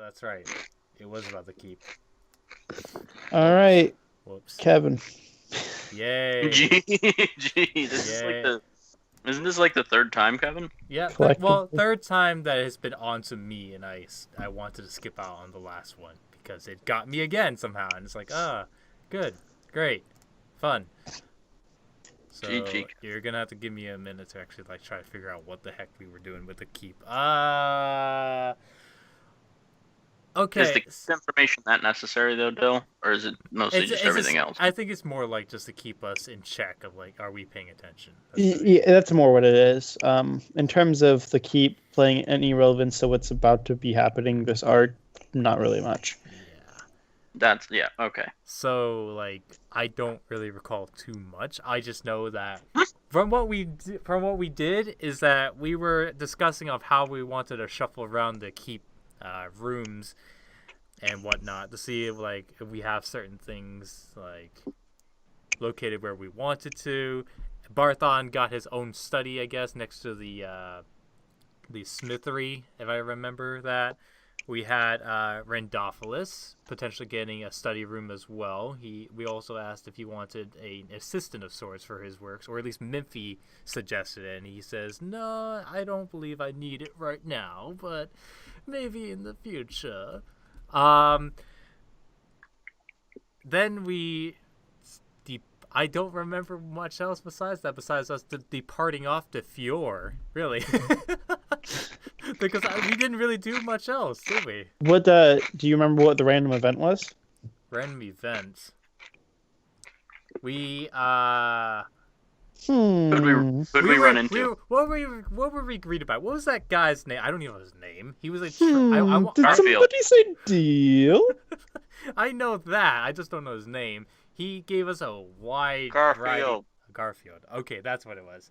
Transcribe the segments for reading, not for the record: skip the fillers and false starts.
That's right. It was about the keep. All right, Whoops. Kevin. Yay. Gee, Yay. isn't this like the third time, Kevin? Yeah, Collectively. third time that it's been on to me, and I wanted to skip out on the last one because it got me again somehow, and it's like, good, great, fun. So Cheek. you're gonna have to give me a minute to actually like try to figure out what the heck we were doing with the keep. Okay. Is the information that necessary though, Dill, or is it mostly just everything else? I think it's more like just to keep us in check of like, are we paying attention? Yeah, that's more what it is. In terms of the keep playing any relevance to what's about to be happening this arc, not really much. Yeah. Okay. So like, I don't really recall too much. I just know that from what we did is that we were discussing of how we wanted to shuffle around the keep rooms and whatnot to see if we have certain things like located where we wanted to. Barthon got his own study, I guess, next to the smithery, if I remember that. We had Rendophilus potentially getting a study room as well. We also asked if he wanted an assistant of sorts for his works, or at least Mimphy suggested it, and he says, "No, I don't believe I need it right now, but maybe in the future." Then I don't remember much else besides us departing off to Fior, really. Because we didn't really do much else, did we? What do you remember what the random event was? Random event. We Who'd we run into? What were we agreed about? What was that guy's name? I don't even know his name. He was like, Did Garfield. somebody say deal? I know that. I just don't know his name. He gave us a wide Garfield. Garfield. Okay, that's what it was.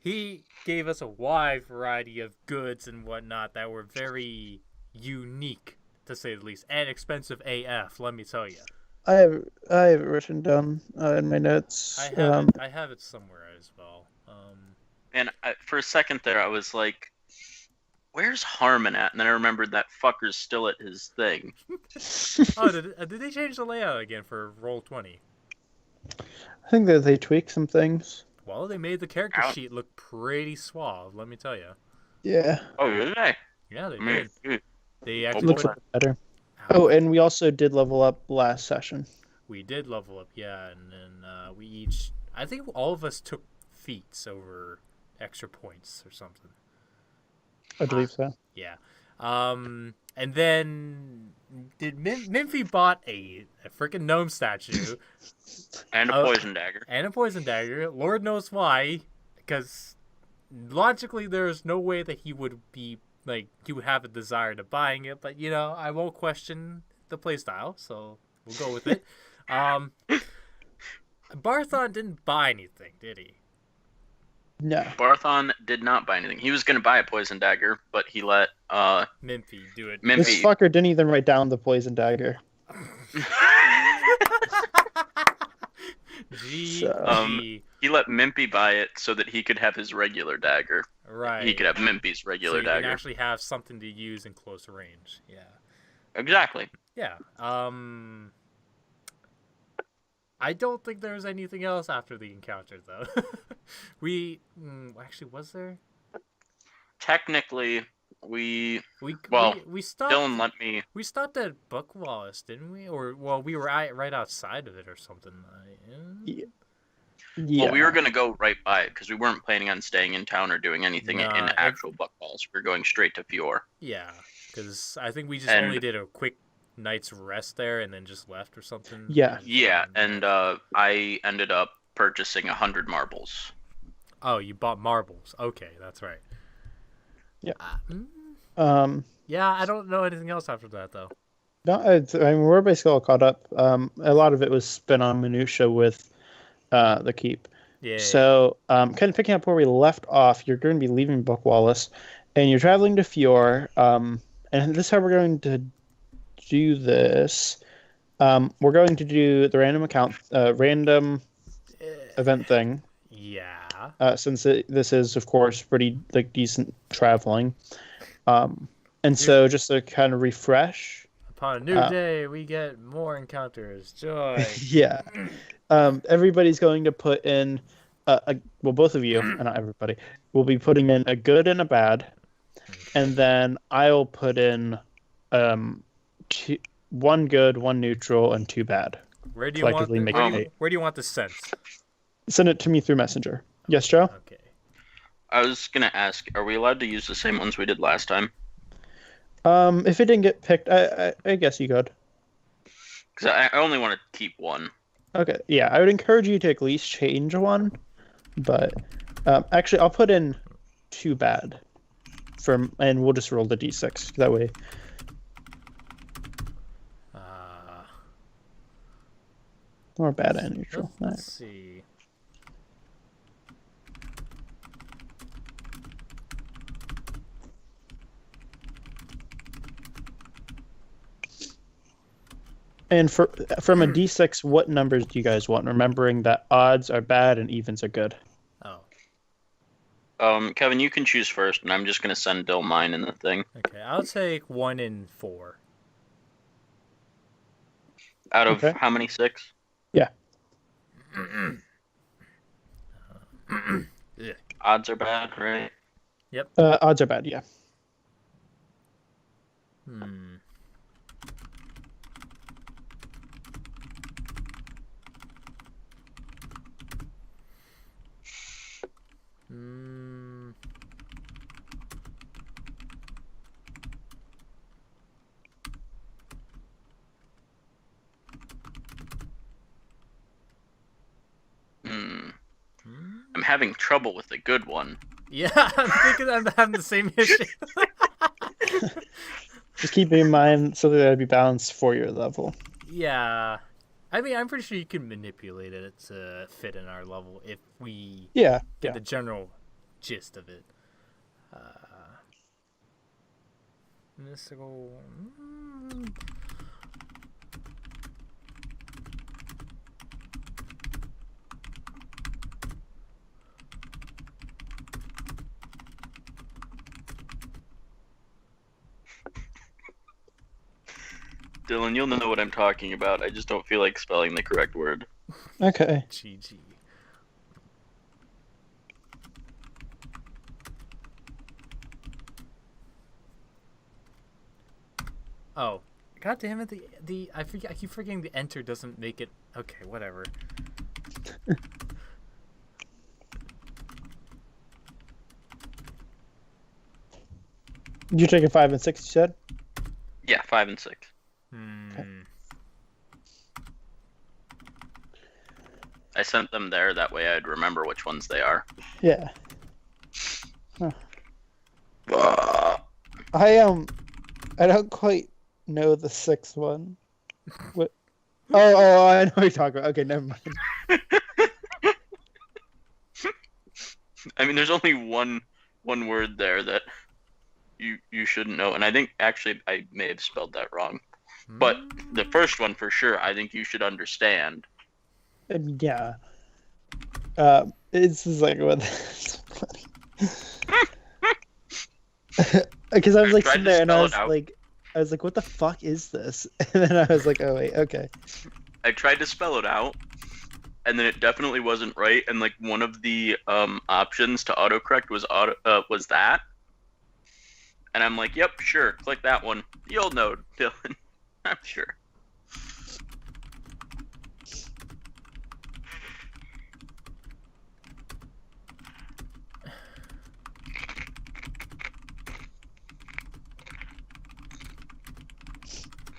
He gave us a wide variety of goods and whatnot that were very unique, to say the least, and expensive AF. Let me tell you. I have it written down in my notes. I have it somewhere as well. And for a second there, I was like, "Where's Harmon at?" And then I remembered that fucker's still at his thing. Oh, did they change the layout again for Roll20? I think that they tweaked some things. Well, they made the character sheet look pretty suave, let me tell you. Yeah. Oh, did they? Yeah, they did. They actually looks a bit better. Oh, and we also did level up last session. We did level up, yeah, and then I think all of us took feats over extra points or something. I believe so. Yeah. And then Mimphy bought a freaking gnome statue and a poison dagger. And a poison dagger. Lord knows why, because logically there's no way that he would have a desire to buying it, but I won't question the playstyle, so we'll go with it. Barthon didn't buy anything, did he? No. Barthon did not buy anything. He was going to buy a poison dagger, but he let Mimphy do it. This fucker didn't even write down the poison dagger. He let Mimpy buy it so that he could have his regular dagger. Right. He could have Mimpy's regular dagger. So you can actually have something to use in close range. Yeah. Exactly. Yeah. I don't think there was anything else after the encounter, though. Actually, was there? Technically, we stopped. Dylan let me. We stopped at Buck Wallace, didn't we? Or we were right outside of it or something. Yeah. Well, we were gonna go right by it because we weren't planning on staying in town or doing anything in actual Buck Wallace. We were going straight to Fior. Yeah, because I think we just only did a quick night's rest there and then just left or something. Yeah. And I ended up purchasing 100 marbles. Oh, you bought marbles. Okay, that's right. Yeah. Yeah, I don't know anything else after that though. No, we're basically all caught up. A lot of it was spent on minutia with the keep. Yeah. So, kind of picking up where we left off, you're going to be leaving Buck Wallace, and you're traveling to Fior. And this is how we're going to do this. We're going to do the random event thing. Yeah. Since this is, of course, pretty decent traveling. And so just to kind of refresh, Upon a new day, we get more encounters. Joy. yeah, everybody's going to put in well, both of you, and not everybody, will be putting in a good and a bad, and then I'll put in one good, one neutral, and two bad. Where do you want? Where do you want this sent? Send it to me through Messenger. Yes, Joe? Okay. I was gonna ask, are we allowed to use the same ones we did last time? If it didn't get picked, I guess you could. Because I only want to keep one. Okay, yeah, I would encourage you to at least change one, but actually, I'll put in two bad, and we'll just roll the d6 that way. Or bad and neutral. Let's see. And from a d6, what numbers do you guys want? Remembering that odds are bad and evens are good. Oh. Kevin, you can choose first, and I'm just gonna send Dill mine in the thing. Okay, I'll take 1 and 4. Out of how many? 6? Yeah. Odds are bad, right? Yep. Odds are bad, yeah. I'm having trouble with the good one. Yeah, I'm thinking I'm having the same issue. Just keep in mind something that would be balanced for your level. Yeah. I mean, I'm pretty sure you can manipulate it to fit in our level if we get the general gist of it. Mystical. Dylan, you'll know what I'm talking about. I just don't feel like spelling the correct word. Okay. GG. Oh, god damn it! I keep forgetting the enter doesn't make it. Okay, whatever. You taking 5 and 6, you said? Yeah, 5 and 6. Okay. I sent them there, that way I'd remember which ones they are. Yeah. Huh. I don't quite know the 6th one. What? Oh, I know what you're talking about. Okay, never mind. I mean, there's only one word there that you shouldn't know, and I think actually I may have spelled that wrong. But the first one for sure, I think you should understand. Yeah. It's just like what? Because I was like sitting there and I was like, what the fuck is this? And then I was like, oh wait, okay. I tried to spell it out, and then it definitely wasn't right. And like one of the options to autocorrect was that, and I'm like, yep, sure, click that one. You'll know, Dylan. I'm sure.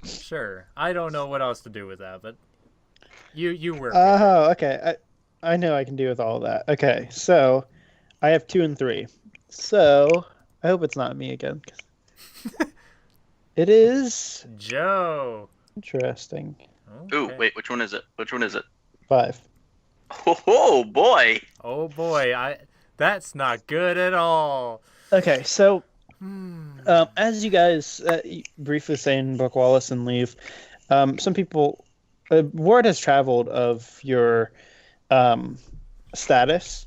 Sure. I don't know what else to do with that, but you were. Oh, okay. I know I can do with all of that. Okay, so I have 2 and 3. So I hope it's not me again. It is Joe. Interesting. Okay. Ooh, wait, which one is it? 5. Oh boy. Oh boy, that's not good at all. Okay, so as you guys briefly say in Book Wallace and leave, some people, word has traveled of your status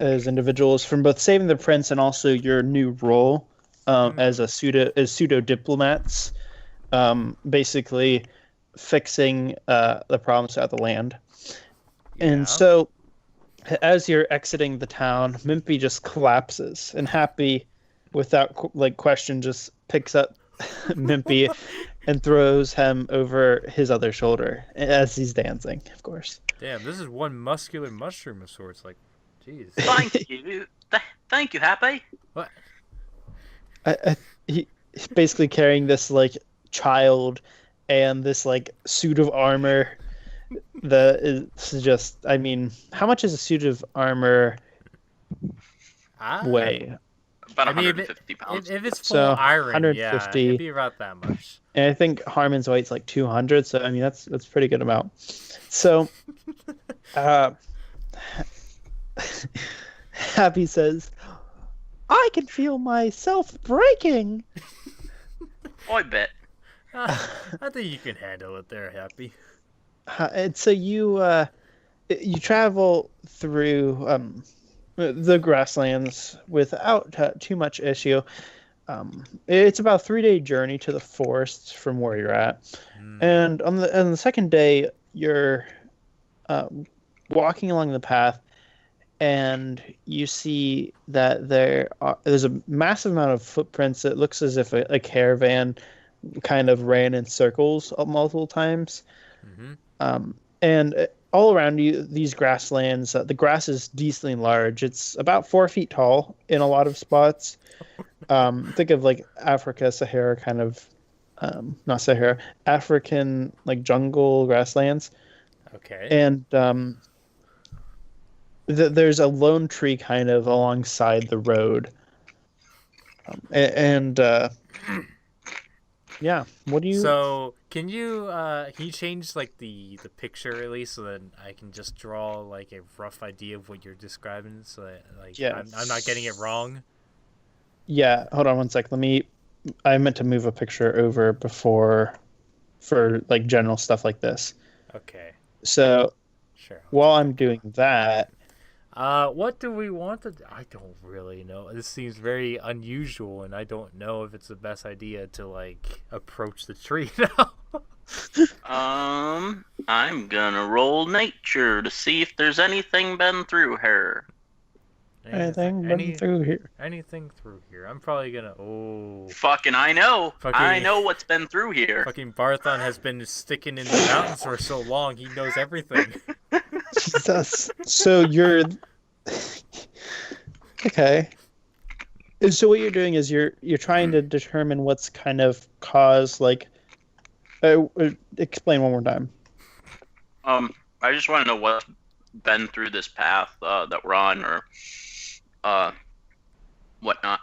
as individuals from both saving the prince and also your new role as pseudo diplomats, basically fixing the problems out of the land. And so, as you're exiting the town, Mimpy just collapses, and Happy, without question, just picks up Mimpy and throws him over his other shoulder as he's dancing, of course. Damn, this is one muscular mushroom of sorts. Like, jeez. Thank you. Thank you, Happy. What? He's basically carrying this child and this suit of armor that is just, I mean, how much is a suit of armor weigh? About 150 pounds. If it's full iron, 150, yeah, it'd be about that much. And I think Harmon's weight's 200, so I mean that's a pretty good amount. So, Happy says, "I can feel myself breaking." I bet. I think you can handle it there, Happy. And so you travel through the grasslands without too much issue. It's about a 3-day journey to the forests from where you're at, and on the second day you're walking along the path, and you see that there's a massive amount of footprints. It looks as if a caravan kind of ran in circles multiple times. And all around you, these grasslands, the grass is decently large. It's about 4 feet tall in a lot of spots. Think of Africa, Sahara kind of, not Sahara, African jungle grasslands. Okay. And there's a lone tree kind of alongside the road. Yeah, what do you... So, can you change the picture at least so that I can just draw a rough idea of what you're describing so that I'm not getting it wrong? Yeah, hold on one sec. I meant to move a picture over before for general stuff like this. Okay. So, sure. While I'm doing that... what do we want to do? I don't really know. This seems very unusual, and I don't know if it's the best idea to approach the tree now. I'm gonna roll nature to see if there's anything been through her. Anything through here? Anything through here? I'm probably gonna. Oh. Fucking, I know. I know what's been through here. Fucking Barthon has been sticking in the mountains for so long. He knows everything. Jesus. So you're okay. So what you're doing is you're trying to determine what's kind of caused explain one more time. I just want to know what's been through this path that we're on, or whatnot.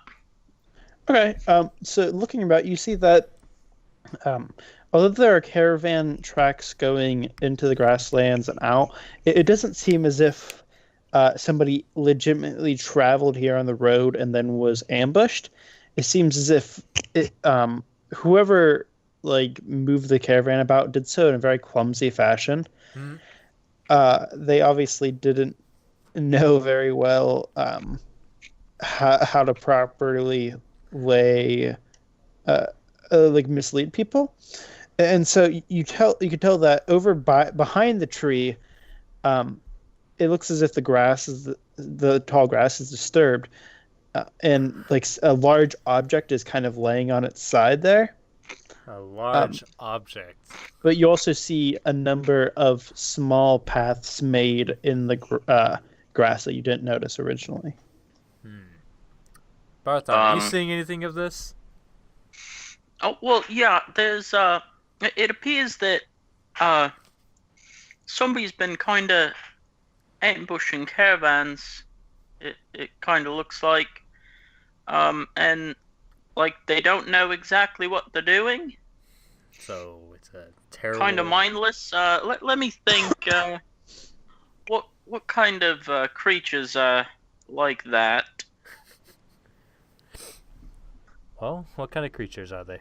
Okay. So looking about, you see that although there are caravan tracks going into the grasslands and out, it doesn't seem as if somebody legitimately traveled here on the road and then was ambushed. It seems as if whoever moved the caravan about did so in a very clumsy fashion. They obviously didn't know very well how to properly mislead people. And so you could tell that over behind the tree, it looks as if the tall grass is disturbed, and a large object is kind of laying on its side there. A large object. But you also see a number of small paths made in the grass that you didn't notice originally. Barthon, are you seeing anything of this? Oh, well, yeah, there's, it appears that, somebody's been kinda ambushing caravans, it kinda looks like, and, they don't know exactly what they're doing. So, it's a terrible... Kinda mindless. Let me think, what kind of, creatures are like that? Well, what kind of creatures are they?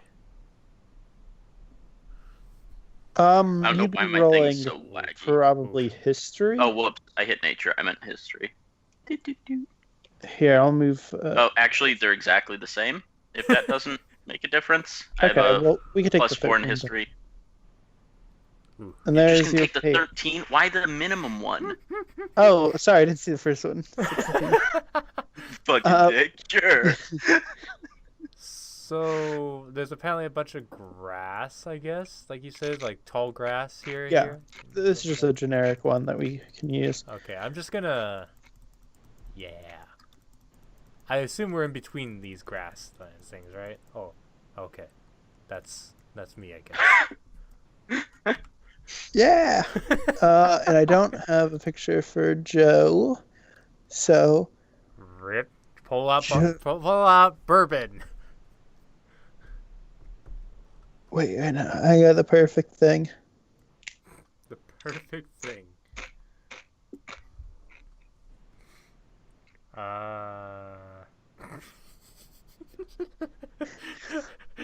I don't know why my thing's so laggy. Probably history. Oh, whoops! I hit nature. I meant history. Here, I'll move. Oh, actually, they're exactly the same. if that doesn't make a difference. I have Okay, a well, we could take the +4 in 13. history. Ooh. And You're there's just gonna your take the pay. 13? Why the minimum one? Oh, sorry, I didn't see the first one. Fucking dick. Sure. So there's apparently a bunch of grass, I guess, like you said, like tall grass here. Yeah. Here. This is just a generic one that we can use. Okay, I'm just gonna. Yeah. I assume we're in between these grass things, right? Oh, okay. That's me, I guess. Yeah. And I don't have a picture for Joe, so Rip. Pull out bourbon. wait, I got the perfect thing. The perfect thing.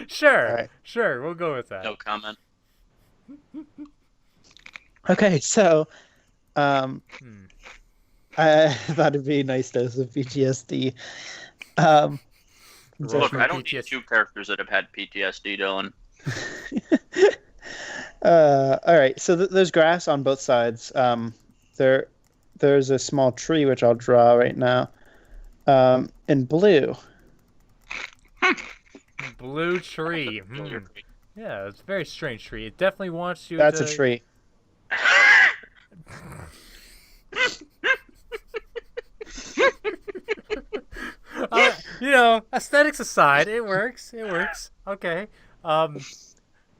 Sure. All right. Sure, we'll go with that. No comment. Okay, so I thought it'd be a nice dose of PTSD. Look, from I don't need PTSD. 2 characters that have had PTSD, Dylan. All right, so there's grass on both sides. There's a small tree which I'll draw right now. In blue. Blue tree. Yeah, it's a very strange tree. It definitely wants you That's to... a tree. Aesthetics aside, it works. It works. Okay.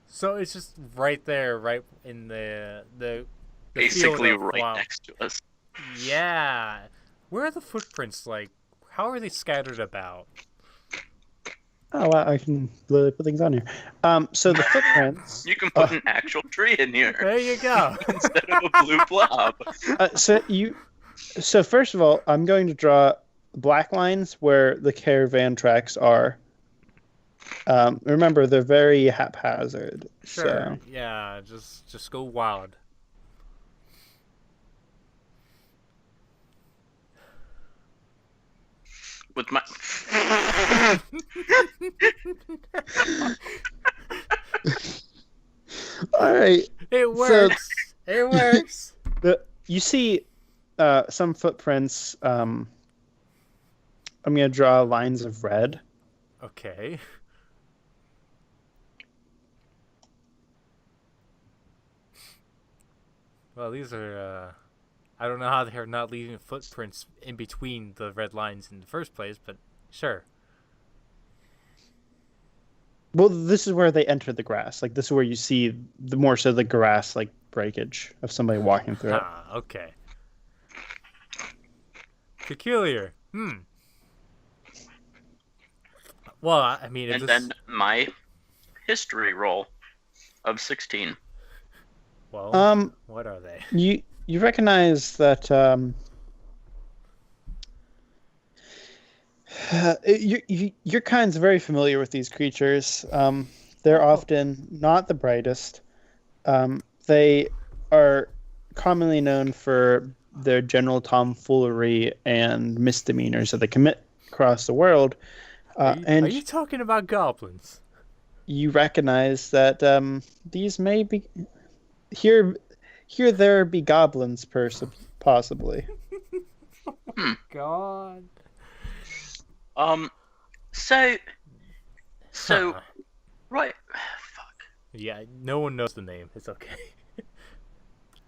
So it's just right there, right in the Basically field of right wild. next to us. Yeah. Where are the footprints like? How are they scattered about? Oh, wow, I can literally put things on here. So the footprints. You can put an actual tree in here There you go. instead of a blue blob. So first of all, I'm going to draw black lines where the caravan tracks are. Remember, they're very haphazard. Sure. So. Yeah, just go wild. With my All right. It works. It works. You see some footprints. I'm going to draw lines of red. Okay. Well, these are, I don't know how they're not leaving footprints in between the red lines in the first place, but sure. Well, this is where they enter the grass. Like, this is where you see the more so the grass, like, breakage of somebody walking through it. Ah, okay. Peculiar. Well, I mean, if and this... then my history roll of 16. Well, what are they? You recognize that your kind's very familiar with these creatures. They're often not the brightest. They are commonly known for their general tomfoolery and misdemeanors that they commit across the world. Are And you talking about goblins? you recognize that these may be here there be goblins possibly. God. So Huh. right. Fuck. Yeah, no one knows the name. It's okay.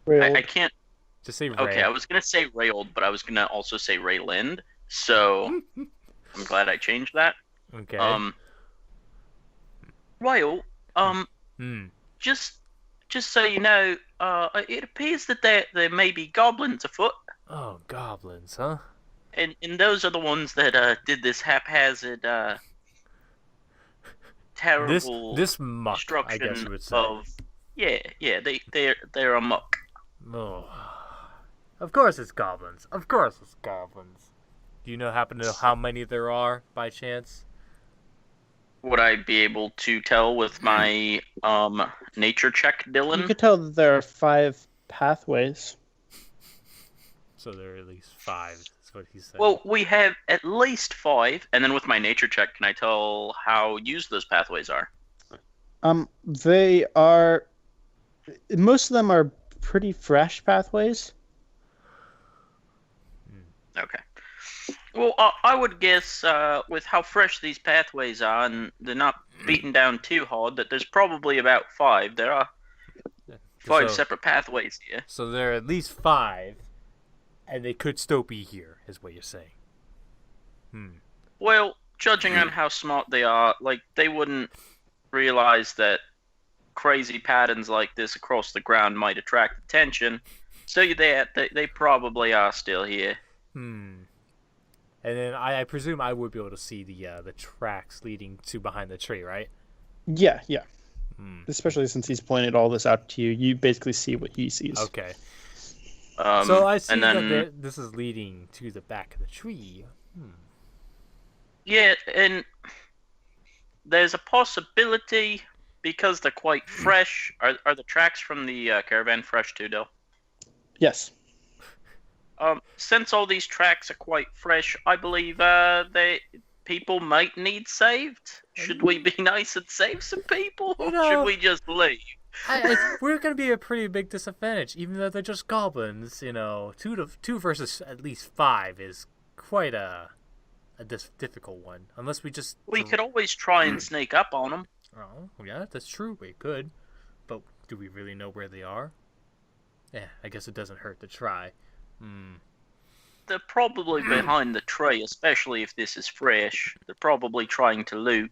I can't. Just say Ray. Okay, I was gonna say Rayold, but I was gonna also say Raylind. So I'm glad I changed that. Okay. Rayold. Just so you know, it appears that there may be goblins afoot, Oh, goblins, huh? and those are the ones that did this haphazard, terrible This muck, I destruction guess you would say. of. Yeah, they're amok. Oh. Of course it's goblins. Of course it's goblins. Do you happen to know how many there are, by chance? Would I be able to tell with my nature check, Dylan? You could tell that there are 5 pathways. So there are at least 5. what he said. Well, we have at least 5, and then with my nature check, can I tell how used those pathways are? They are. Most of them are pretty fresh pathways. Okay. Well, I would guess with how fresh these pathways are, and they're not beaten down too hard, that there's probably about 5. There are 5 separate pathways here. So there are at least 5, and they could still be here, is what you're saying. Well, judging on how smart they are, like, they wouldn't realize that crazy patterns like this across the ground might attract attention. So they probably are still here. And then I presume I would be able to see the tracks leading to behind the tree, right? Yeah. Especially since he's pointed all this out to you, you basically see what he sees. Okay. So I see and then, that this is leading to the back of the tree. Yeah, and there's a possibility, because they're quite fresh. Are the tracks from the caravan fresh too, Dill? Yes. Since all these tracks are quite fresh, I believe people might need saved. Should we be nice and save some people, or should we just leave? We're going to be a pretty big disadvantage, even though they're just goblins. 2 versus at least 5 is quite a difficult one. Unless we just... We could always try and sneak up on them. Oh, yeah, that's true. We could. But do we really know where they are? Yeah, I guess it doesn't hurt to try. They're probably behind the tree, especially if this is fresh. They're probably trying to loot.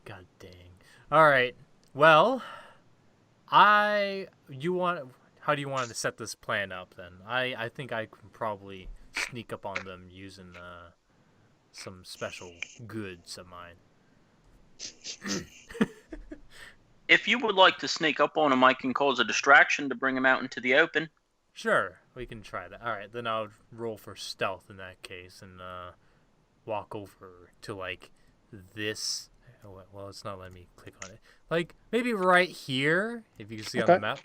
God dang. Alright. Well, how do you want to set this plan up then? I think I can probably sneak up on them using some special goods of mine. If you would like to sneak up on them, I can cause a distraction to bring them out into the open. Sure, we can try that. Alright, then I'll roll for stealth in that case and walk over to, like, this. Oh, well, it's not letting me click on it. Like, maybe right here, if you can see on the map.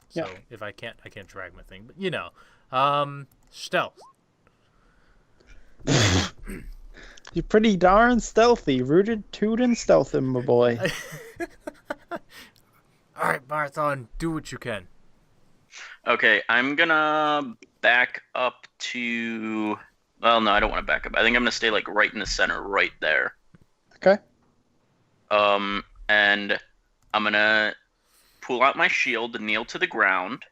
So, if I can't drag my thing. But, stealth. You're pretty darn stealthy. Rooted, tootin' stealthin', my boy. Alright, Marathon, do what you can. Okay, I'm gonna back up to... Well, no, I don't want to back up. I think I'm gonna stay, like, right in the center, right there. Okay. And I'm gonna pull out my shield and kneel to the ground.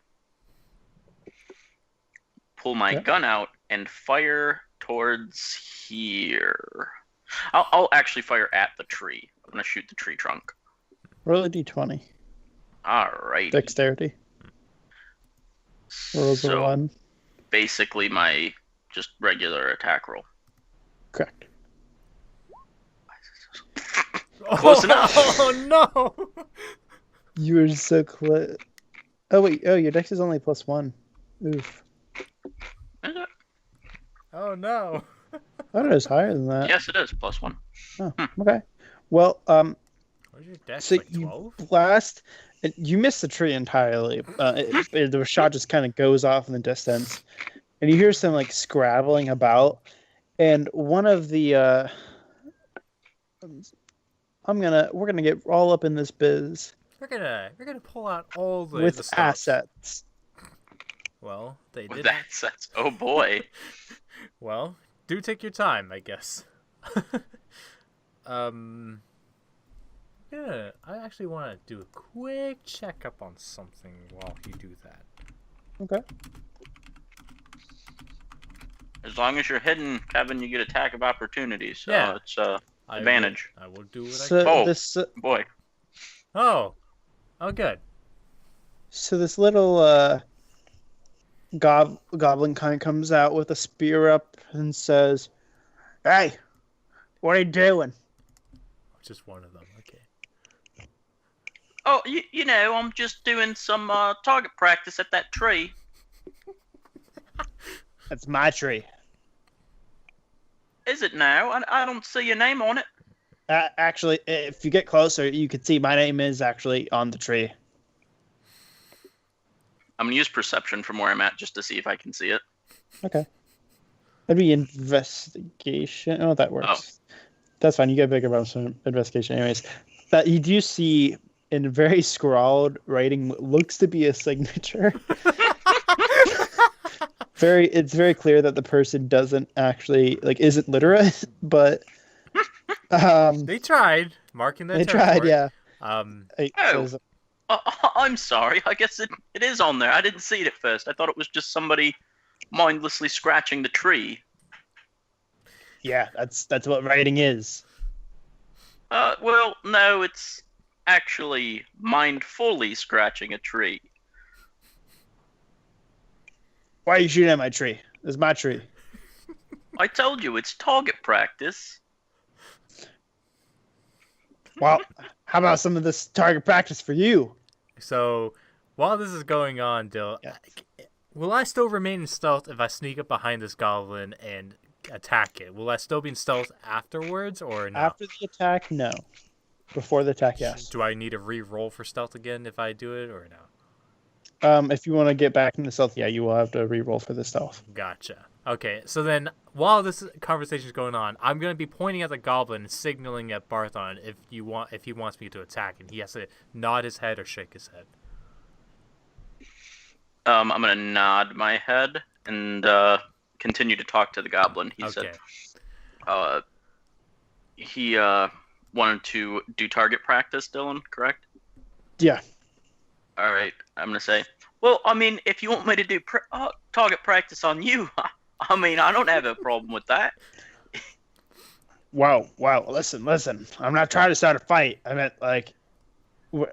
Pull my gun out and fire towards here. I'll actually fire at the tree. I'm gonna shoot the tree trunk. Roll a d20. Alright. Dexterity. Rolls a 1. Basically my just regular attack roll. Correct. Close enough. Oh no! You were so close. Oh wait, your dex is only +1. Oof. Oh no! I thought it was higher than that. Yes, it is +1. Oh, okay. Well, Where's your dex? so Like 12? you blast. You miss the tree entirely. The shot just kind of goes off in the distance, and you hear some like scrabbling about. And one of the we're gonna get all up in this biz. We're gonna pull out all the with stops. assets. Well, they With did. assets. Oh boy. Well, do take your time, I guess. Yeah, I actually want to do a quick checkup on something while you do that. Okay. As long as you're hidden, Kevin, you get attack of opportunity. So Yeah. it's advantage. I will do what So I can. this Boy. Oh, good. so this little goblin kind of comes out with a spear up and says, "Hey, what are you doing?" Just one of them. Okay. Oh, you know, I'm just doing some target practice at that tree. That's my tree. Is it now? I don't see your name on it. Actually, if you get closer, you can see my name is actually on the tree. I'm gonna use perception from where I'm at just to see if I can see it. Okay. That'd be investigation. Oh, that works. That's fine. You get a bigger bonus from investigation, anyways. That you do see in very scrawled writing what looks to be a signature. It's very clear that the person doesn't actually isn't literate, but They tried marking their they territory. tried, yeah. Oh. Says, I'm sorry. I guess it is on there. I didn't see it at first. I thought it was just somebody mindlessly scratching the tree. yeah, that's what writing is. Well, no, it's actually mindfully scratching a tree. Why are you shooting at my tree? It's my tree. I told you, it's target practice. Well, how about some of this target practice for you? So, while this is going on, Dill, Yeah. will I still remain in stealth if I sneak up behind this goblin and attack it? Will I still be in stealth afterwards, or no? After the attack, no. Before the attack, yes. Do I need to re-roll for stealth again if I do it, or no? If you want to get back into stealth, yeah, you will have to re-roll for the stealth. Gotcha. Okay, so then while this conversation is going on, I'm going to be pointing at the goblin and signaling at Barthon if he wants me to attack, and he has to nod his head or shake his head. I'm gonna nod my head and continue to talk to the goblin. He said, he wanted to do target practice, Dylan, correct? Yeah. All right, I'm gonna say, well, I mean, if you want me to do target practice on you, I mean, I don't have a problem with that. Wow, listen. I'm not trying to start a fight. I meant, we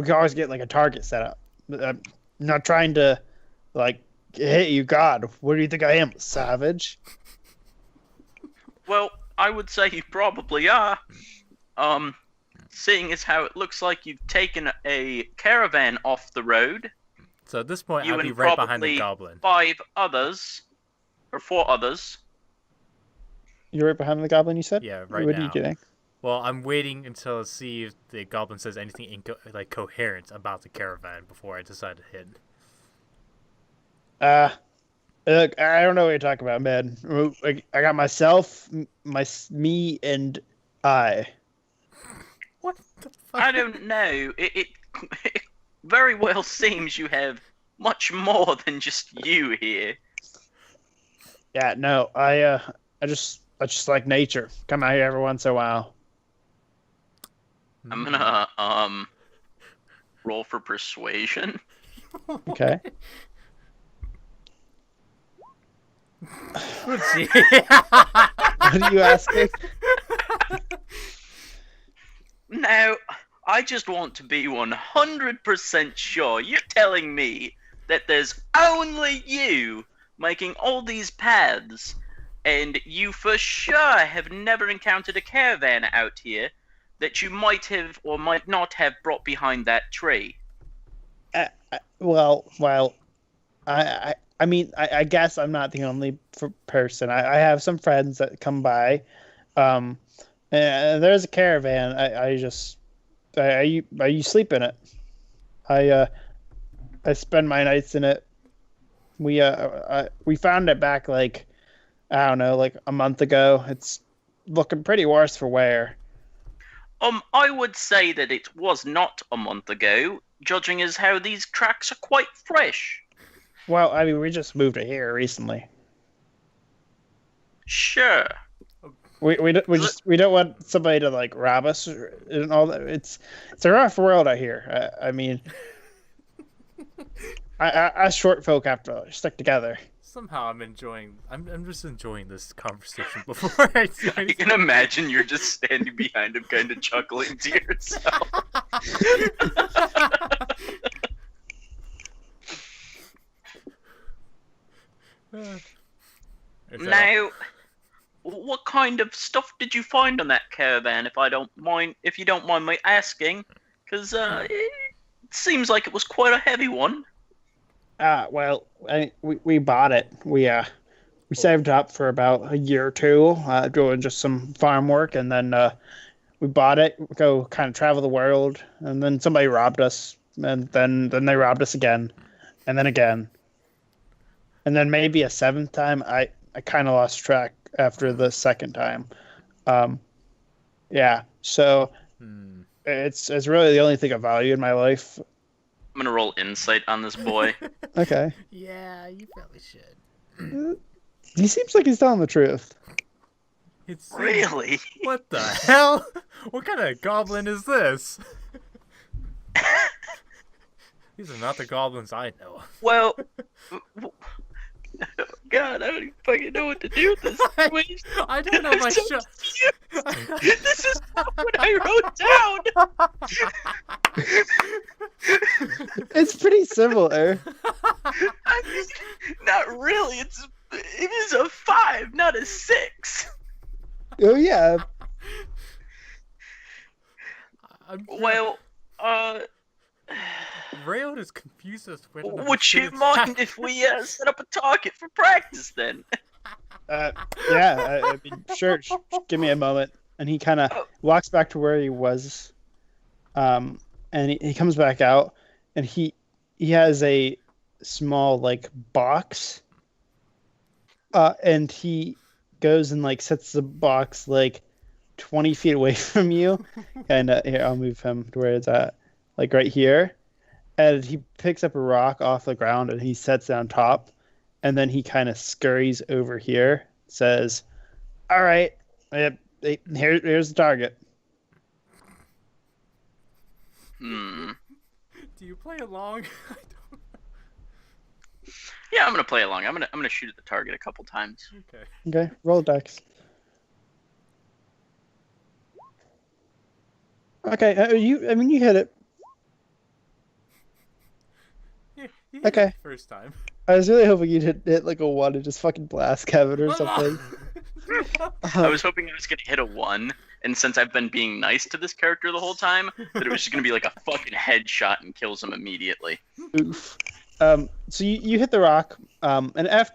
can always get, a target set up. I'm not trying to, hit you. God, what do you think I am, savage? Well, I would say you probably are. Seeing as how it looks like you've taken a caravan off the road. So at this point, You I'll be and right behind probably the goblin. 5 others, or 4 others. You're right behind the goblin, you said? Yeah, right what now. What are you doing? Well, I'm waiting until to see if the goblin says anything coherent about the caravan before I decide to hit. Look, I don't know what you're talking about, man. I got myself, me, and I. What the fuck? I don't know. It very well seems you have much more than just you here. Yeah, no, I just like nature. Come out here every once in a while. I'm gonna roll for persuasion. Okay. Let's see. What are you asking? Now, I just want to be 100% sure you're telling me that there's only you making all these paths, and you for sure have never encountered a caravan out here that you might have or might not have brought behind that tree. Well, I mean, I guess I'm not the only person. I have some friends that come by. And there's a caravan. I sleep in it. I spend my nights in it. We found it back I don't know, a month ago. It's looking pretty worse for wear. I would say that it was not a month ago, judging as how these tracks are quite fresh. Well, I mean, we just moved it here recently. Sure. We don't want somebody to rob us and all that. It's a rough world out here. I mean, us short folk have to stick together. Somehow I'm just enjoying this conversation before I do anything. You can imagine you're just standing behind him, kind of chuckling to yourself. Now, what kind of stuff did you find on that caravan? If you don't mind me asking, because it seems like it was quite a heavy one. Well, we bought it. We saved up for about a year or two, doing just some farm work, and then we bought it. Go kind of travel the world, and then somebody robbed us, and then they robbed us again, and then again. and then maybe a seventh time. I kind of lost track after the second time. Um, yeah, so Hmm. it's really the only thing of value in my life. I'm gonna roll insight on this boy. Okay. Yeah, you probably should. He seems like he's telling the truth. It's Really? What the hell? What kind of goblin is this? These are not the goblins I know. Well, God, I don't even fucking know what to do with this situation. I don't know my I'm so show. confused. This is not what I wrote down. It's pretty similar. I mean, not really. It is a 5, not a 6. Oh yeah. Well, Railed is confused as to whether or not would he you should mind attack. if we set up a target for practice then? Yeah. I mean, sure. Give me a moment. And he kind of walks back to where he was. And he comes back out, and he has a small like box. And he goes and like sets the box like 20 feet away from you. And here, I'll move him to where it's at, like right here. And he picks up a rock off the ground and he sets it on top. And then he kind of scurries over here, says, "All right, here's the target." Hmm. Do you play along? Yeah, I'm gonna play along. I'm gonna shoot at the target a couple times. Okay. Okay, roll dex. Okay, I mean, you hit it. Yeah, you Okay. hit it the first time. I was really hoping you'd hit like a 1 and just fucking blast Kevin or something. I was hoping I was gonna hit a 1, and since I've been being nice to this character the whole time, that it was just gonna be like a fucking headshot and kills him immediately. Oof. So you hit the rock, and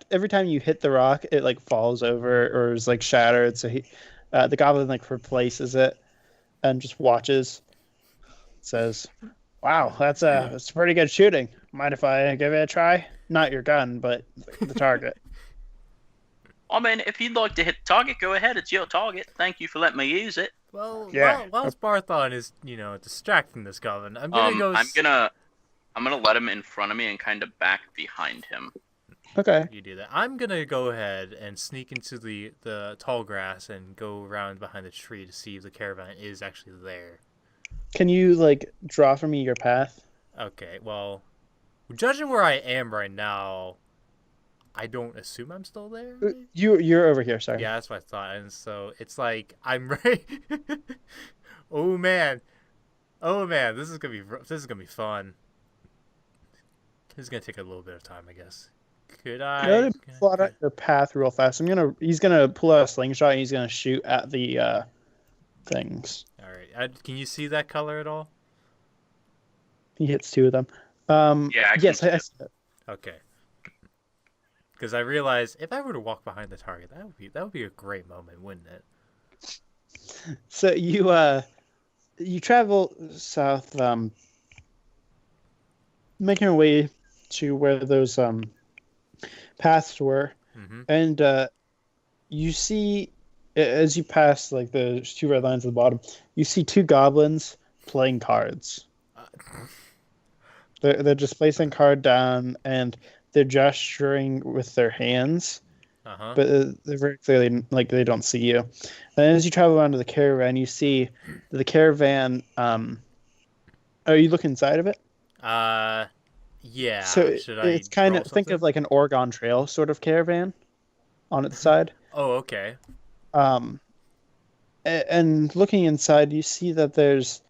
every time you hit the rock, it like falls over or is like shattered. So the goblin like replaces it and just watches. Says, "Wow, that's pretty good shooting. Mind if I give it a try? Not your gun, but the target." I mean, if you'd like to hit the target, go ahead. It's your target. Thank you for letting me use it. Well, Yeah. while Sparthon is, distracting this goblin, I'm gonna go. I'm gonna let him in front of me and kind of back behind him. Okay. You do that. I'm gonna go ahead and sneak into the tall grass and go around behind the tree to see if the caravan is actually there. Can you like draw for me your path? Okay, well, judging where I am right now, I don't assume I'm still there. You're over here. Sorry. Yeah, that's what I thought. And so it's like I'm right. Oh man, this is gonna be fun. This is gonna take a little bit of time, I guess. Could I? Go ahead and plot out your path real fast. He's gonna pull out a slingshot and he's gonna shoot at the things. All right. Can you see that color at all? He hits 2 of them. Yeah, Yes, I see it. Okay. Because I realized if I were to walk behind the target, that would be a great moment, wouldn't it? So you travel south, making your way to where those paths were, Mm-hmm. and you see as you pass like the 2 red lines at the bottom, you see 2 goblins playing cards. They're just placing card down and they're gesturing with their hands, Uh-huh. but they're very clearly like they don't see you. And as you travel around to the caravan, you see the caravan. Are you looking inside of it? Yeah. So Should I it's kind roll of think something? of like an Oregon Trail sort of caravan on its side. Oh, okay. And looking inside, you see that there's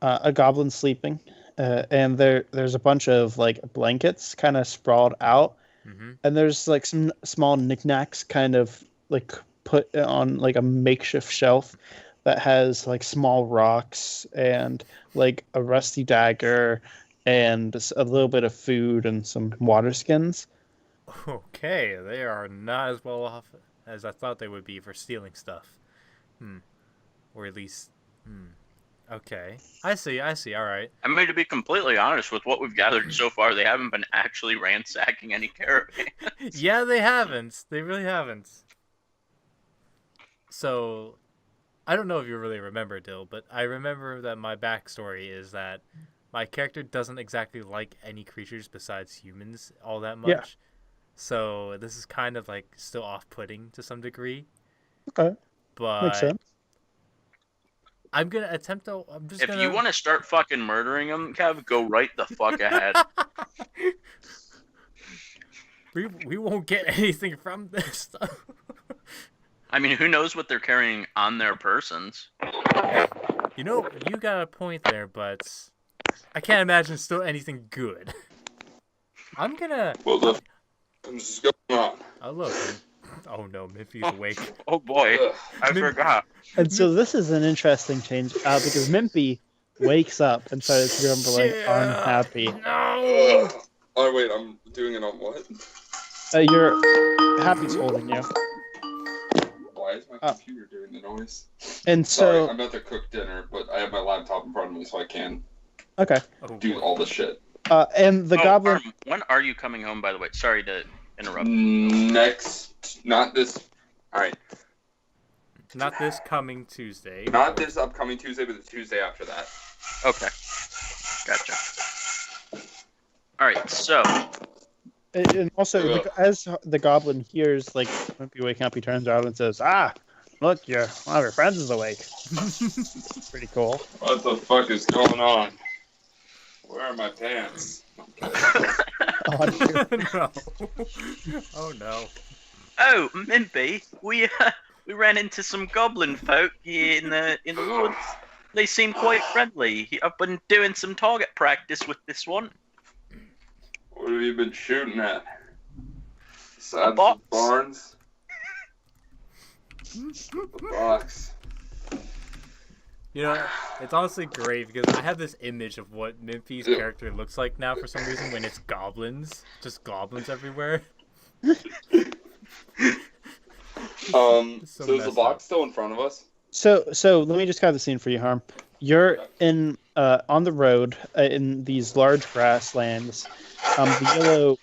a goblin sleeping, and there's a bunch of like blankets kind of sprawled out, Mm-hmm. and there's like some small knickknacks kind of like put on like a makeshift shelf that has like small rocks and like a rusty dagger and just a little bit of food and some water skins. Okay, they are not as well off as I thought they would be for stealing stuff. Or at least, Okay. I see. All right. I mean, to be completely honest, with what we've gathered so far, they haven't been actually ransacking any caravans. Yeah, they haven't. They really haven't. So, I don't know if you really remember, Dill, but I remember that my backstory is that my character doesn't exactly like any creatures besides humans all that much. Yeah. So, this is kind of like still off-putting to some degree. Okay, But makes sense. I'm gonna attempt to. I'm just If gonna. you want to start fucking murdering them, Kev, go right the fuck ahead. we won't get anything from this. I mean, who knows what they're carrying on their persons? You know, you got a point there, but I can't imagine still anything good. I'm gonna. Well, the what's going on? Oh look. Oh no, Miffy's awake. Oh boy, Ugh. I forgot. And so this is an interesting change because Mimpy wakes up and starts grumbling, unhappy. No. Ugh. Oh wait, I'm doing it on what? Your Happy's holding you. Why is my computer doing the noise? And Sorry, so, I'm about to cook dinner, but I have my laptop in front of me, so I can okay. Oh, do boy. all the shit. And the goblin. Arm, when are you coming home, by the way? Sorry to interrupt. Not this. All right, Not this coming Tuesday. not this upcoming Tuesday, but the Tuesday after that. Okay, gotcha. All right, so And also, as the goblin hears like Mimpy waking up, he turns around and says, "Ah, look, one of your friends is awake." Pretty cool. What the fuck is going on? Where are my pants? Oh, dude. No. Oh no. oh, Mimpy, we ran into some goblin folk here in the woods. They seem quite friendly. I've been doing some target practice with this one. What have you been shooting at? Besides box. the barns? The box. You know, it's honestly great because I have this image of what Mimpy's character looks like now for some reason when it's goblins. Just goblins everywhere. So is the messed box up. still in front of us? So let me just have the scene for you, Harm. You're in on the road in these large grasslands. The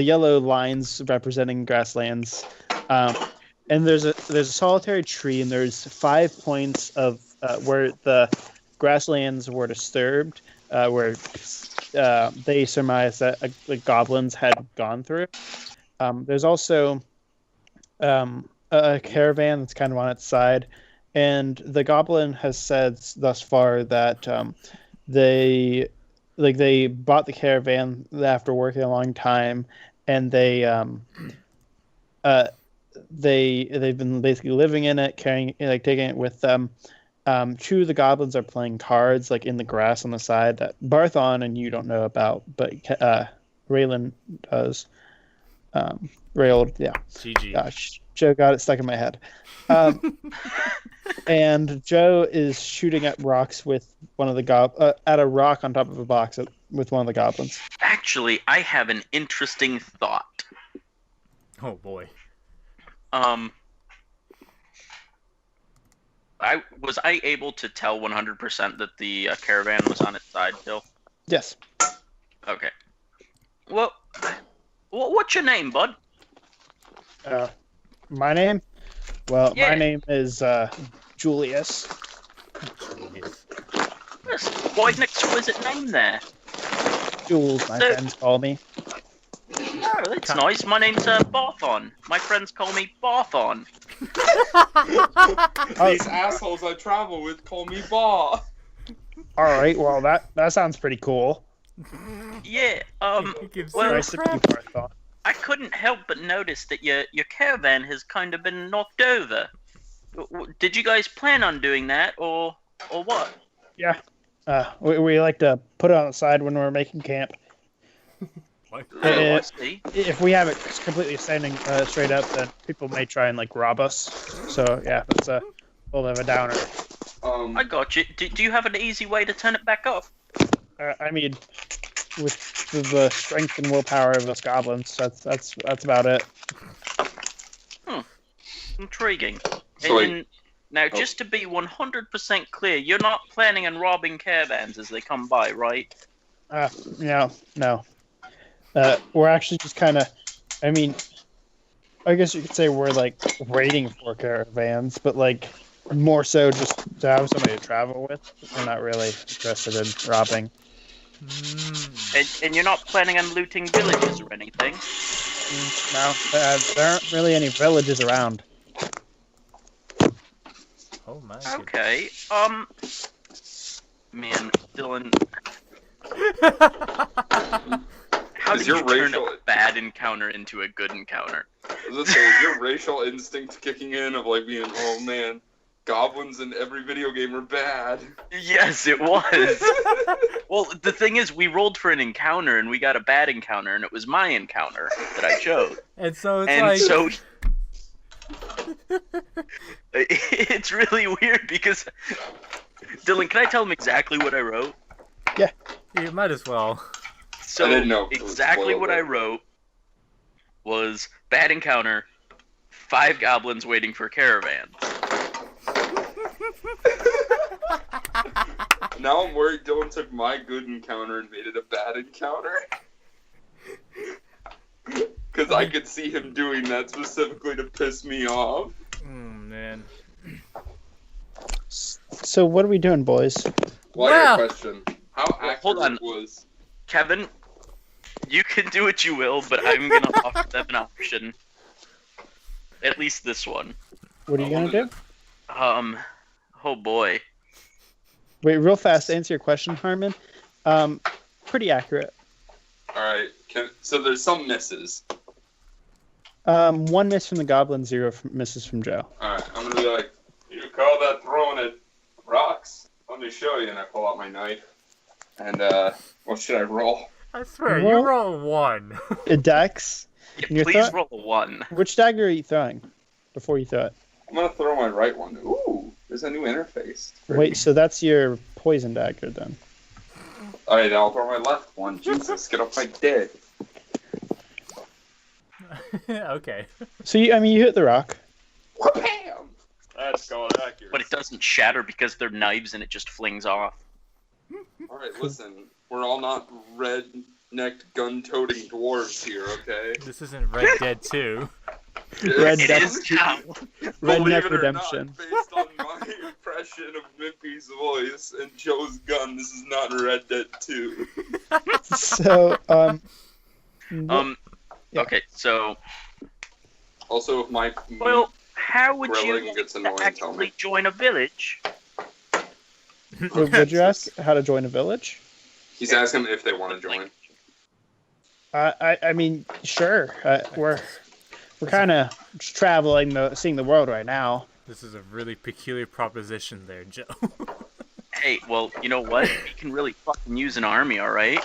yellow lines representing grasslands, and there's a solitary tree, and there's 5 points of where the grasslands were disturbed, where they surmise that the goblins had gone through. There's also a caravan that's kind of on its side, and the goblin has said thus far that they bought the caravan after working a long time, and they've been basically living in it, taking it with them. Two of the goblins are playing cards in the grass on the side that Barthon and you don't know about, but Raylan does. Railed, yeah. GG. Gosh, Joe got it stuck in my head. And Joe is shooting at rocks with one of the at a rock on top of a box with one of the goblins. Actually, I have an interesting thought. Oh boy. Was I able to tell 100% that the caravan was on its side still? Yes. Okay. Well, what's your name, bud? My name? Well, Yeah. my name is Julius. That's quite an exquisite name there. Jules, my So- friends call me. Oh, that's nice. My name's Barthon. My friends call me Barthon. These assholes I travel with call me Ba. All right, well that sounds pretty cool. Yeah. He gives Well, Nice to meet you, Barthon. I couldn't help but notice that your caravan has kind of been knocked over. Did you guys plan on doing that, or what? Yeah. We like to put it on the side when we're making camp. Oh, I see. If we have it completely standing straight up, then people may try and rob us. So yeah, that's a little bit of a downer. I got you. Do you have an easy way to turn it back up? I mean, with the strength and willpower of us goblins, that's about it. Intriguing. So And Now, just to be 100% clear, you're not planning on robbing caravans as they come by, right? No. We're actually just kind of, I mean, I guess you could say we're like waiting for caravans, but like more so just to have somebody to travel with. We're not really interested in robbing. And you're not planning on looting villages or anything? No, there aren't really any villages around. Oh my. Okay. Man, Dylan. How did you turn a bad encounter into a good encounter? I was gonna say, is your racial instinct kicking in of like being, oh man, goblins in every video game are bad? Yes, it was. Well, the thing is, we rolled for an encounter and we got a bad encounter, and it was my encounter that I chose. And so it's it's really weird because Dylan, can I tell him exactly what I wrote? Yeah, you might as well. So I didn't know exactly what I wrote was bad encounter, 5 goblins waiting for caravans. Now I'm worried Dylan took my good encounter and made it a bad encounter. Because I could see him doing that specifically to piss me off. Man. So what are we doing, boys? Well, I got a question. How accurate hold on. was... Kevin, you can do what you will, but I'm gonna offer them an option. At least this one. What are you gonna do? Oh boy. Wait, real fast. Answer your question, Harmon. Pretty accurate. All right. So there's some misses. 1 miss from the goblin, 0 misses from Joe. All right. I'm gonna be like, you call that throwing at rocks? Let me show you. And I pull out my knife. And what should I roll? I swear, you roll a 1. A dex. Yeah, please roll a 1. Which dagger are you throwing? Before you throw it. I'm gonna throw my right one. Ooh, there's a new interface. Wait, so that's your poison dagger then? All right, I'll throw my left one. Jesus, get off my dick. Okay. So you hit the rock. Bam! That's called accurate. But it doesn't shatter because they're knives and it just flings off. All right, listen. We're all not red-necked, gun-toting dwarves here, okay? This isn't Red Dead 2. Red It Dead. is now. Redneck Redemption. Based on my impression of Mimpy's voice and Joe's gun, this is not Red Dead 2. So, yeah. Okay, so... Also, if my Well, how would grilling you gets annoying, tell me. actually join a village? Would you ask how to join a village? He's asking if they want to join. I mean, sure. We're kind of traveling, seeing the world right now. This is a really peculiar proposition there, Joe. Hey, well, you know what? We can really fucking use an army, alright?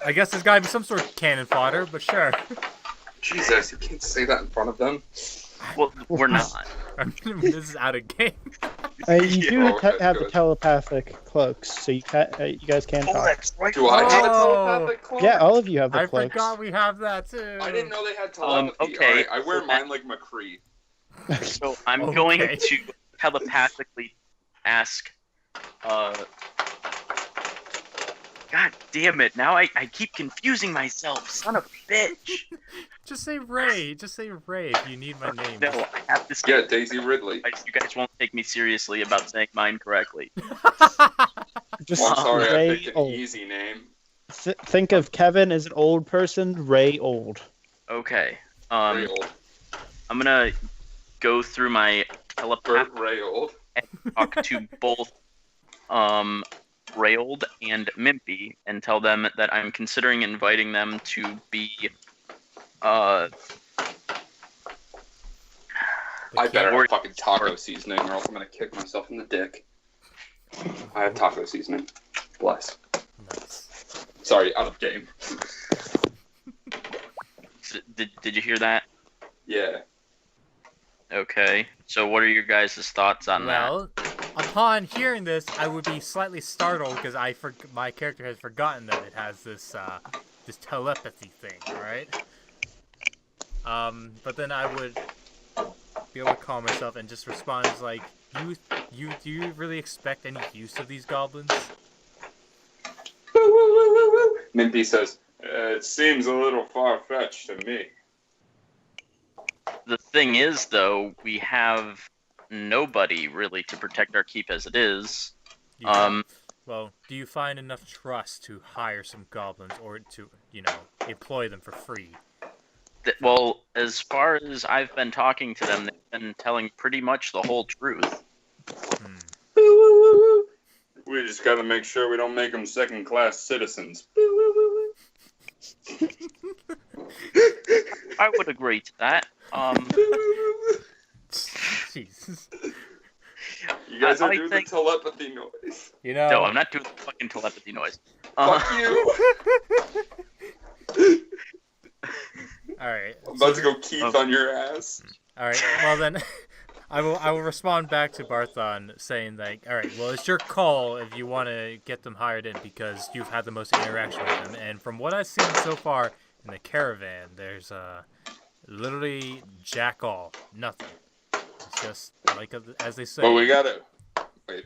I guess there's gotta be some sort of cannon fodder, but sure. Jesus, you can't say that in front of them. Well, we're not. I mean, this is out of game. You do Oh, okay, have the good. telepathic cloaks, so you guys can Oh, talk. that's right. Do I have a Oh. telepathic cloak? Yeah, all of you have the I cloaks. forgot we have that too. I didn't know they had telepathy. Okay. Alright, I wear So mine like McCree. So I'm Okay. going to telepathically ask, God damn it, now I keep confusing myself, son of a bitch. Just say Ray. Just say Ray if you need my name. No, I have this. Yeah, Daisy Ridley. You guys won't take me seriously about saying mine correctly. Just Well, I'm sorry, I Ray picked an old. easy name. Think of Kevin as an old person, Ray old. Okay. Ray old. I'm gonna go through my telepath Bert Ray old. and talk to both Rayold and Mimpy and tell them that I'm considering inviting them to be I better Or- have fucking taco seasoning or else I'm gonna kick myself in the dick. I have taco seasoning. Bless. Nice. Sorry, out of game. Did you hear that? Yeah. Okay. So what are your guys' thoughts on that? Well, upon hearing this, I would be slightly startled because my character has forgotten that it has this this telepathy thing. All right. But then I would be able to calm herself and just responds like, "You do you really expect any use of these goblins?" Minty says, "It seems a little far-fetched to me." The thing is, though, we have nobody really to protect our keep as it is. Well, do you find enough trust to hire some goblins or to, employ them for free? Well, as far as I've been talking to them, they've been telling pretty much the whole truth. We just gotta make sure we don't make them second-class citizens. I would agree to that. Jesus. You guys are I doing think- the telepathy noise. No, I'm not doing the fucking telepathy noise. Fuck you! Alright. I'm about to go Keith on your ass. Alright, well then, I will respond back to Barthon saying like, alright, well it's your call if you want to get them hired in because you've had the most interaction with them, and from what I've seen so far in the caravan, there's literally jack all, nothing. It's just like as they say. But we gotta wait.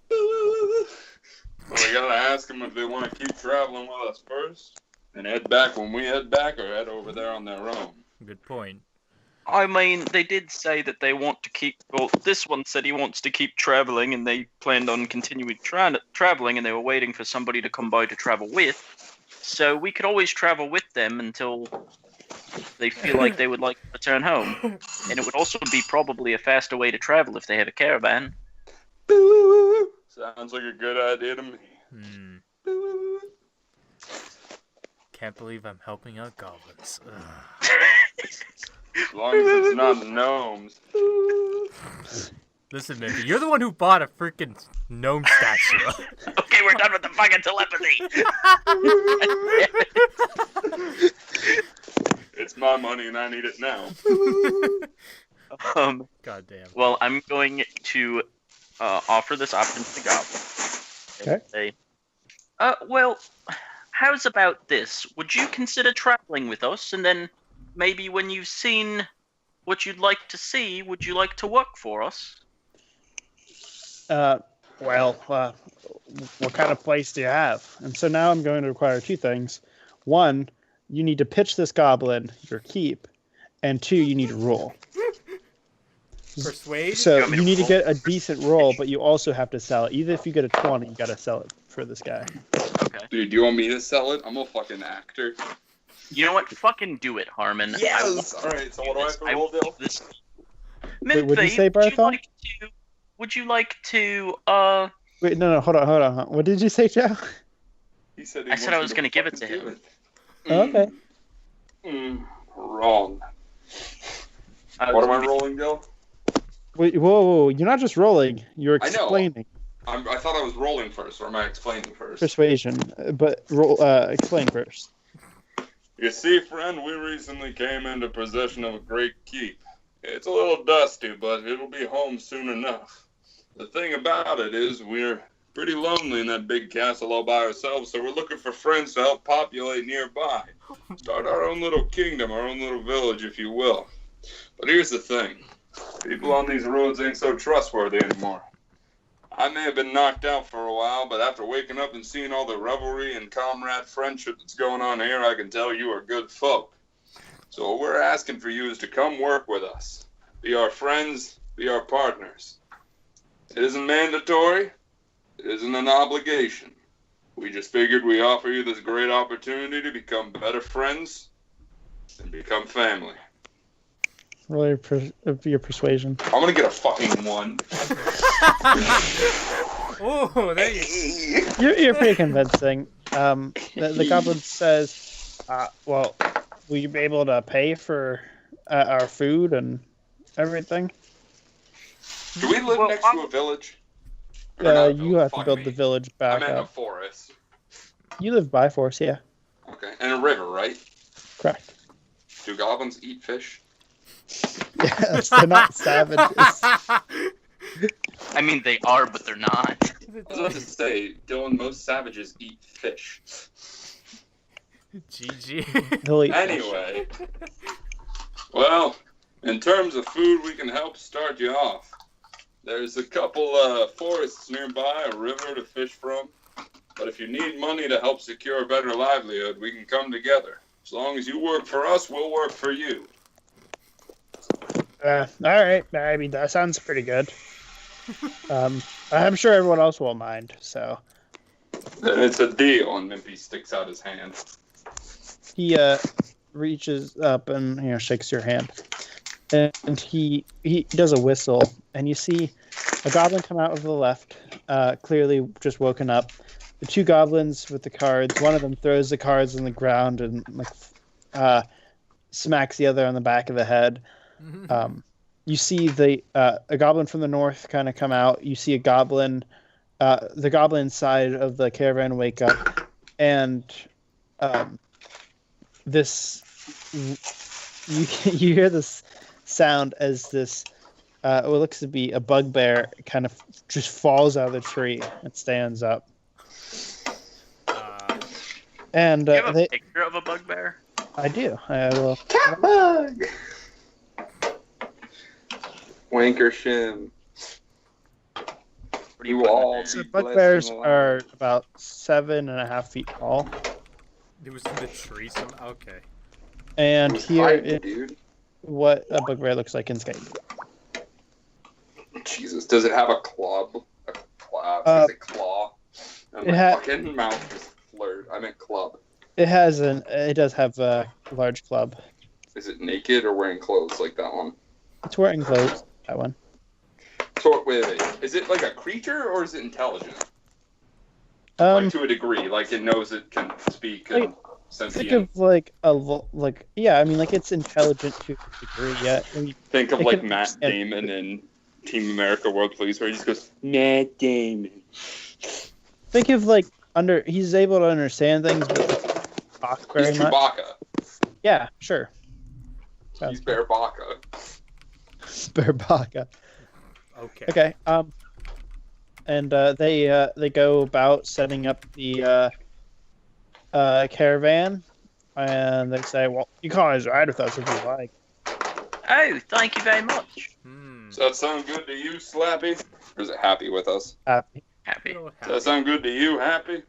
But we gotta ask them if they want to keep traveling with us first, and head back when we head back, or head over there on their own. Good point. I mean, they did say that they want to keep. Well, this one said he wants to keep traveling, and they planned on continuing traveling, and they were waiting for somebody to come by to travel with. So we could always travel with them until they feel like they would like to return home. And it would also be probably a faster way to travel if they have a caravan. Sounds like a good idea to me. Can't believe I'm helping out goblins. As long as it's not gnomes. Listen, Mindy, you're the one who bought a freaking gnome statue. Okay, we're done with the fucking telepathy. It's my money and I need it now. God damn. Well, I'm going to offer this option to the goblin. Okay. Well, how's about this? Would you consider traveling with us, and then maybe when you've seen what you'd like to see, would you like to work for us? What kind of place do you have? And so now I'm going to require two things. One, you need to pitch this goblin your keep, and two, you need to roll. Persuade? So me you to need to roll? get a decent roll, but you also have to sell it. Even if you get a 20, you got to sell it for this guy. Okay. Dude, do you want me to sell it? I'm a fucking actor. You know what? Fucking do it, Harmon. Yes! Alright, so what do I have to roll, Bill? Wait, what'd you say, would you Barthol? like to, Wait, no, hold on. What did you say, Joe? He said I said I was gonna give it to fucking him. do Okay. Wrong. What am I rolling, Bill? Wait, whoa, you're not just rolling. You're I know. explaining. I thought I was rolling first, or am I explaining first? Persuasion, but explain first. You see, friend, we recently came into possession of a great keep. It's a little dusty, but it'll be home soon enough. The thing about it is we're pretty lonely in that big castle all by ourselves, so we're looking for friends to help populate nearby. Start our own little kingdom, our own little village, if you will. But here's the thing. People on these roads ain't so trustworthy anymore. I may have been knocked out for a while, but after waking up and seeing all the revelry and comrade friendship that's going on here, I can tell you are good folk. So what we're asking for you is to come work with us. Be our friends, be our partners. It isn't mandatory. It isn't an obligation. We just figured we offer you this great opportunity to become better friends and become family. Roll your persuasion. I'm gonna get a fucking 1. Oh, there you You're pretty convincing. The goblin says, well, will you be able to pay for our food and everything? Do we live Well, next to a village? Or not a You village, have to fuck build me. the village I back meant a up. forest. You live by forest, yeah. Okay, and a river, right? Correct. Do goblins eat fish? Yes, they're not savages. I mean, they are, but they're not. I was about to say, Dylan, most savages eat fish. GG. They'll eat fish. Anyway. Well, In terms of food, we can help start you off. There's a couple forests nearby, a river to fish from. But if you need money to help secure a better livelihood, we can come together. As long as you work for us, we'll work for you. All right. I mean, that sounds pretty good. I'm sure everyone else won't mind. So Then it's a deal, and Mimpy sticks out his hand. he reaches up and shakes your hand, and he does a whistle, and you see a goblin come out of the left, clearly just woken up. The two goblins with the cards. One of them throws the cards on the ground and smacks the other on the back of the head. You see a goblin from the north kind of come out. You see a goblin, the goblin side of the caravan wake up, and this you hear this sound as this what looks to be a bugbear kind of just falls out of the tree and stands up. And Do you have a picture of a bugbear? I do. I will. Cat bug! Wanker shim. What do you You all want? So bugbears are about 7.5 feet tall, It was in the tree. Okay. and here is dude. what a bugbear looks like in Skype. Jesus, does it have a club? A claw? Is it claw? And it my ha- fucking mouth just flirt. I meant club. It does have a large club. Is it naked or wearing clothes like that one? It's wearing clothes. That one. So wait. Is it like a creature or is it intelligent? Um, Like to a degree, like it knows it can speak and think sentient. of yeah. I mean, like it's intelligent to a degree. Yeah. I mean, Think of it like can Matt understand- Damon in Team America World Police, where he just goes, Matt Damon. think of like he's able to understand things, but doesn't talk very He's much. Chewbacca. Yeah, sure. He's Bearbaka. Berbaka. Okay. Okay. And they go about setting up the caravan, and they say, "Well, you guys ride with us if you like." Oh, thank you very much. Does that sound good to you, Slappy? Or is it happy with us? Happy. Happy. Does that sound good to you, Happy?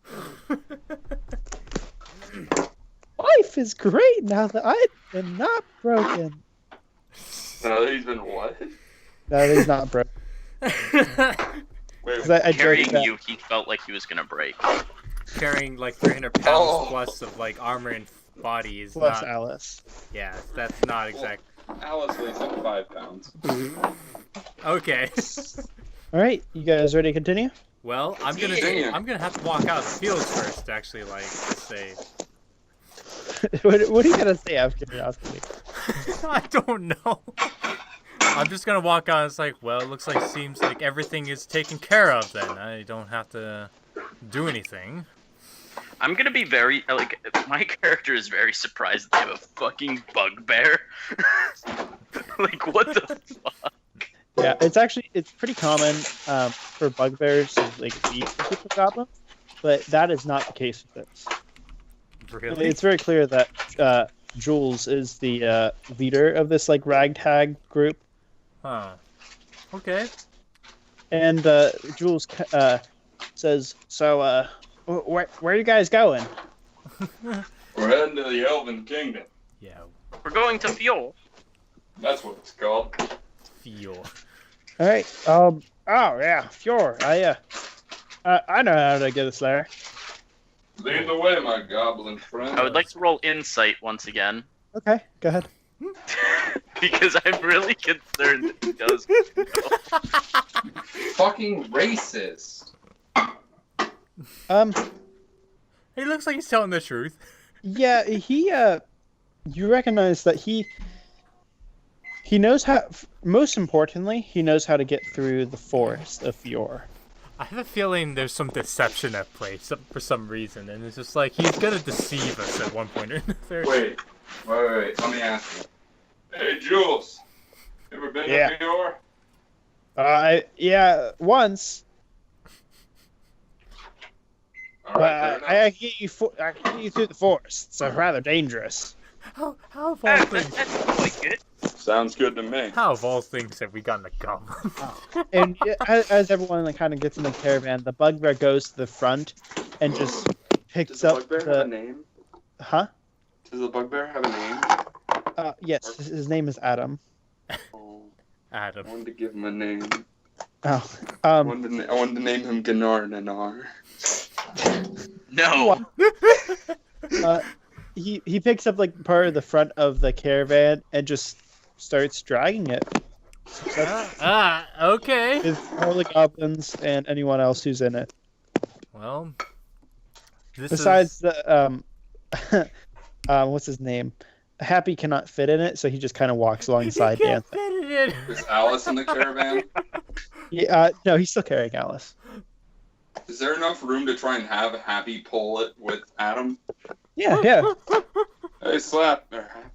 Life is great now that I am not broken. No, he's been what? No, he's not broken. Wait, 'Cause I joked Carrying that- you, he felt like he was gonna break. Carrying like 300 pounds Oh. plus of like armor and body is Plus not. Alice. Yeah, that's not exact. Alice weighs like 5 pounds. Okay. All right, you guys ready to continue? Well, I'm Yeah. gonna have to walk out of the fields first, actually. Like, to say. what are you gonna say after curiosity? I don't know. I'm just gonna walk out and it's like, well, it seems like everything is taken care of then. I don't have to do anything. I'm gonna be very my character is very surprised that they have a fucking bugbear. Like what the fuck? Yeah, it's pretty common for bugbears to like eat with goblins, but that is not the case with this. Really? It's very clear that Jules is the leader of this like ragtag group, Huh. Okay. and Jules says, "So, where are you guys going?" We're heading to the Elven Kingdom. Yeah. We're going to Fior. That's what it's called. Feel. All right. Oh yeah, Fior. I know how to get us there. Lead the way, my goblin friend. I would like to roll insight once again. Okay, go ahead. Because I'm really concerned that he does. Fucking racist. He looks like he's telling the truth. Yeah, you recognize that he knows how. Most importantly, he knows how to get through the forest of Fior. I have a feeling there's some deception at play for some reason, and it's just like he's gonna deceive us at one point or another. Wait. Let me ask you. Hey, Jules. You ever been Yeah. to Fior? Yeah, once. All right, fair I enough. can get you through the forest. It's rather dangerous. How Oh, far things? that's quite good. Sounds good to me. How of all things have we gotten a goblin? And as everyone like kind of gets in the caravan, the bugbear goes to the front and just picks Does the up bugbear the. have a name? Huh? Does the bugbear have a name? Yes, his name is Adam. Oh, Adam. I wanted to give him a name. Oh, I wanted to name him Gnar Nanar. No. he picks up like part of the front of the caravan and just starts dragging it. Okay. With all the goblins and anyone else who's in it. Well, Besides the what's his name? Happy cannot fit in it, so he just kind of walks alongside he can't dancing. fit it in. Is Alice in the caravan? Yeah, no, he's still carrying Alice. Is there enough room to try and have Happy pull it with Adam? Yeah. Hey, Slap.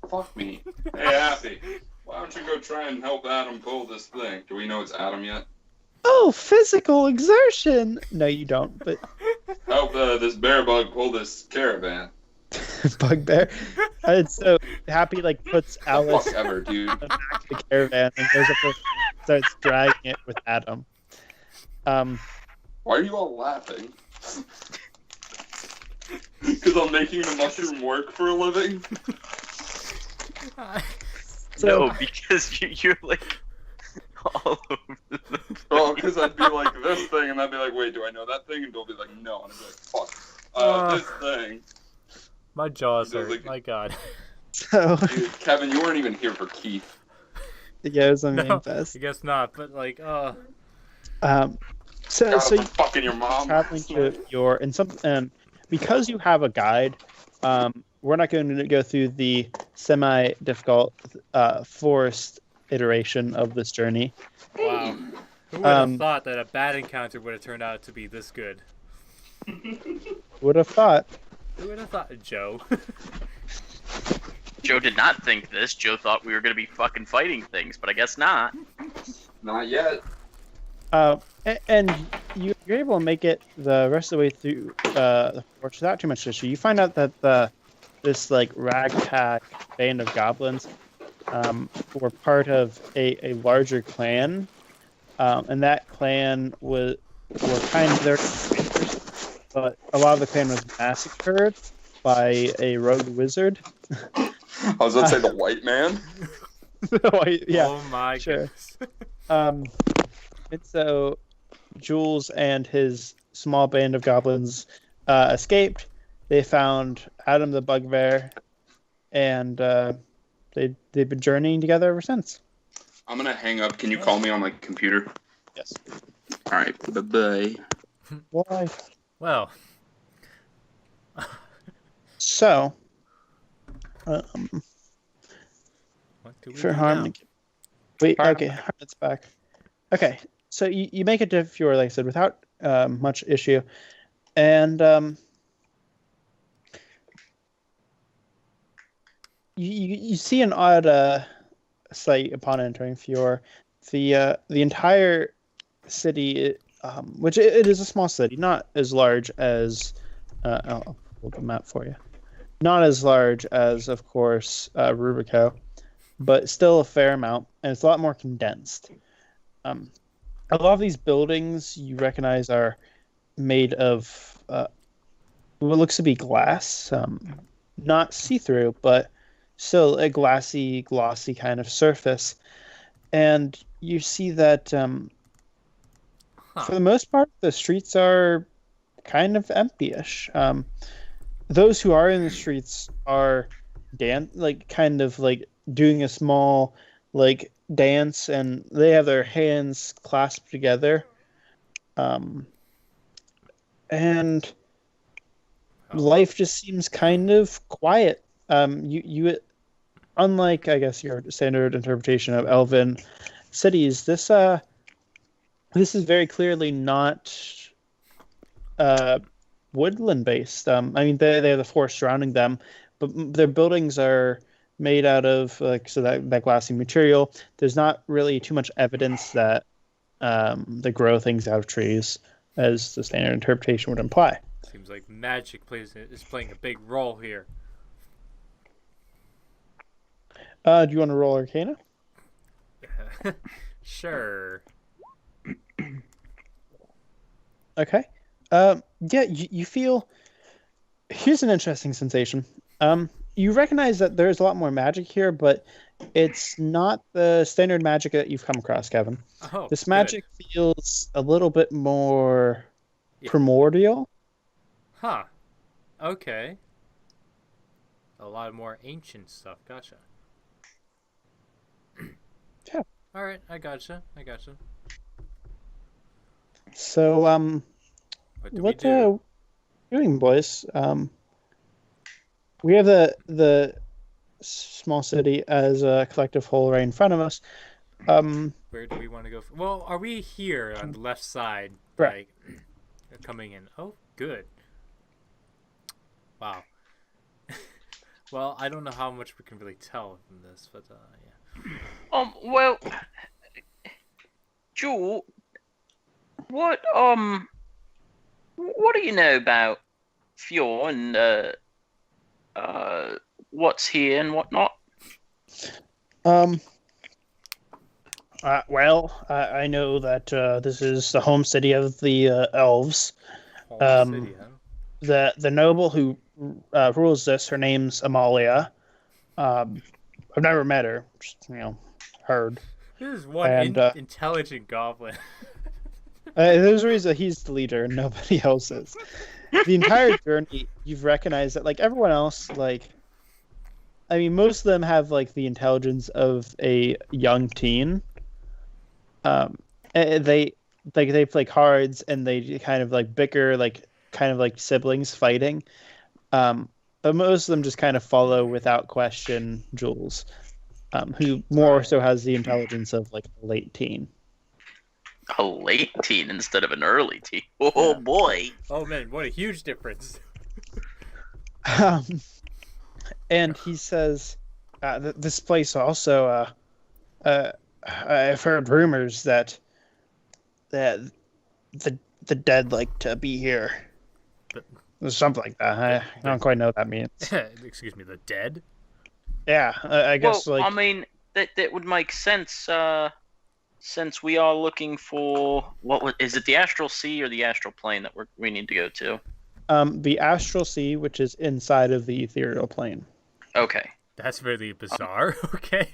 Fuck me. Hey, Happy. Why don't you go try and help Adam pull this thing? Do we know it's Adam yet? Oh, physical exertion. No, you don't. But Help this bear bug pull this caravan. bugbear. And so Happy like puts Alice Fuck ever, dude. on the back of the caravan and goes up and starts dragging it with Adam. Why are you all laughing? Because I'm making the mushroom work for a living? No, because you're like all over the place. Oh, because I'd be like this thing, and I'd be like, wait, do I know that thing? And they'll be like, no. And I'd be like, fuck. This thing. My jaws They're hurt. like- My God. So Dude, Kevin, you weren't even here for Keith. yeah, it was a No, main fest. I guess not. But like, So Got so him you for fucking your mom. traveling to your and because you have a guide, we're not going to go through the semi-difficult forest iteration of this journey. wow. Who would have thought that a bad encounter would have turned out to be this good? Would have thought. Who would have thought, Joe? Joe did not think this. Joe thought we were going to be fucking fighting things, but I guess not. Not yet. And you're able to make it the rest of the way through the forest without too much issue. You find out that this like ragtag band of goblins were part of a larger clan, and that clan were kind of their but a lot of the clan was massacred by a rogue wizard. I was going to say the white man. Yeah, Oh my sure. goodness. And so Jules and his small band of goblins escaped. They found Adam the bugbear, and they've been journeying together ever since. I'm going to hang up. Can you call me on my computer? Yes. All right. Bye-bye. Why? Well, So, what do we for do Harmon. now? Wait, Harmon. okay, Harmon's back. Okay, so you make it to Fior, like I said, without much issue. And you see an odd sight upon entering Fior. The entire city, which it is a small city, not as large as I'll pull the map for you. Not as large as, of course, Rubico, but still a fair amount, and it's a lot more condensed. A lot of these buildings you recognize are made of what looks to be glass, not see-through, but still a glassy, glossy kind of surface. And you see that for the most part, the streets are kind of empty-ish. Those who are in the streets are kind of doing a small dance, and they have their hands clasped together. And life just seems kind of quiet. You unlike, I guess, your standard interpretation of elven cities, this is very clearly not woodland based. I mean, they have the forest surrounding them, but their buildings are made out of that glassy material. There's not really too much evidence that they grow things out of trees, as the standard interpretation would imply. Seems like magic is playing a big role here. Do you want to roll Arcana? Sure. Okay. Yeah, you feel. Here's an interesting sensation. You recognize that there's a lot more magic here, but it's not the standard magic that you've come across, Kevin. Oh, This good. magic feels a little bit more Yeah. primordial. Huh. Okay. A lot more ancient stuff. Gotcha. Yeah. All right, I gotcha. So, What do we what do? doing, boys? We have the small city as a collective whole right in front of us. Where do we want to go? Well, are we here on the left side, Right. like coming in? Oh, good. Wow. Well, I don't know how much we can really tell from this, but yeah. Well, Jewel, what do you know about Fior and what's here and whatnot? Well, I know that this is the home city of the elves. Home city, huh? The noble who rules this, her name's Amalia. I've never met her, just heard. This is one And intelligent goblin. there's a reason he's the leader and nobody else is. The entire journey, you've recognized that, like everyone else, most of them have like the intelligence of a young teen. They play cards and they kind of like bicker, kind of like siblings fighting. But most of them just kind of follow without question Jules, who more so has the intelligence of like a late teen. A late teen instead of an early teen. Oh Yeah. boy. Oh man, what a huge difference. And he says, this place also, I've heard rumors that the dead like to be here. Something like that. I don't quite know what that means. Excuse me, the dead? Yeah, I guess Well, I mean that would make sense. Since we are looking for is it the astral sea or the astral plane that we need to go to? The astral sea, which is inside of the ethereal plane. Okay. That's really bizarre. Okay.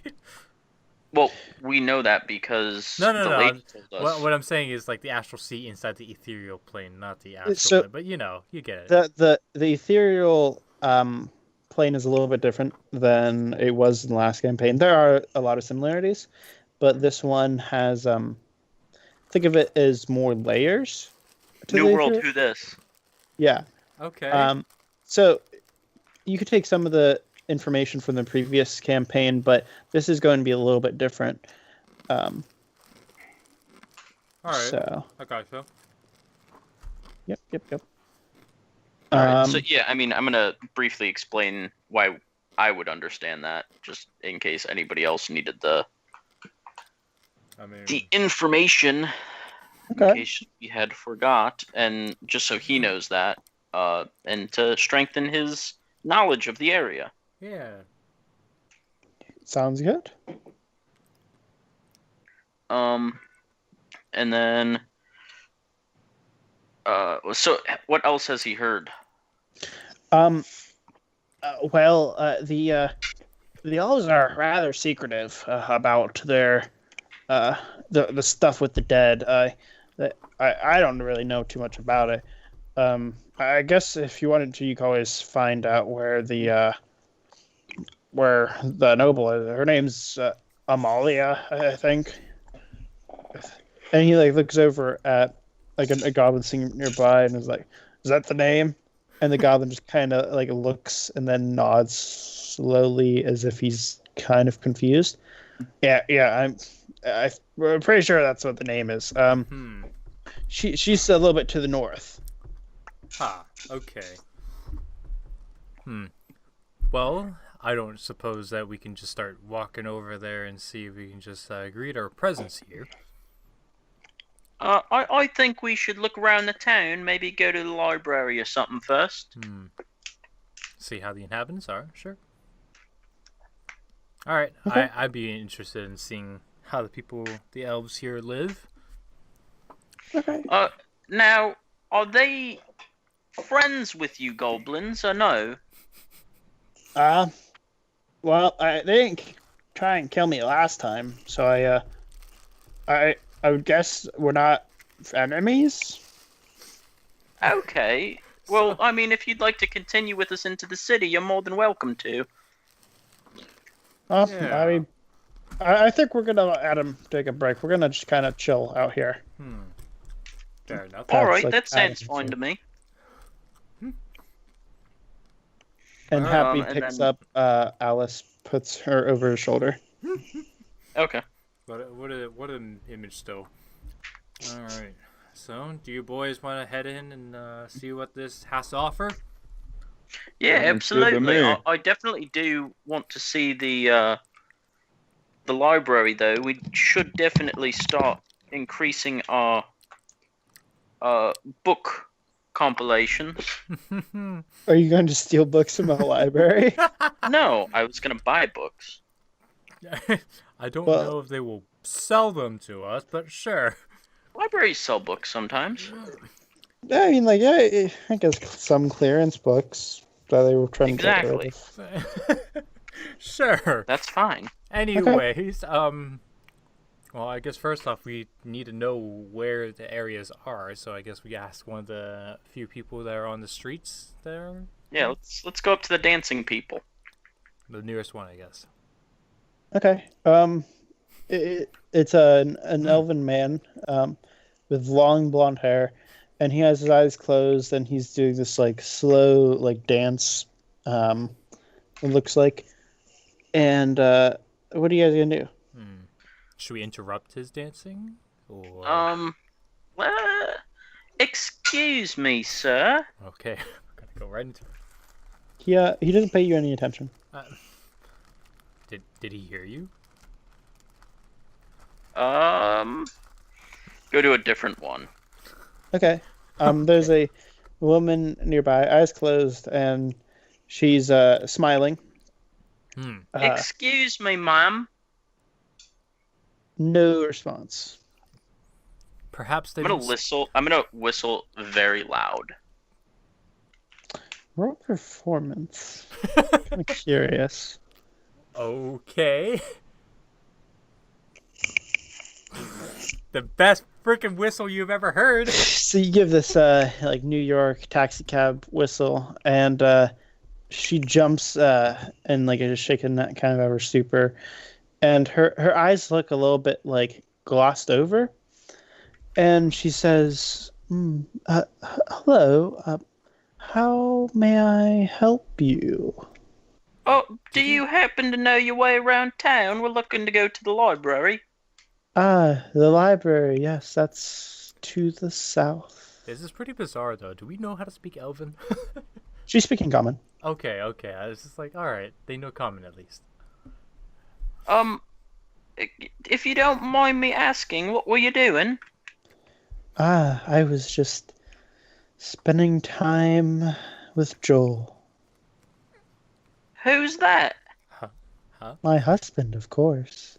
Well, we know that because No. the lady told us. What I'm saying is like the astral sea inside the ethereal plane, not the astral plane. But you get it. The ethereal plane is a little bit different than it was in the last campaign. There are a lot of similarities, but this one has think of it as more layers. New World, who this? Yeah. Okay. So you could take some of the information from the previous campaign, but this is going to be a little bit different. All right. So. I got you. Yep. All right. So yeah, I mean, I'm gonna briefly explain why I would understand that, just in case anybody else needed the information. Okay. In case he had forgot, and just so he knows that, and to strengthen his knowledge of the area. Yeah. Sounds good. And then, so what else has he heard? The elves are rather secretive about their the stuff with the dead. I don't really know too much about it. I guess if you wanted to, you could always find out where the noble is. Her name's Amalia, I think. And he looks over at a goblin sitting nearby and is like, "Is that the name?" And the goblin just kind of looks and then nods slowly as if he's kind of confused. Yeah. I'm pretty sure that's what the name is. She's a little bit to the north. Okay. Well, I don't suppose that we can just start walking over there and see if we can just greet our presence here. I think we should look around the town, maybe go to the library or something first. See how the inhabitants are, sure. Alright, Okay. I'd be interested in seeing how the elves here live. Okay. Now, are they friends with you goblins, or no? Well, they didn't try and kill me last time, so I would guess we're not enemies. Okay. Well, I mean, if you'd like to continue with us into the city, you're more than welcome to. Yeah. I mean, I think we're gonna let Adam take a break. We're gonna just kind of chill out here. Fair enough. Alright, like that sounds Adam's fine to me. And Happy and picks then- up Alice, puts her over his shoulder. Okay. What an image still. All right. So, do you boys want to head in and see what this has to offer? Yeah, Sounds good to absolutely. me. I definitely do want to see the library, though. We should definitely start increasing our book compilations. Are you going to steal books from a library? No, I was gonna buy books. I don't Well- know if they will sell them to us, but sure. Libraries sell books sometimes. I mean, like, yeah, I guess some clearance books that they were trying to get rid Exactly. of. Sure. That's fine. Anyways, well, I guess first off, we need to know where the areas are. So I guess we ask one of the few people that are on the streets there, Yeah, let's go up to the dancing people. the nearest one, I guess. Okay. It's an elven man with long blonde hair, and he has his eyes closed, and he's doing this like slow like dance. It looks like. And what are you guys gonna do? Should we interrupt his dancing? Or Well, excuse me, sir. okay, we're gonna go right into it. He doesn't pay you any attention. Did he hear you? Go to a different one. Okay. There's a woman nearby, eyes closed, and she's smiling. Excuse me, ma'am. No response. Perhaps they. I'm gonna whistle very loud. Roll performance. Kind of curious. Okay. The best freaking whistle you've ever heard. So you give this like New York taxi cab whistle, and she jumps and like is shaking that kind of out of her stupor, and her eyes look a little bit like glossed over, and she says, "Hello, how may I help you?" Oh, do you happen to know your way around town? We're looking to go to the library. The library. Yes, that's to the south. This is pretty bizarre, though. Do we know how to speak Elven? She's speaking common. Okay. I was just like, all right, they know common at least. If you don't mind me asking, what were you doing? I was just spending time with Joel. Who's that? My husband, of course.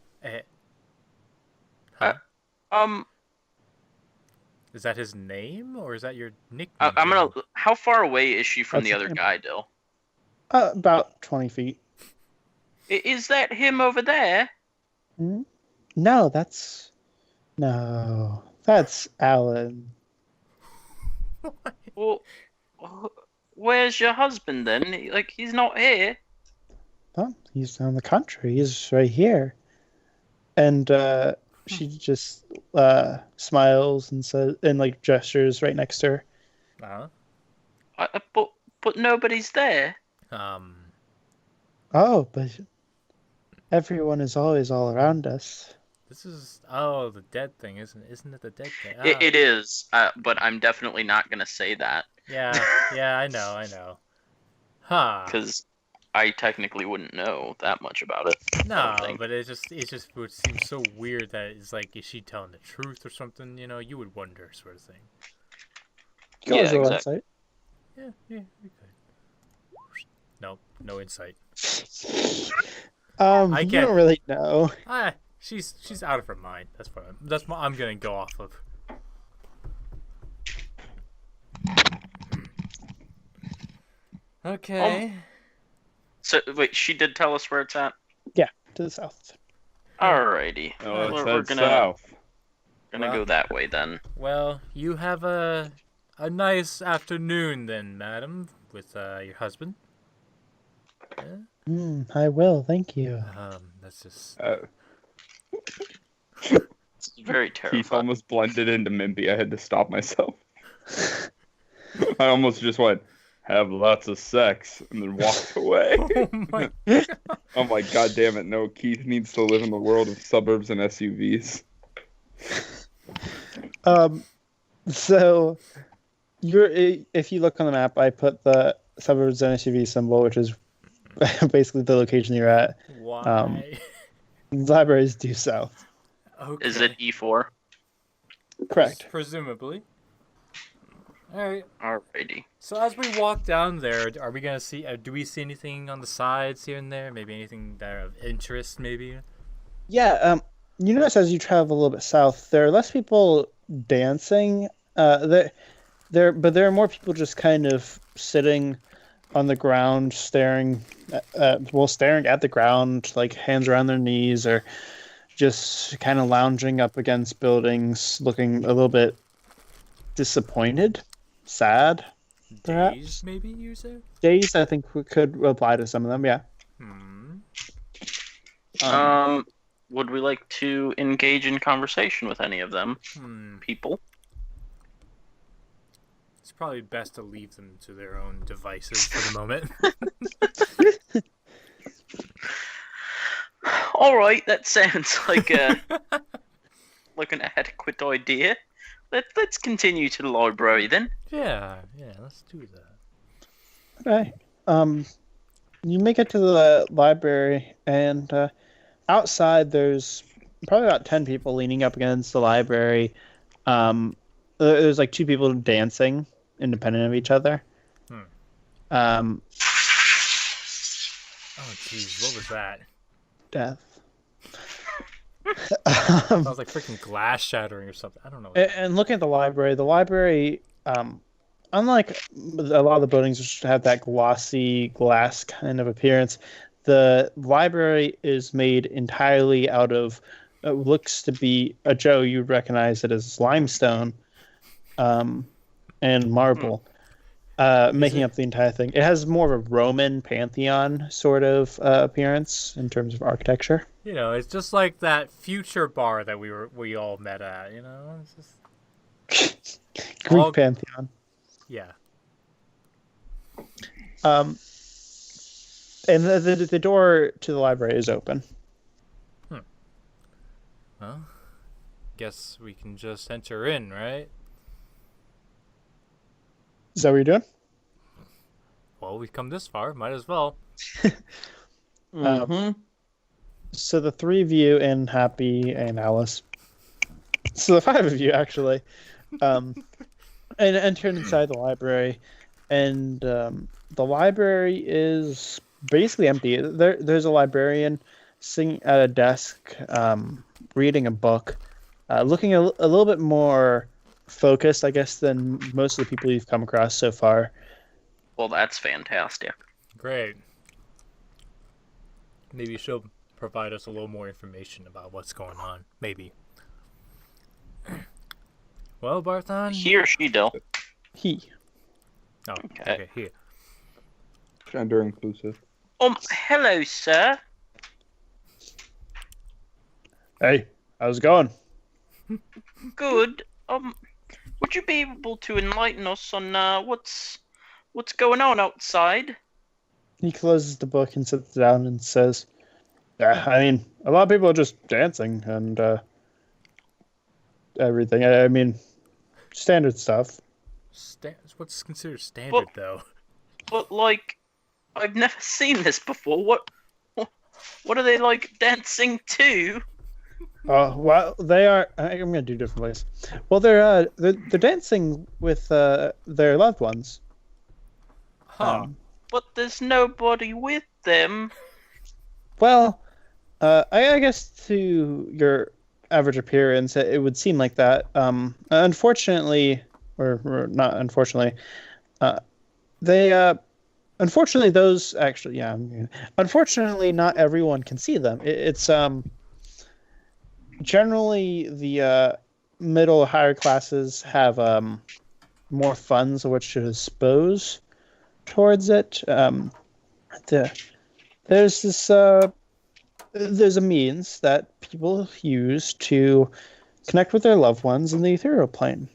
Is that his name or is that your nickname? I'm gonna. How far away is she from That's the other him. guy, Dill? About 20 feet. Is that him over there? No, that's Alan. Well, where's your husband then? Like, he's not here. Oh, he's on the country. He's right here. And she just smiles and says, and like gestures right next to her. But nobody's there. Oh, but everyone is always all around us. This is the dead thing, isn't it? Isn't it the dead thing? It is, but I'm definitely not gonna say that. Yeah, I know. Huh. Because I technically wouldn't know that much about it. No, but it just would seem so weird that it's like, is she telling the truth or something? You know, you would wonder, sort of thing. Go Yeah, roll exactly. insight. Yeah, we could. Nope, no insight. You can't- don't really know. she's out of her mind. That's what I'm gonna go off of. Okay. So wait, she did tell us where it's at. Yeah, to the south. Alrighty. Oh, it's we're head gonna south. go that way then. Well, you have a nice afternoon then, madam, with your husband. Yeah? I will, thank you. That's just. It's very Keith terrifying. almost blended into Mimby. I had to stop myself. I almost just went, have lots of sex, and then walked away. Oh my. I'm like, God damn it, no. Keith needs to live in the world of suburbs and SUVs. So if you look on the map, I put the suburbs and SUV symbol, which is basically the location you're at. Why? The library is due south. Okay. Is it E4? Correct. Presumably. All right. Alrighty. So as we walk down there, are we gonna see? Do we see anything on the sides here and there? Maybe anything that are of interest? Maybe. Yeah. You notice as you travel a little bit south, there are less people dancing. But there are more people just kind of sitting on the ground, staring at the ground, like hands around their knees, or just kind of lounging up against buildings, looking a little bit disappointed, sad, perhaps. Dazed, maybe you say? Dazed, I think could apply to some of them, yeah. Would we like to engage in conversation with any of them? People? It's probably best to leave them to their own devices for the moment. All right, that sounds like like an adequate idea. Let's continue to the library then. Yeah, let's do that. Okay. You make it to the library, and outside there's probably about 10 people leaning up against the library. There's like 2 people dancing independent of each other. Oh, jeez, what was that? Death. Sounds like freaking glass shattering or something. I don't know. And looking at the library, unlike a lot of the buildings which have that glossy glass kind of appearance, the library is made entirely out of looks to be Joe. You'd recognize it as limestone, and marble, making up the entire thing. It has more of a Roman pantheon sort of appearance in terms of architecture. You know, it's just like that future bar that we all met at. You know, it's just Greek pantheon. Yeah. And the door to the library is open. Well, guess we can just enter in, right? Is that what you're doing? Well, we've come this far. Might as well. So the 3 of you and Happy and Alice. So the 5 of you actually, and entered inside the library, and the library is basically empty. There's a librarian sitting at a desk, reading a book, looking a little bit more focused, I guess, than most of the people you've come across so far. Well, that's fantastic. Great. Maybe she'll provide us a little more information about what's going on. Maybe. Well, Barthon? He or she, Dill? He. Oh, okay, here. Gender inclusive. Hello, sir. Hey, how's it going? Good. Would you be able to enlighten us on what's going on outside? He closes the book and sits down and says, I mean, a lot of people are just dancing and everything. I mean, standard stuff. What's considered standard, though? But, like, I've never seen this before. What are they, like, dancing to? Well, they are. I'm gonna do different ways. Well, they're dancing with their loved ones. Huh. But there's nobody with them. Well, I guess to your average appearance, it would seem like that. Unfortunately, or not unfortunately, uh, they unfortunately those actually yeah. Unfortunately, not everyone can see them. It's generally the middle higher classes have more funds which to dispose towards it. The, there's this there's a means that people use to connect with their loved ones in the ethereal plane.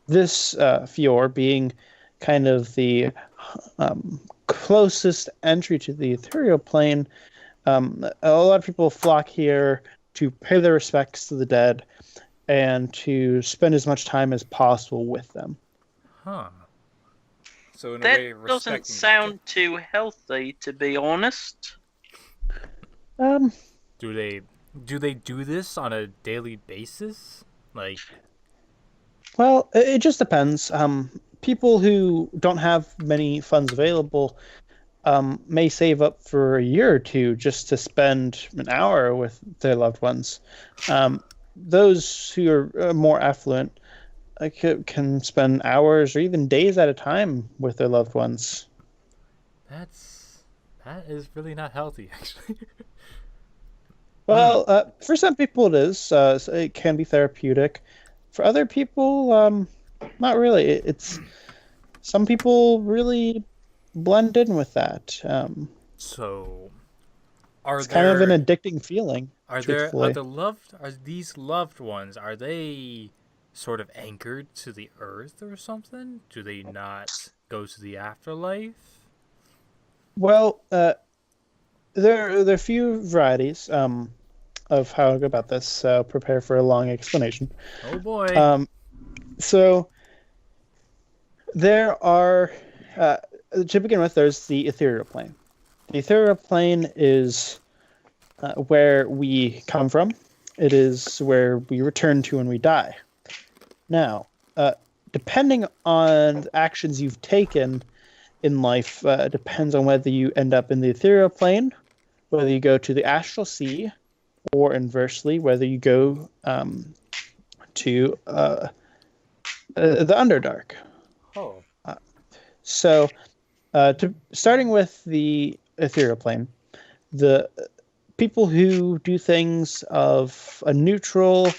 This Fior being kind of the closest entry to the ethereal plane. A lot of people flock here to pay their respects to the dead and to spend as much time as possible with them. Huh. So in a That way, doesn't respecting sound too healthy, to be honest. Um, do they do this on a daily basis? Like, well, it just depends. People who don't have many funds available may save up for a year or two just to spend an hour with their loved ones. Those who are more affluent can spend hours or even days at a time with their loved ones. that is really not healthy, actually. Well, for some people it is. So it can be therapeutic. For other people, not really. It's some people really blend in with that. So, are It's kind of an there addicting feeling. are Truthfully, these loved ones, are they sort of anchored to the earth or something? Do they not go to the afterlife? well, there are a few varieties of how to go about this. So prepare for a long explanation. Oh boy. So there are, to begin with, there's the ethereal plane. The ethereal plane is where we come from. It is where we return to when we die. Now, depending on the actions you've taken in life, depends on whether you end up in the ethereal plane, whether you go to the astral sea, or inversely, whether you go to the Underdark. Oh. So, starting with the ethereal plane, the people who do things of a neutral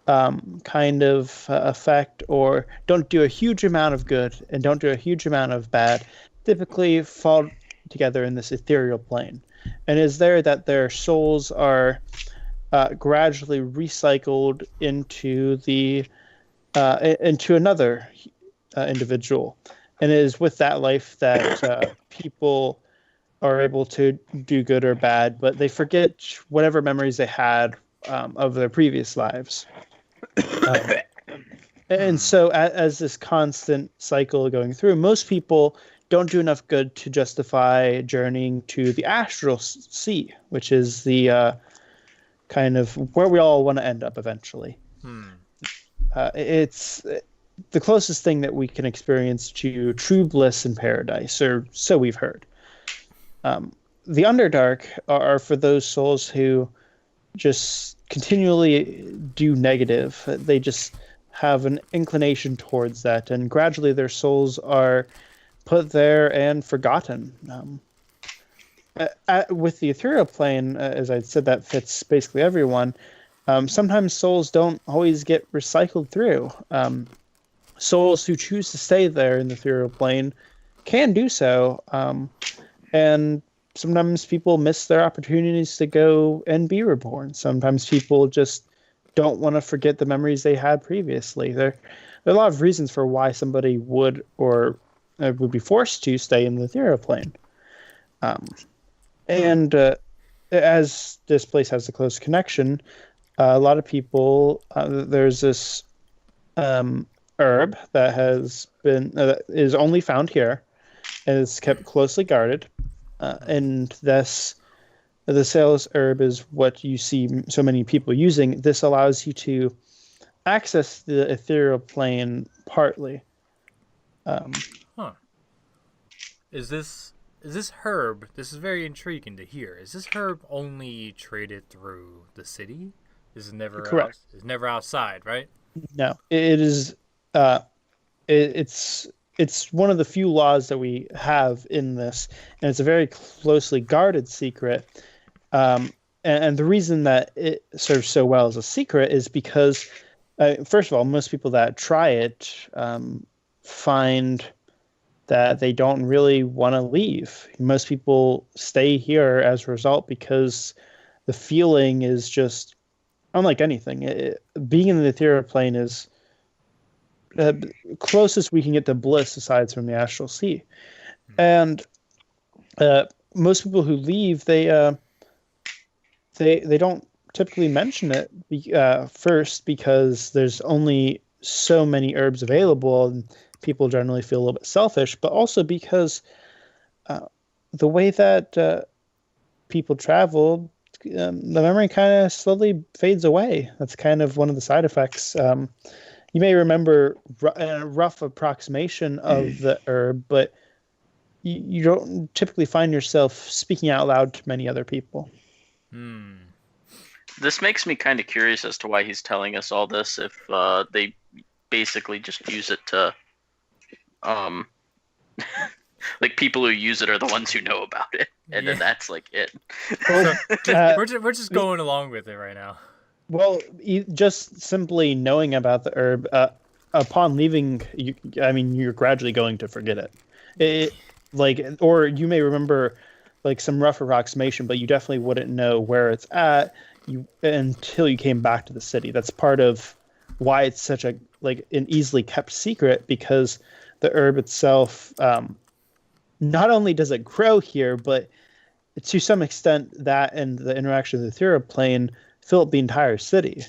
kind of effect, or don't do a huge amount of good and don't do a huge amount of bad, typically fall together in this ethereal plane. And it is there that their souls are gradually recycled into another individual. And it is with that life that people are able to do good or bad, but they forget whatever memories they had of their previous lives. And so, as this constant cycle going through, most people don't do enough good to justify journeying to the astral sea, which is the kind of where we all want to end up eventually. It's the closest thing that we can experience to true bliss in paradise, or so we've heard. The Underdark are for those souls who just continually do negative. They just have an inclination towards that, and gradually their souls are put there and forgotten. With the ethereal plane, as I said, that fits basically everyone. Sometimes souls don't always get recycled through. Souls who choose to stay there in the ethereal plane can do so, and sometimes people miss their opportunities to go and be reborn. Sometimes people just don't want to forget the memories they had previously. There are a lot of reasons for why somebody would or would be forced to stay in the ethereal plane. And as this place has a close connection, a lot of people, there's this herb that has been is only found here, and is kept closely guarded, and this the sales herb is what you see so many people using. This allows you to access the ethereal plane partly. Is this is this herb? This is very intriguing to hear. Is this herb only traded through the city? Is it never Correct. It's never outside, right? No, it is. It's one of the few laws that we have in this, and it's a very closely guarded secret. And the reason that it serves so well as a secret is because, first of all, most people that try it find that they don't really want to leave. Most people stay here as a result because the feeling is just unlike anything. Being in the ethereal plane is closest we can get to bliss aside from the astral sea. And most people who leave, they don't typically mention it first because there's only so many herbs available, and people generally feel a little bit selfish, but also because the way that people travel, the memory kind of slowly fades away. That's kind of one of the side effects. You may remember a rough approximation of the herb, but you don't typically find yourself speaking out loud to many other people. This makes me kind of curious as to why he's telling us all this. If they basically just use it to, like people who use it are the ones who know about it, and then that's like it. We're just going along with it right now. Well, just simply knowing about the herb, upon leaving, you're gradually going to forget it. Or you may remember like some rough approximation, but you definitely wouldn't know where it's at until you came back to the city. That's part of why it's such an easily kept secret, because the herb itself, not only does it grow here, but to some extent that and the interaction with the ethereal plane fill up the entire city.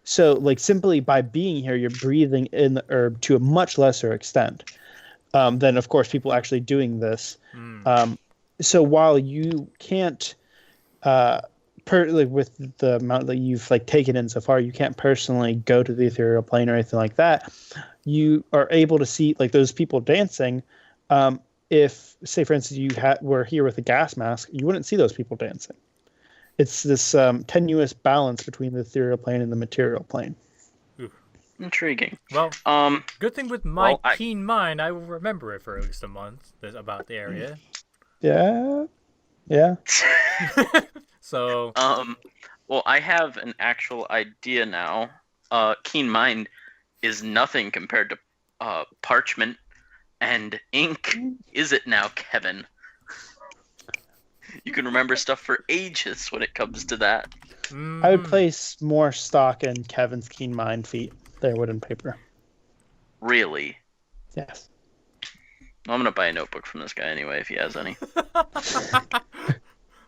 So like simply by being here, you're breathing in the herb to a much lesser extent than, of course, people actually doing this. So while you can't, with the amount that you've taken in so far, you can't personally go to the ethereal plane or anything like that. You are able to see those people dancing. If, say, for instance, you were here with a gas mask, you wouldn't see those people dancing. It's this tenuous balance between the ethereal plane and the material plane. Intriguing. Well, good thing with my keen mind, I will remember it for at least a month about the area. Yeah. So. Well, I have an actual idea now. Keen mind is nothing compared to parchment and ink. Is it now, Kevin? You can remember stuff for ages when it comes to that. I would place more stock in Kevin's keen mind feat than I would in paper. Really? Yes. I'm gonna buy a notebook from this guy anyway if he has any.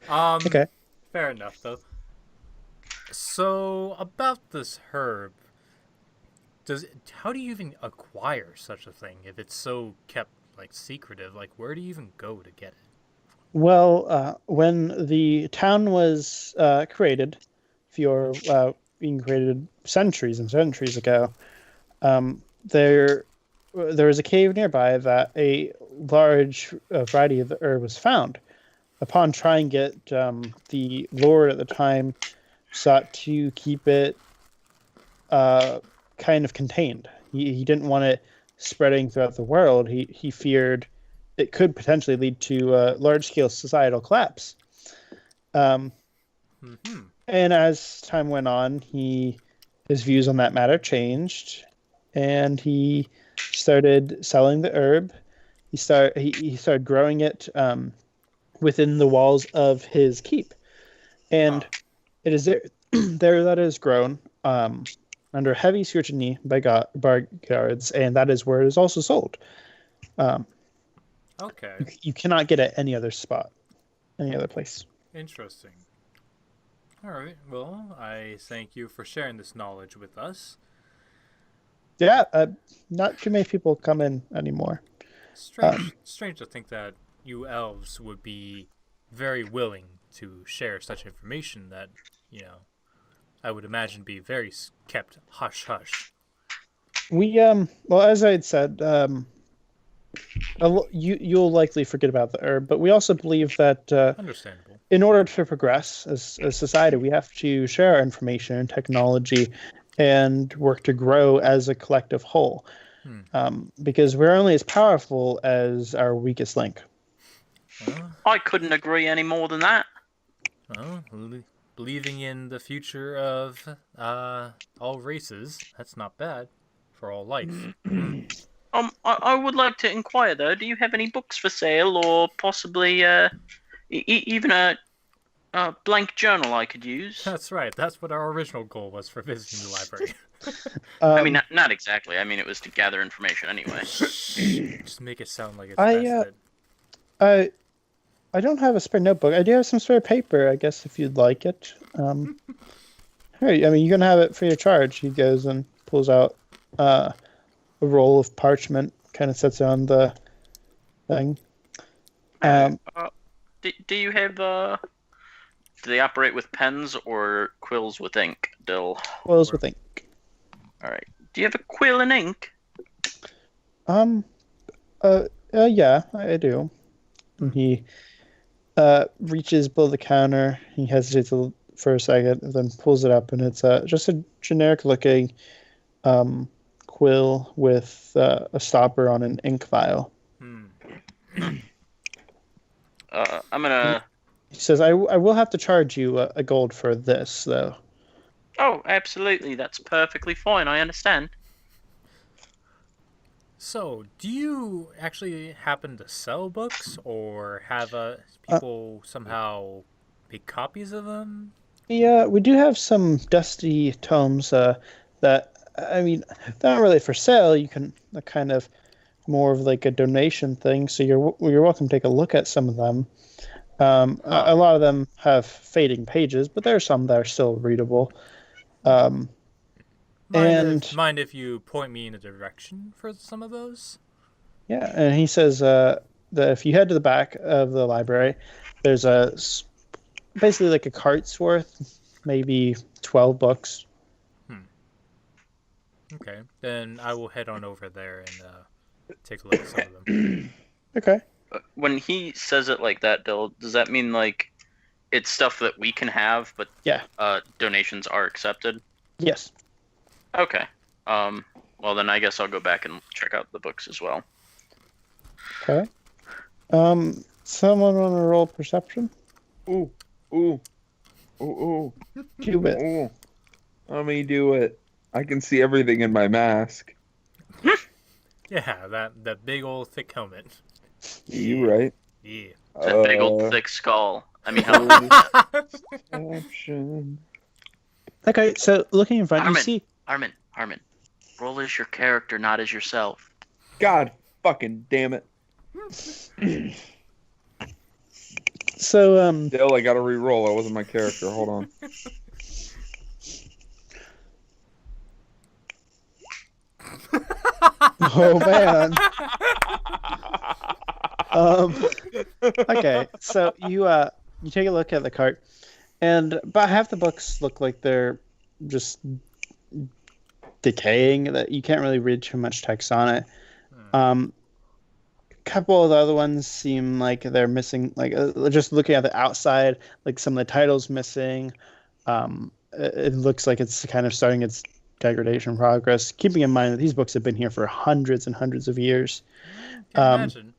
Okay. Fair enough, though. So about this herb, how do you even acquire such a thing if it's so kept secretive? Where do you even go to get it? Well, when the town was created, Fior being created centuries and centuries ago, there was a cave nearby that a large variety of the herb was found. Upon trying it, the Lord at the time sought to keep it kind of contained. He didn't want it spreading throughout the world. He feared it could potentially lead to large-scale societal collapse. And as time went on, his views on that matter changed, and he started selling the herb. He started growing it within the walls of his keep, and it is there that is grown under heavy scrutiny by guards, and that is where it is also sold. Okay. You cannot get it any other spot, any other place. Interesting. All right. Well, I thank you for sharing this knowledge with us. Yeah, not too many people come in anymore. Strange to think that you elves would be very willing to share such information that, I would imagine be very kept hush-hush. We, well, as I had said, You'll likely forget about the herb, but we also believe that Understandable. in order to progress as a society, we have to share our information and technology and work to grow as a collective whole. Because we're only as powerful as our weakest link. Well, I couldn't agree any more than that. Believing in the future of all races, that's not bad for all life. I would like to inquire though. Do you have any books for sale, or possibly even a blank journal I could use? That's right. That's what our original goal was for visiting the library. I mean, not exactly. I mean, it was to gather information anyway. Just make it sound like it's vested. I don't have a spare notebook. I do have some spare paper, I guess, if you'd like it. Hey, I mean, you can have it for your charge. He goes and pulls out a roll of parchment, kind of sets it on the thing. Do you have do they operate with pens or quills with ink, Dill? Quills with ink. All right. Do you have a quill and ink? Yeah, I do. And he reaches below the counter. He hesitates for a second, and then pulls it up, and it's just a generic-looking quill with a stopper on an ink vial. I'm gonna. He says, I will have to charge you a gold for this, though. Oh, absolutely. That's perfectly fine. I understand. So, do you actually happen to sell books, or have people somehow make copies of them? Yeah, we do have some dusty tomes that, I mean, they're not really for sale. You can kind of more of like a donation thing. So you're welcome to take a look at some of them. A lot of them have fading pages, but there are some that are still readable. Mind if you point me in a direction for some of those? Yeah, and he says that if you head to the back of the library, there's basically like a cart's worth, maybe 12 books. Okay, then I will head on over there and take a look at some of them. Okay. When he says it like that, Dill, does that mean like it's stuff that we can have, but Yeah. Donations are accepted? Yes. Okay. Well, then I guess I'll go back and check out the books as well. Okay. Someone want to roll perception? Ooh. Do it. Ooh. Let me do it. I can see everything in my mask. Yeah, that big old thick helmet. You right? Yeah. That big old thick skull. I mean, how... Perception. Okay, so looking in front, you see... Armin. Roll as your character, not as yourself. God fucking damn it. So, Dill, I gotta re-roll. That wasn't my character. Hold on. Oh, man. Okay, so you take a look at the cart, and about half the books look like they're just decaying, that you can't really read too much text on it. A couple of the other ones seem like they're missing, like just looking at the outside, like some of the titles missing. It looks like it's kind of starting its degradation progress, keeping in mind that these books have been here for hundreds and hundreds of years. Can imagine.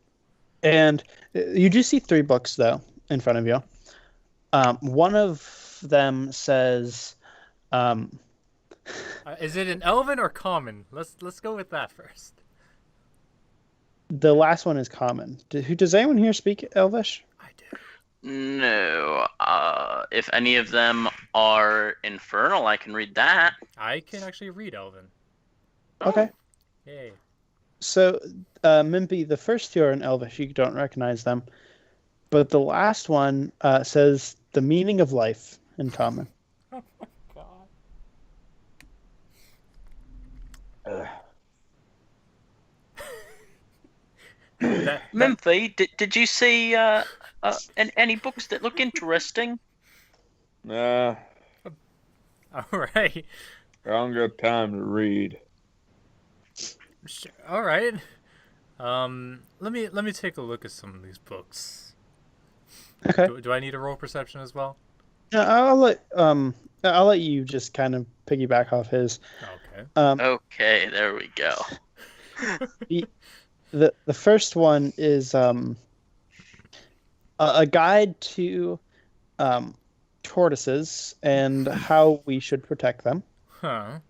And you do see 3 books, though, in front of you. One of them says... is it an elven or common? Let's go with that first. The last one is common. Does anyone here speak Elvish? I do. No. If any of them are infernal, I can read that. I can actually read elven. Okay. Yay. So, Mimpy, the first 2 are in Elvish. You don't recognize them. But the last one says the meaning of life in common. Oh my god. Memphi, did you see any books that look interesting? Nah, All right. I don't got time to read. All right. Let me take a look at some of these books. Okay. Do I need a roll perception as well? Yeah, I'll let you just kind of piggyback off his. Okay. Okay, there we go. The first one is a guide to tortoises and how we should protect them. Huh.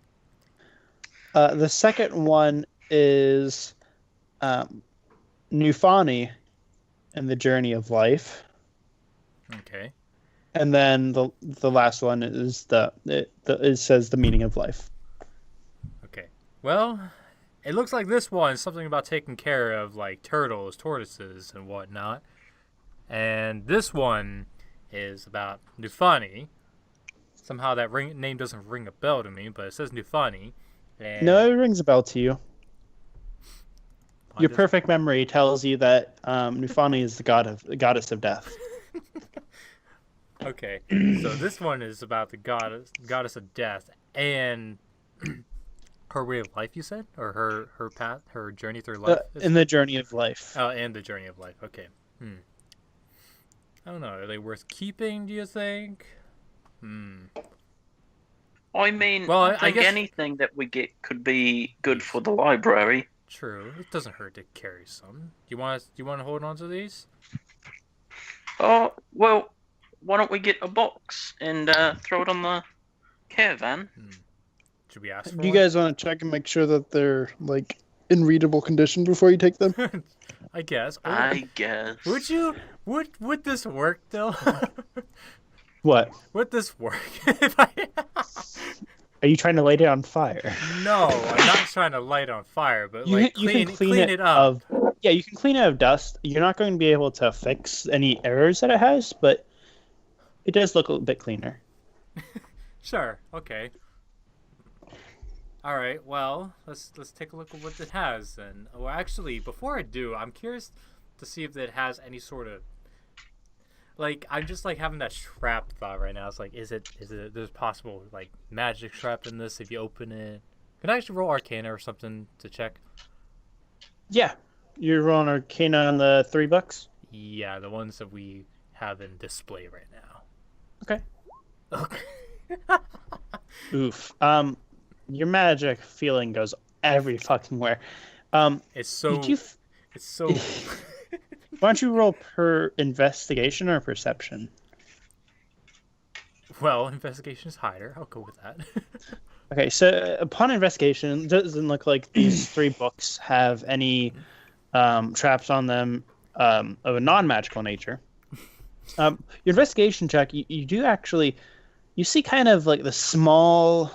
The second one is Nufani and the Journey of Life. Okay. And then the last one is it says the meaning of life. Okay. Well, it looks like this one is something about taking care of like turtles, tortoises, and whatnot. And this one is about Nufani. Somehow that name doesn't ring a bell to me, but it says Nufani. And No, it rings a bell to you. why Your does- perfect memory tells you that Nufani is the goddess of death. Okay, so this one is about the goddess of death and her way of life. You said, or her path, her journey through life. In the Journey of Life. Oh, and the journey of life. Okay. I don't know. Are they worth keeping? Do you think? I mean, Well, I I think guess- anything that we get could be good for the library. True. It doesn't hurt to carry some. Do you want to hold on to these? Oh, well, why don't we get a box and throw it on the caravan? Should we ask for Do you one? guys want to check and make sure that they're like in readable condition before you take them? I guess. Or- I guess. Would you? Would this work though? What? Would this work? If I... Are you trying to light it on fire? No, I'm not trying to light on fire, but like You clean, can clean it up. Yeah, you can clean it of dust. You're not going to be able to fix any errors that it has, but it does look a bit cleaner. Sure. Okay. All right. Well, let's take a look at what it has then. Well, actually, before I do, I'm curious to see if it has any sort of like I'm just like having that trap thought right now. It's like, is it there's possible like magic trap in this if you open it? Can I actually roll Arcana or something to check? Yeah, you're rolling Arcana on the $3. Yeah, the ones that we have in display right now. Okay. Okay. Oof. Your magic feeling goes every fucking where. It's so. Did you? It's so. Why don't you roll per investigation or perception? Well, investigation is higher. I'll go with that. Okay, so upon investigation, it doesn't look like these 3 books have any traps on them of a non-magical nature. Your investigation check, you do actually, you see kind of like the small,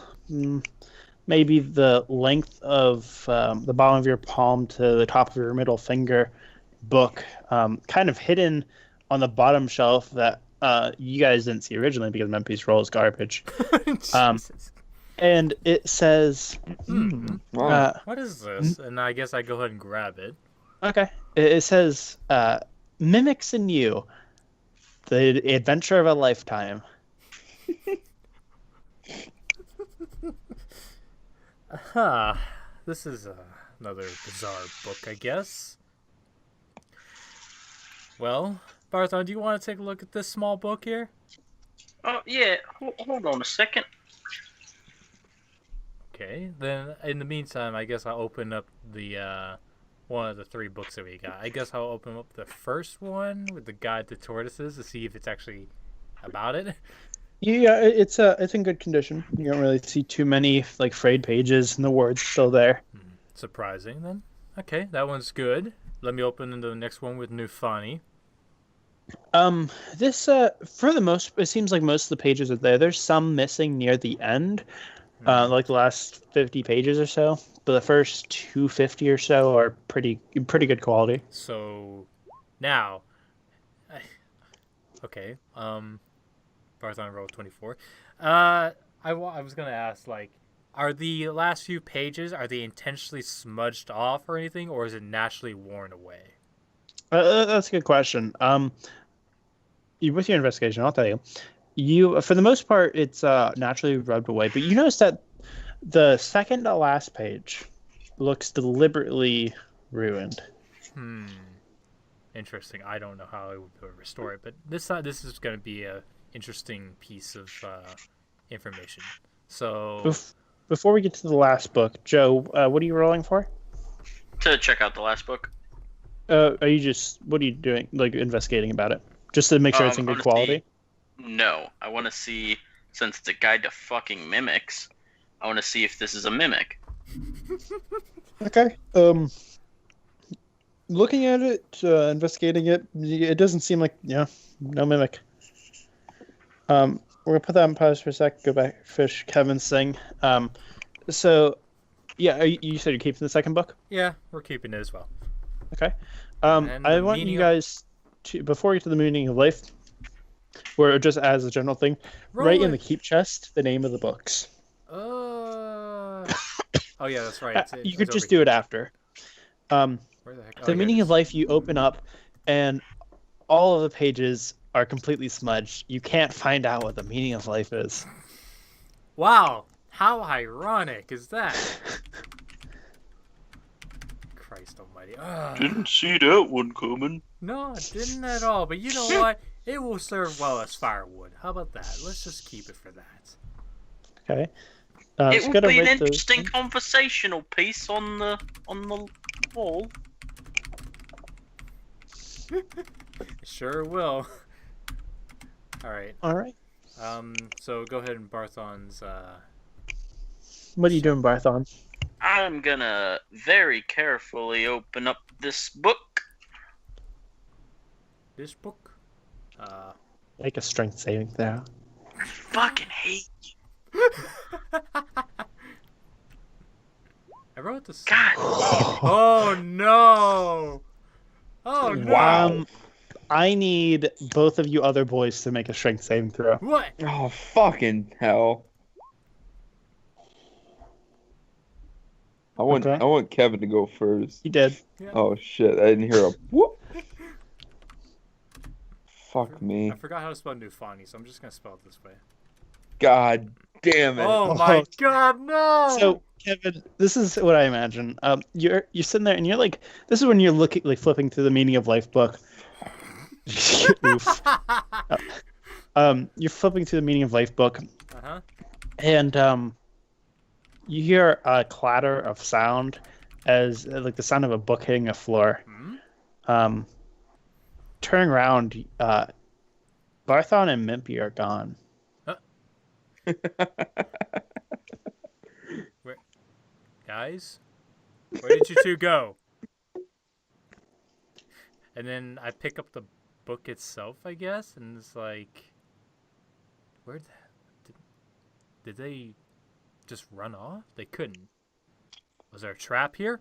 maybe the length of the bottom of your palm to the top of your middle finger book, kind of hidden on the bottom shelf that you guys didn't see originally because MP's roll is garbage. Jesus. And it says, Wow. What is this? And I guess I go ahead and grab it. okay, it says, Mimics in You, the adventure of a lifetime. This is another bizarre book, I guess. Well, Barthon, do you want to take a look at this small book here? Oh, yeah. Hold on a second. Okay, then in the meantime, I guess I'll open up the one of the 3 books that we got. I guess I'll open up the first one with the Guide to Tortoises to see if it's actually about it. Yeah, it's in good condition. You don't really see too many like frayed pages, and the words still there. Surprising, then. Okay, that one's good. Let me open into the next one with Nufani. This for the most, it seems like most of the pages are there. There's some missing near the end, like the last 50 pages or so. But the first 250 or so are pretty good quality. So, now, okay, Barthon rolled 24. I was gonna ask, like, are the last few pages, are they intentionally smudged off or anything, or is it naturally worn away? That's a good question. With your investigation, I'll tell you. You, for the most part, it's naturally rubbed away. But you notice that the second to last page looks deliberately ruined. Interesting. I don't know how I would restore it, but this is going to be a interesting piece of information. So Before we get to the last book, Joe, what are you rolling for? To check out the last book. What are you doing? Like investigating about it, just to make sure it's in good quality. No, I want to see, since it's a guide to fucking mimics, I want to see if this is a mimic. Okay. Looking at it, investigating it, it doesn't seem like no mimic. We're gonna put that on pause for a sec. Go back, fish Kevin's thing. So, yeah, you said you're keeping the second book. Yeah, we're keeping it as well. Okay. I want you guys to, before we get to the meaning of life, or just as a general thing, write in the keep chest the name of the books. Oh yeah, that's right. You could just do it after. Where the heck? The meaning of life, you open up, and all of the pages are completely smudged. You can't find out what the meaning of life is. Wow, how ironic is that? Christ almighty. Didn't see that one coming. No, it didn't at all. But you know what? It will serve well as firewood. How about that? Let's just keep it for that. Okay. It will be an interesting conversational piece on the wall. Sure will. All right. So go ahead and Barthon's. What are you doing, Barthon? I'm gonna very carefully open up this book. This book. Make a strength saving throw. I fucking hate you. I wrote this. God. Oh no! Oh no! Wow. I need both of you other boys to make a strength saving throw. What? Oh, fucking hell. I want Kevin to go first. He did. Yeah. Oh, shit. I didn't hear a whoop. Fuck me. I forgot how to spell Nufani, so I'm just going to spell it this way. God damn it. Oh my god, no! So, Kevin, this is what I imagine. You're sitting there and you're like, this is when you're looking, like flipping through the meaning of life book. Oof. You're flipping through the meaning of life book, and you hear a clatter of sound, as like the sound of a book hitting a floor. Turning around, Barthon and Mimpy are gone. Guys, where did you two go? And then I pick up the book itself, I guess, and it's like, where did they just run off? They couldn't. Was there a trap here?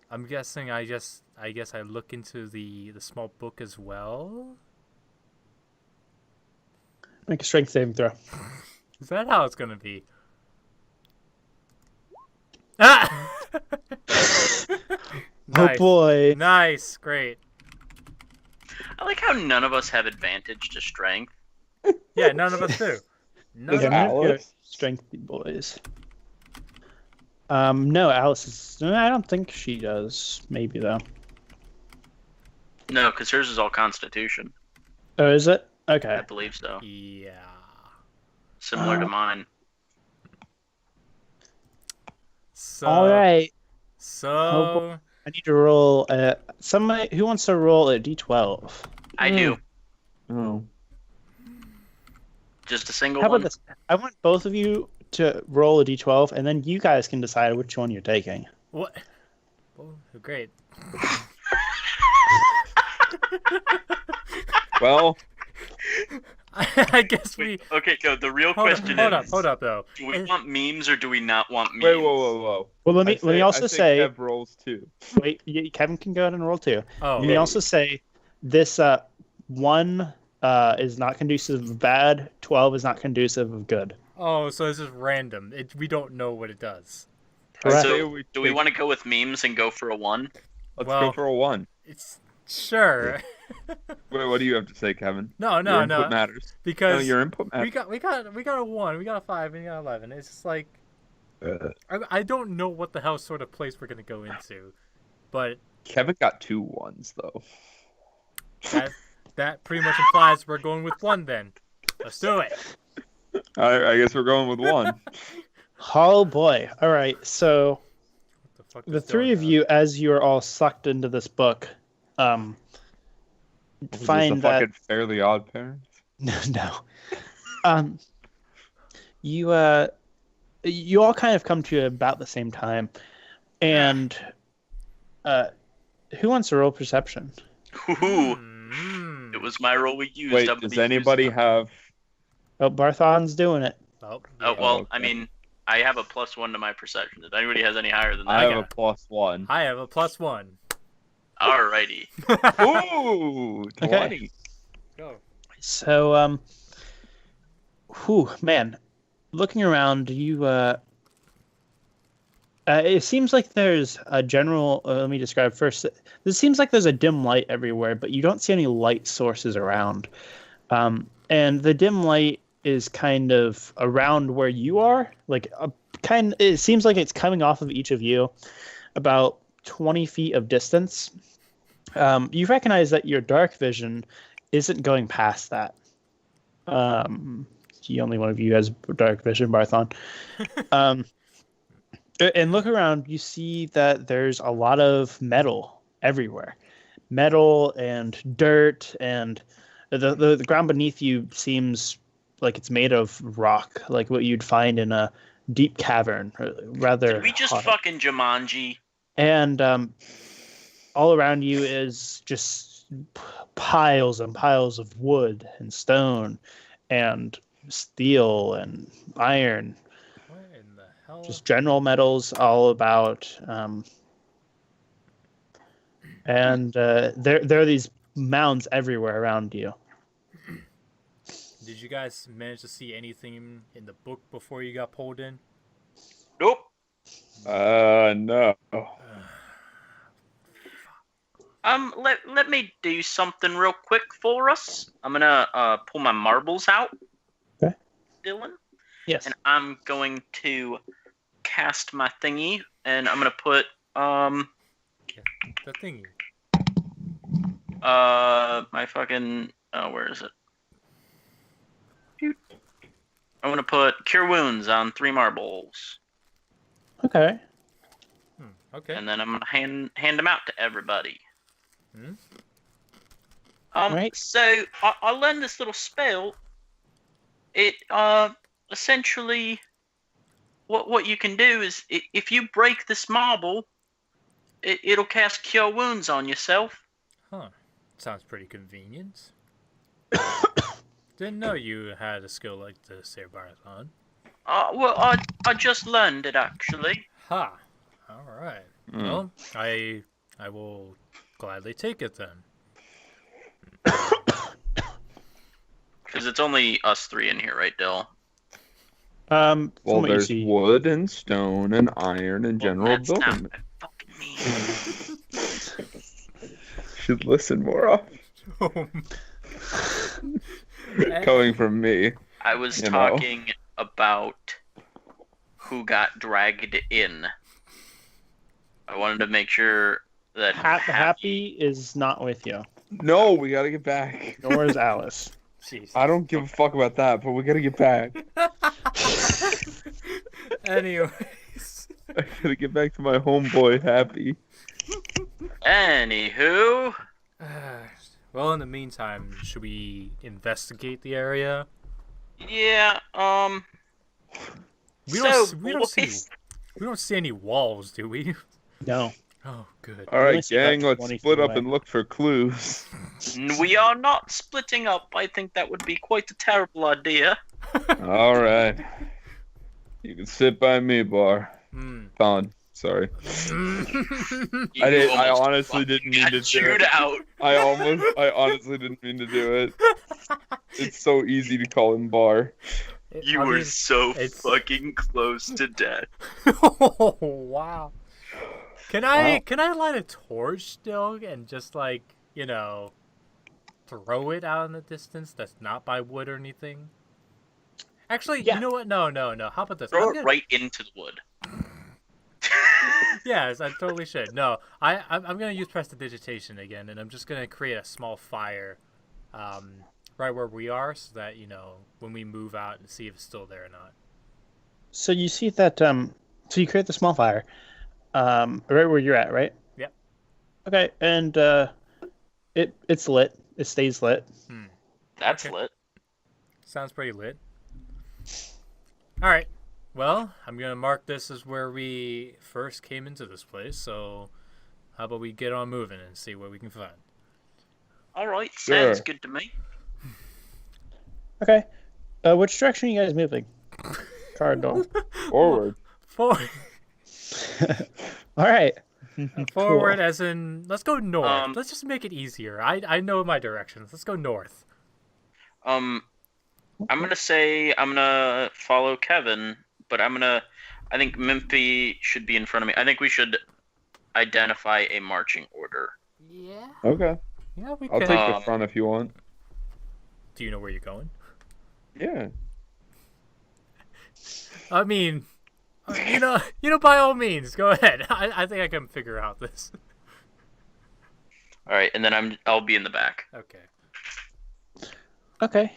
I'm guessing I guess I look into the small book as well. Make a strength saving throw. Is that how it's gonna be? Ah! Nice. Oh boy. Nice, great. I like how none of us have advantage to strength. Yeah, none of us do. Okay, Alice? Strengthy boys. No, Alice is. I don't think she does. Maybe though. No, because hers is all Constitution. Oh, is it? Okay. I believe so. Yeah. Similar to mine. So, All right. So I need to roll. Somebody who wants to roll a d12. I do. Oh. Just a single How one. about this? I want both of you to roll a d12, and then you guys can decide which one you're taking. what? Oh, great. Well, I guess we. Okay, go. The real question is: Hold up, though. do we want memes or do we not want memes? wait, whoa. Well, let me also say. Kev rolls too. Wait, Kevin can go ahead and roll too. Oh, Let me also say this: 1 is not conducive of bad. 12 is not conducive of good. oh, so it's just random. We don't know what it does. Correct. So, do we want to go with memes and go for a 1? Let's Well- go for a 1. It's sure. Wait, what do you have to say, Kevin? No, Your input matters. because No, your input matters. we got a 1, we got a 5, and we got 11. It's just like I don't know what the hell sort of place we're gonna go into, but Kevin got 2 1s though. that pretty much implies we're going with 1 then. Let's do it. I guess we're going with 1. Oh boy! All right, so What the fuck the does three Dylan of have? you, as you are all sucked into this book, Was this find the that fucking Fairly Odd Parents? no, you you all kind of come to about the same time, and who wants to roll perception? Ooh, Hmm. it was my roll we used. Wait, I'm gonna does use anybody it. have? Oh, Barthon's doing it. Oh, Oh, yeah. well, okay. I mean, I have a +1 to my perception. If anybody has any higher than I that, have a +1. I have a +1. alrighty. Ooh, 20. Go. So whew, man, looking around, you it seems like there's a general. Let me describe first. It seems like there's a dim light everywhere, but you don't see any light sources around. And the dim light is kind of around where you are, like it seems like it's coming off of each of you, about 20 feet of distance. You recognize that your dark vision isn't going past that. The only one of you has dark vision, Barthon. And look around, you see that there's a lot of metal everywhere. Metal and dirt, and the ground beneath you seems like it's made of rock, like what you'd find in a deep cavern, rather. Did we just hard. fucking Jumanji? And all around you is just piles and piles of wood and stone and steel and iron. What in the hell? Just general metals all about. And there are these mounds everywhere around you. Did you guys manage to see anything in the book before you got pulled in? Nope. No. Let me do something real quick for us. I'm gonna pull my marbles out. Okay. Dylan. Yes. And I'm going to cast my thingy, and I'm gonna put The thingy. my fucking where is it? I'm gonna put Cure Wounds on 3 marbles, Okay. Okay. and then I'm gonna hand them out to everybody. Hmm? Right. So I learned this little spell. It essentially what you can do is if you break this marble, it'll cast Cure Wounds on yourself. Huh. Sounds pretty convenient. Didn't know you had a skill like this here, Barthon. Well, I just learned it actually. Ha! Alright. Well, I will gladly take it then. Because it's only us 3 in here, right, Dill? From Well, what you there's see, wood and stone and iron and general That's not building. what I fucking mean. Should listen more often. Coming from me. I was You know. talking about who got dragged in. I wanted to make sure that Happy is not with you, No, we gotta get back. nor is Alice. Jeez. I don't give a fuck about that, but we gotta get back. Anyways. I gotta get back to my homeboy, Happy. Anywho, Well, in the meantime, should we investigate the area? yeah, We So, don't see any walls, do we? No. Oh, good. All only right, see about gang, let's 20 split feet up away. and look for clues. we are not splitting up. I think that would be quite a terrible idea. All right. You can sit by me, Bar. Hmm. Don, sorry. You I almost honestly fucking didn't mean got to do chewed it. out. I honestly didn't mean to do it. It's so easy to call him Bar. You I were mean, so it's- fucking close to death. Oh, wow. Can I light a torch still and just like, throw it out in the distance that's not by wood or anything? Actually, Yeah. you know what? No. How about this? Throw I'm it gonna- right into the wood. Yes, I totally should. No, I'm gonna use prestidigitation again, and I'm just gonna create a small fire, right where we are, so that when we move out and see if it's still there or not. So you see that so you create the small fire, right where you're at, right? Yep. Okay, and it's lit. It stays lit. That's Okay. lit. Sounds pretty lit. All right. Well, I'm gonna mark this as where we first came into this place. So, how about we get on moving and see what we can find? All right, sounds Sure. good to me. Okay. Which direction are you guys moving? Cardinal. Forward. Forward, All right. forward, as in let's go north. Um, Let's just make it easier. I know my directions. Let's go north. I'm gonna say I'm gonna follow Kevin, but I think Mimpy should be in front of me. I think we should identify a marching order. Yeah. Okay. Yeah, we I'll can. take the front if you want. Do you know where you're going? Yeah. I mean, by all means, go ahead. I think I can figure out this. All right, and then I'll be in the back. Okay. Okay.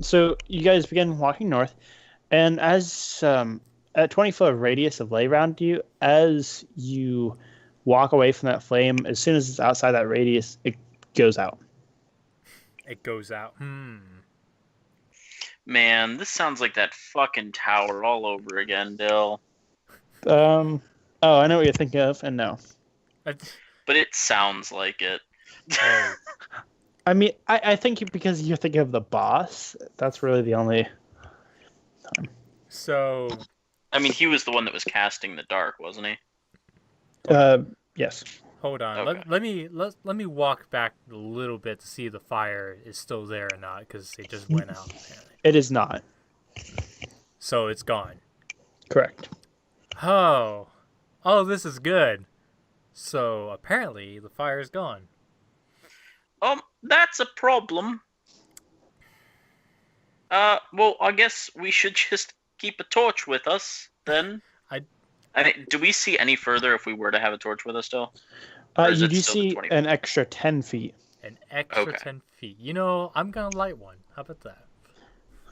So you guys begin walking north, and as at 20-foot radius of lay around you, as you walk away from that flame, as soon as it's outside that radius, it goes out. It goes out. Man, this sounds like that fucking tower all over again, Dill. Oh, I know what you're thinking of, and no. But it sounds like it. Oh, I mean, I think because you're thinking of the boss, that's really the only. so I mean, he was the one that was casting the dark, wasn't he? Yes. hold on. Okay. Let me walk back a little bit to see if the fire is still there or not, because it just went out. Apparently. It is not. So it's gone. Correct. Oh, this is good. So apparently the fire is gone. That's a problem. Well, I guess we should just keep a torch with us then. I mean, do we see any further if we were to have a torch with us still? Or is You it do still the see 20? an extra 10 feet. An extra Okay. 10 feet. I'm gonna light one. How about that?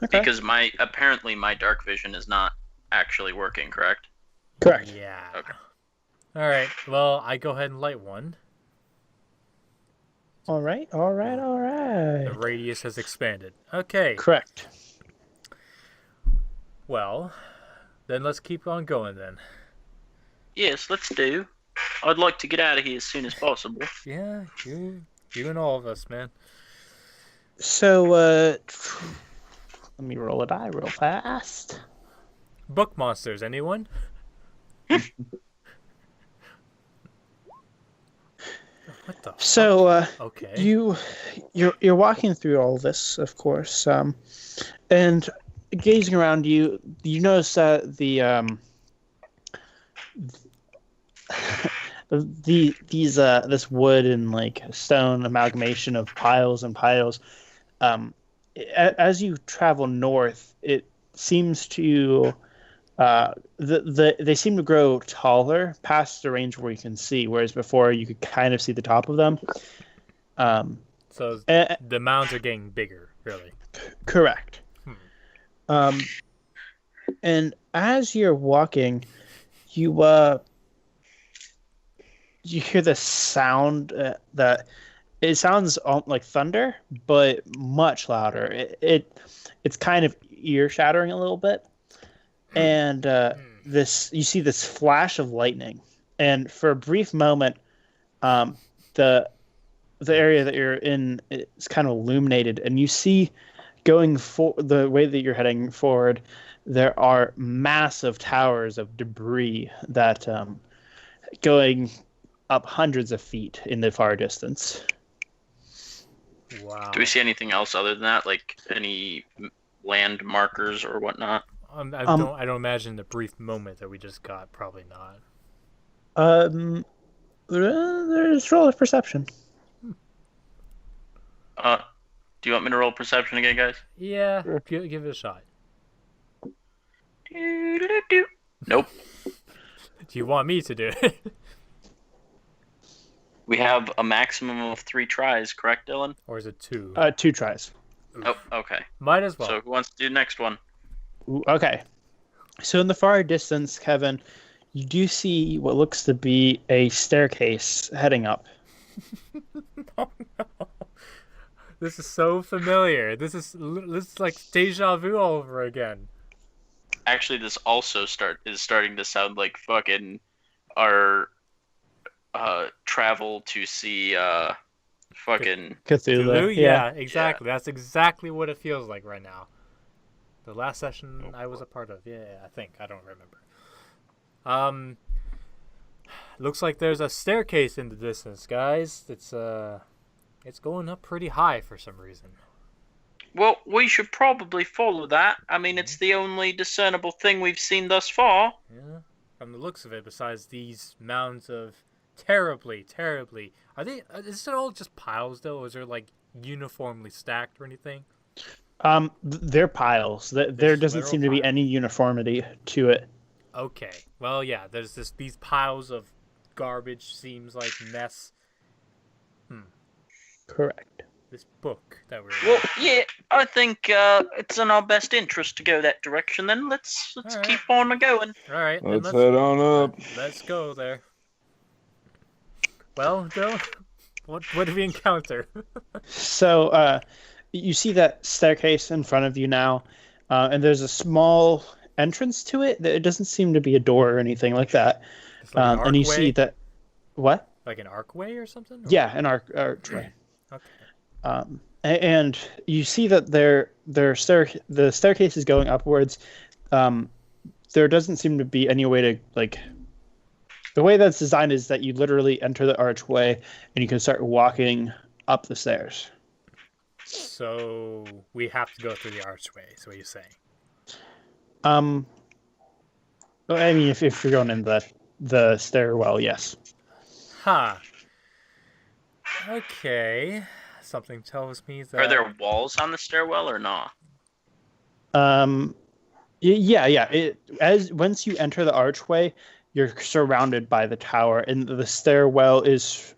Okay. Because apparently my dark vision is not actually working, correct? Correct. Yeah. Okay. All right. Well, I go ahead and light one. All right. The radius has expanded. Okay. Correct. Well, then let's keep on going then. Yes, let's do. I'd like to get out of here as soon as possible. Yeah, you and all of us, man. So, let me roll a die real fast. Book monsters, anyone? What the? So, Okay. you're walking through all this, of course, and gazing around you, you notice that this wood and like stone amalgamation of piles and piles. As you travel north, it seems to they seem to grow taller past the range where you can see, whereas before you could kind of see the top of them. So Uh, the mounds are getting bigger, really. Correct. And as you're walking, you hear the sound that it sounds like thunder, but much louder. It's kind of ear shattering a little bit, and you see this flash of lightning, and for a brief moment, the area that you're in is kind of illuminated, and you see going for the way that you're heading forward, there are massive towers of debris that going up hundreds of feet in the far distance. Wow. Do we see anything else other than that, like any land markers or whatnot? I don't imagine the brief moment that we just got. Probably not. There's roll of perception. Do you want me to roll perception again, guys? Yeah. Sure. Give it a shot. Nope. Do you want me to do it? We have a maximum of 3 tries, correct, Dylan? Or is it 2? 2 tries. Oh, okay. Might as well. So who wants to do the next one? Ooh, okay. So in the far distance, Kevin, you do see what looks to be a staircase heading up. Oh, no. This is so familiar. This is like deja vu all over again. Actually, this also is starting to sound like fucking our travel to see fucking Cthulhu. Yeah, exactly. That's exactly what it feels like right now. The last session I was a part of. Yeah, I think. I don't remember. Looks like there's a staircase in the distance, guys. It's going up pretty high for some reason. Well, we should probably follow that. I mean, it's the only discernible thing we've seen thus far. Yeah, from the looks of it, besides these mounds of terribly... Is it all just piles, though? Or is there, like, uniformly stacked or anything? They're piles. There doesn't seem to be any uniformity to it. Okay. Well, yeah, there's these piles of garbage, seems like mess. Correct. This book that we're... Well, yeah, I think it's in our best interest to go that direction. Then let's Alright. keep on going. All right, then Let's head on up. Let's go there. Well, Bill, what did we encounter? So you see that staircase in front of you now, and there's a small entrance to it. It doesn't seem to be a door or anything like that. It's like an And you archway? see that... What? Like an archway or something? Or... Yeah, an archway. Okay. And you see that the staircase is going upwards. There doesn't seem to be any way to, like... The way that's designed is that you literally enter the archway and you can start walking up the stairs. So we have to go through the archway, is what you're saying. Well, I mean, if you're going in the stairwell, yes. Huh. Okay. Something tells me that... Are there walls on the stairwell or not? Yeah. Once you enter the archway, you're surrounded by the tower, and the stairwell is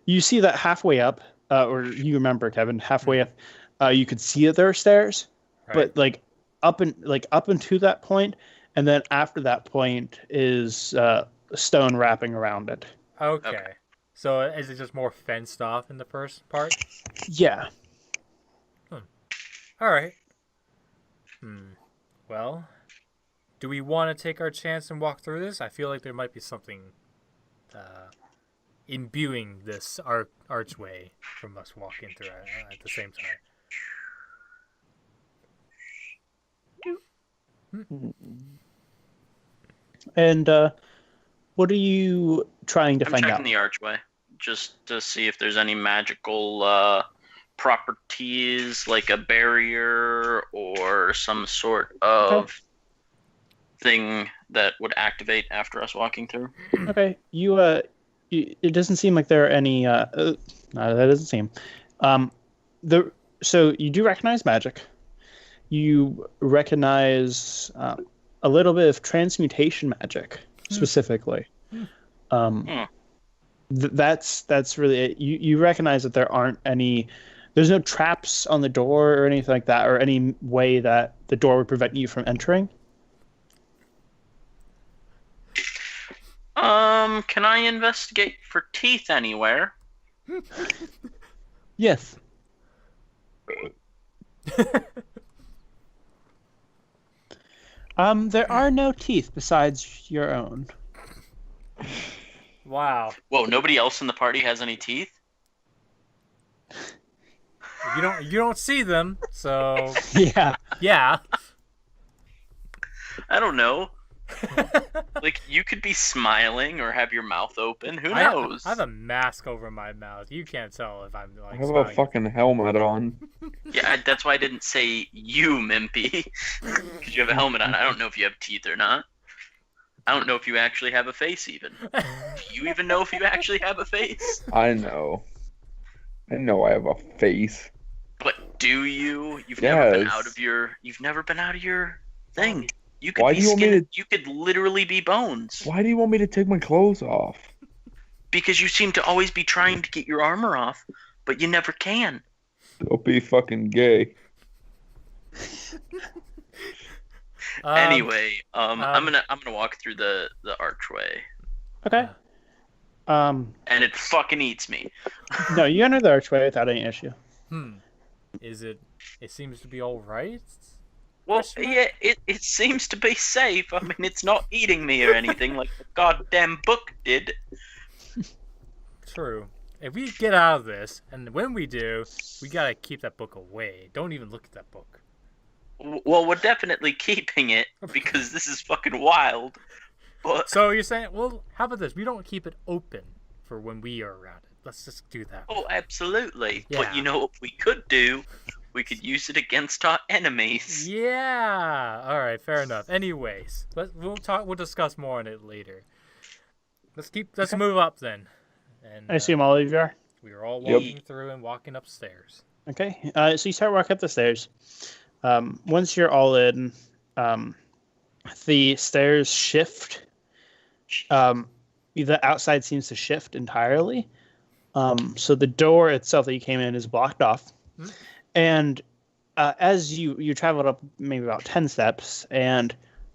you see that halfway up, or you remember, Kevin, halfway up, you could see that there are stairs, Right. but up into that point, and then after that point is stone wrapping around it. Okay. So is it just more fenced off in the first part? Yeah. All right. Well, do we want to take our chance and walk through this? I feel like there might be something imbuing this archway from us walking through it at the same time. And what are you trying to I'm find checking out? the archway just to see if there's any magical properties, like a barrier or some sort of thing that would activate after us walking through. Okay, it doesn't seem like there are any. No, that doesn't seem. So you do recognize magic. You recognize a little bit of transmutation magic, specifically. That's really it. You recognize that there aren't any. There's no traps on the door or anything like that, or any way that the door would prevent you from entering. Can I investigate for teeth anywhere? Yes. There are no teeth besides your own. Wow. Whoa, nobody else in the party has any teeth? You don't see them, so Yeah. yeah. I don't know. Like, you could be smiling or have your mouth open. Who I knows? have a mask over my mouth. You can't tell if I'm I like have a smiling. fucking helmet on. Yeah, that's why I didn't say you, Mimpy. Because you have a helmet on. I don't know if you have teeth or not. I don't know if you actually have a face, even. Do you even know if you actually have a face? I know I have a face. But do you? You've never been Yes. out of your thing. You could Why be do you want me skin. to- You could literally be bones. Why do you want me to take my clothes off? Because you seem to always be trying to get your armor off, but you never can. Don't be fucking gay. Anyway, I'm gonna walk through the archway, Okay. and it fucking eats me. No, you enter the archway without any issue. Is it? It seems to be all right. Well, Question mark? yeah, it seems to be safe. I mean, it's not eating me or anything like the goddamn book did. True. If we get out of this, and when we do, we gotta keep that book away. Don't even look at that book. Well, we're definitely keeping it because this is fucking wild. But So you're saying, well, how about this? We don't keep it open for when we are around it. Let's just do that. oh, absolutely. Yeah. But you know what we could do? We could use it against our enemies. Yeah. All right. Fair enough. Anyways, we'll talk. We'll discuss more on it later. Let's move up then. And I assume all of you are. we were all Yep. walking through and walking upstairs. Okay. So you start walking up the stairs. Once you're all in, the stairs shift. The outside seems to shift entirely. So the door itself that you came in is blocked off. And as you traveled up maybe about 10 steps, and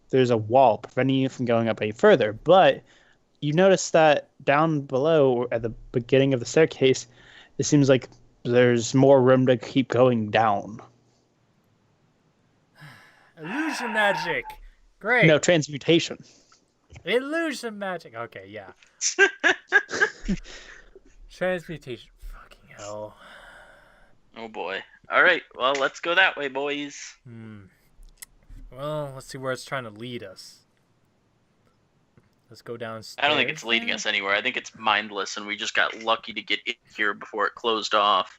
there's a wall preventing you from going up any further. But you notice that down below at the beginning of the staircase, it seems like there's more room to keep going down. Illusion magic. Great. No, transmutation. Illusion magic. Okay. Yeah. Transmutation. Fucking hell. Oh boy. All right. Well, let's go that way, boys. Well, let's see where it's trying to lead us. Let's go downstairs. I don't think it's leading us anywhere. I think it's mindless, and we just got lucky to get in here before it closed off.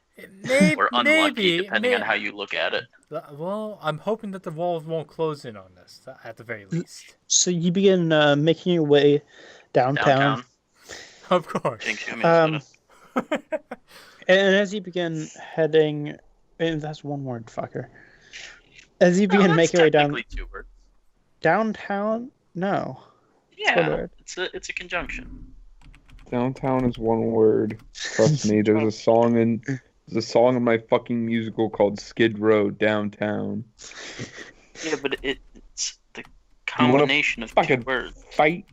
Or unlucky, depending on how you look at it. Well, I'm hoping that the walls won't close in on us, at the very least. So you begin making your way downtown. Of course. Jinx, you want me to sit up? And as you begin heading, and that's one word, fucker. As you begin that's making your way down technically 2 words. downtown, no, one Yeah, word. it's a conjunction. Downtown is one word. Trust me, there's a song in my fucking musical called Skid Row Downtown. Yeah, but it's the combination of 2 fucking words. Fight.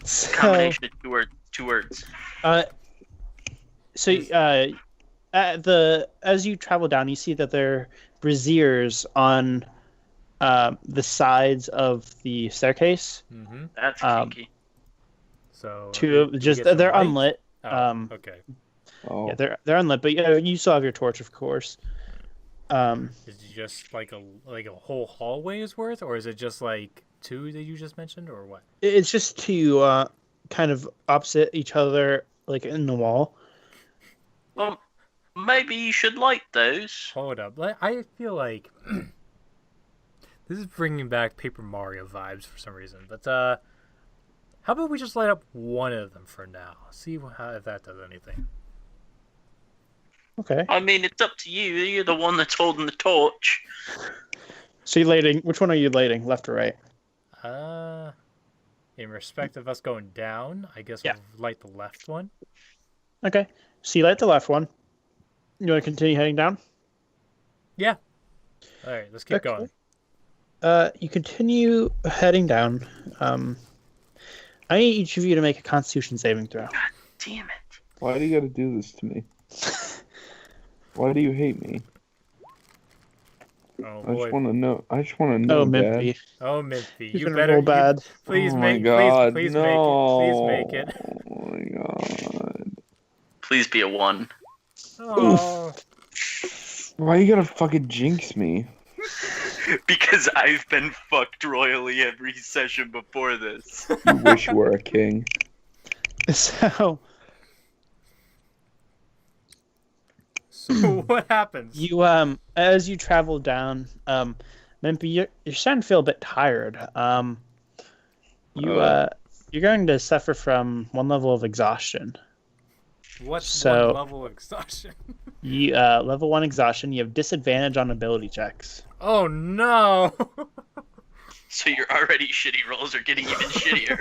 So, Combination of 2 words. as you travel down, you see that there are braziers on the sides of the staircase. Mm-hmm. That's kinky. So They're unlit. Oh, okay. Oh, Yeah, they're unlit, but you still have your torch, of course. Is it just like a whole hallway's worth, or is it just like 2 that you just mentioned, or what? It's just two kind of opposite each other, like in the wall. Well, maybe you should light those. Hold up. I feel like this is bringing back Paper Mario vibes for some reason. But how about we just light up one of them for now? See if that does anything. Okay. I mean, it's up to you. You're the one that's holding the torch. So you lighting? Which one are you lighting? Left or right? In respect of us going down, I guess Yeah. we'll light the left one. Okay. So you light the left one. You want to continue heading down? Yeah. All right, let's keep Okay. going. You continue heading down. I need each of you to make a Constitution saving throw. Damn it. why do you gotta do this to me? Why do you hate me? Oh I boy. just want to know. Oh, Dad. Mimpy. Oh, Minty, You're you gonna better roll bad. Please Oh make. my God, please no. make it. Oh my God. Please be a 1. Oh. Why you gotta fucking jinx me? Because I've been fucked royally every session before this. You wish you were a king. So So what happens? you as you travel down, Mimpy, you're starting to feel a bit tired. You're going to suffer from 1 level of exhaustion. What's So- one level of exhaustion? You level 1 exhaustion. You have disadvantage on ability checks. Oh no! So your already shitty rolls are getting even shittier.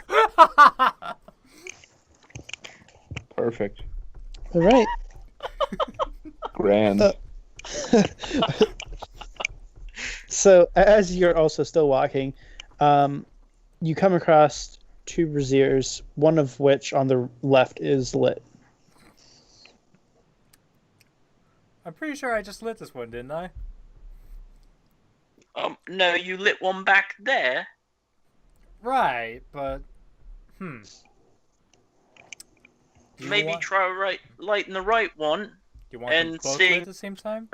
Perfect. All right. Grand. So as you're also still walking, you come across two braziers, one of which on the left is lit. I'm pretty sure I just lit this one, didn't I? No, you lit one back there. Right, but Do you Maybe want- try lighting the right one. You want them and both seeing- lit at the same time?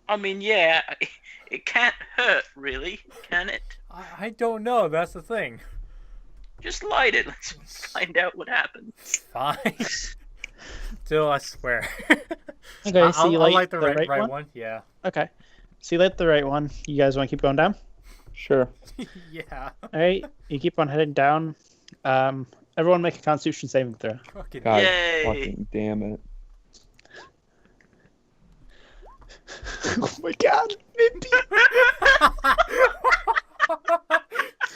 I mean, yeah, it can't hurt, really, can it? I don't know. That's the thing. Just light it. Let's find out what happens. Fine. Still, I swear. Okay, so you I'll light light the right one? one. Yeah. Okay. So you lit the right one. You guys want to keep going down? Sure. Yeah. All right. You keep on heading down. Everyone make a Constitution saving throw. Fucking God Yay. fucking damn it. Oh my god, Mindy!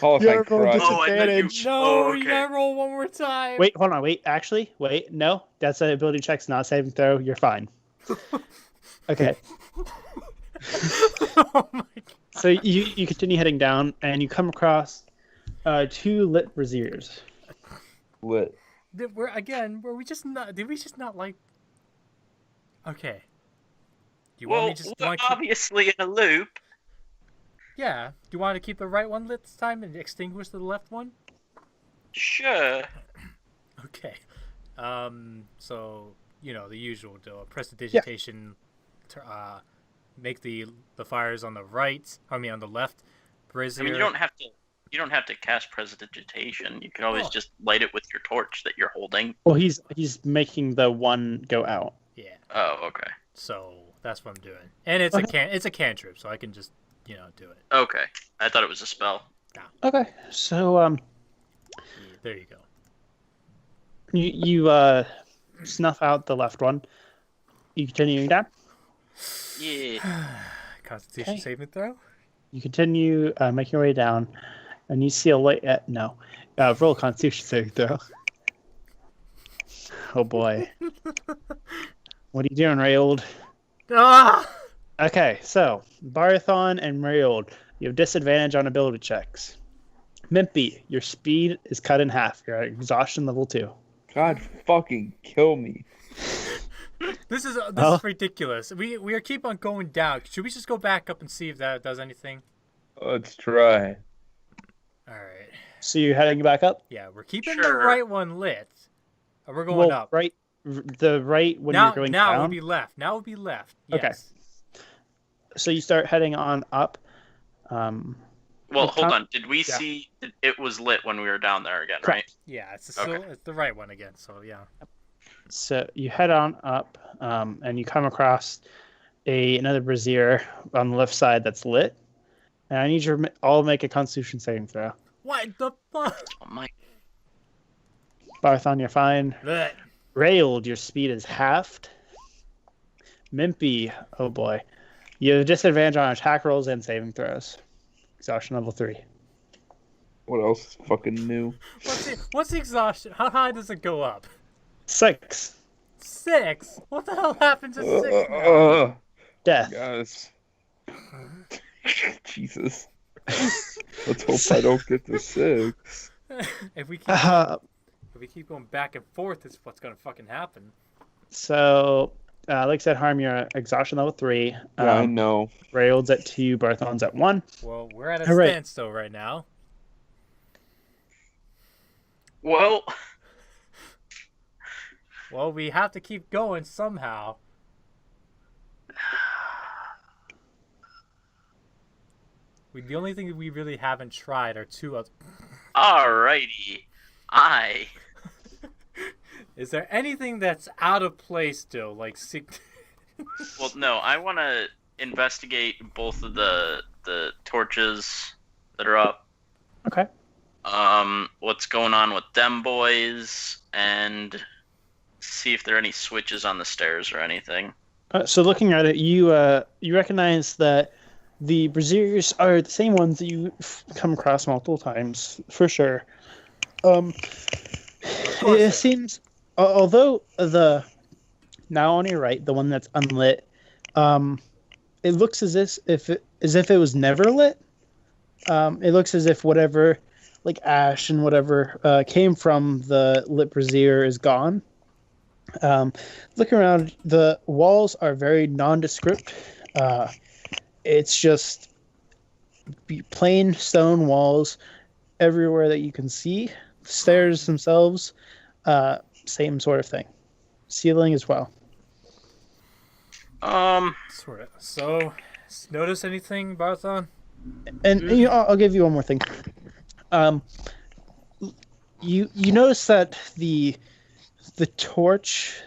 Oh, if You're I going crush. to- Oh, I know you. Disadvantage. No, Oh, you okay. gotta roll one more time. Wait, hold on. Wait, actually, wait. No, that's an ability check's not a saving throw. You're fine. Okay. Oh my god. So you continue heading down, and you come across two lit braziers. Lit. Did we just not like? Okay. Do you want Well, me just? we're Want to keep, obviously in a loop. yeah. Do you want to keep the right one lit this time and extinguish the left one? Sure. Okay. So the usual deal. Prestidigitation. Make the fires on the right. On the left. Brazier. I mean, you don't have to cast prestidigitation. You can always just light it with your torch that you're holding. Well, he's making the one go out. Yeah. Oh, okay. So that's what I'm doing, and it's a cantrip, so I can just do it. Okay. I thought it was a spell. Okay. So Yeah, there you go. you snuff out the left one. You continue down. Yeah. Constitution Okay. saving throw. You continue making your way down, and you see a light. Roll a Constitution saving throw. Oh boy. What are you doing, Rayold? Ah! Okay, so Barathon and Rayold, you have disadvantage on ability checks. Mimpy, your speed is cut in half. You're at exhaustion level 2. God fucking kill me. This is Oh. ridiculous. We are keep on going down. Should we just go back up and see if that does anything? Let's try. All right. So you're heading back up? Yeah, we're keeping the Sure. right one lit. And we're going up. Right, the right when now you're going now down. would be left. Now would be left. Okay. Yes. So you start heading on up. Well, The hold top- on. Did we yeah. see it was lit when we were down there again, Correct. Yeah, it's Okay. it's the right one again. So yeah. So you head on up, and you come across another brazier on the left side that's lit. And I need you to all make a Constitution saving throw. What the fuck? Oh my. Barthon, you're fine. Blech. Railed, your speed is halved. Mimpy, oh boy. You have disadvantage on attack rolls and saving throws. Exhaustion level 3. What else is fucking new? What's the exhaustion? How high does it go up? 6. 6. What the hell happens at 6 now? Death. Guys. Jesus. Let's hope I don't get to 6. if we keep if we keep going back and forth, it's what's gonna fucking happen. So, like I said, Harm, you're at exhaustion level 3. Yeah, I know. Rail's at 2, Barthon's at 1. Well, we're at a All right. standstill right now. Well, Well, we have to keep going somehow. The only thing we really haven't tried are two other. alrighty. Is there anything that's out of place still? Like, Well, no, I want to investigate both of the torches that are up. Okay. What's going on with them boys, and see if there are any switches on the stairs or anything. So looking at it, you recognize that The braziers are the same ones that you come across multiple times, for sure. course It seems, although the now on your right, the one that's unlit, it looks as if it was never lit. It looks as if whatever, like ash and whatever came from the lit brazier is gone. Look around. The walls are very nondescript. It's just plain stone walls everywhere that you can see. Stairs themselves, same sort of thing. Ceiling as well. Sort of. So, notice anything, Barthon? And I'll give you one more thing. You notice that the torch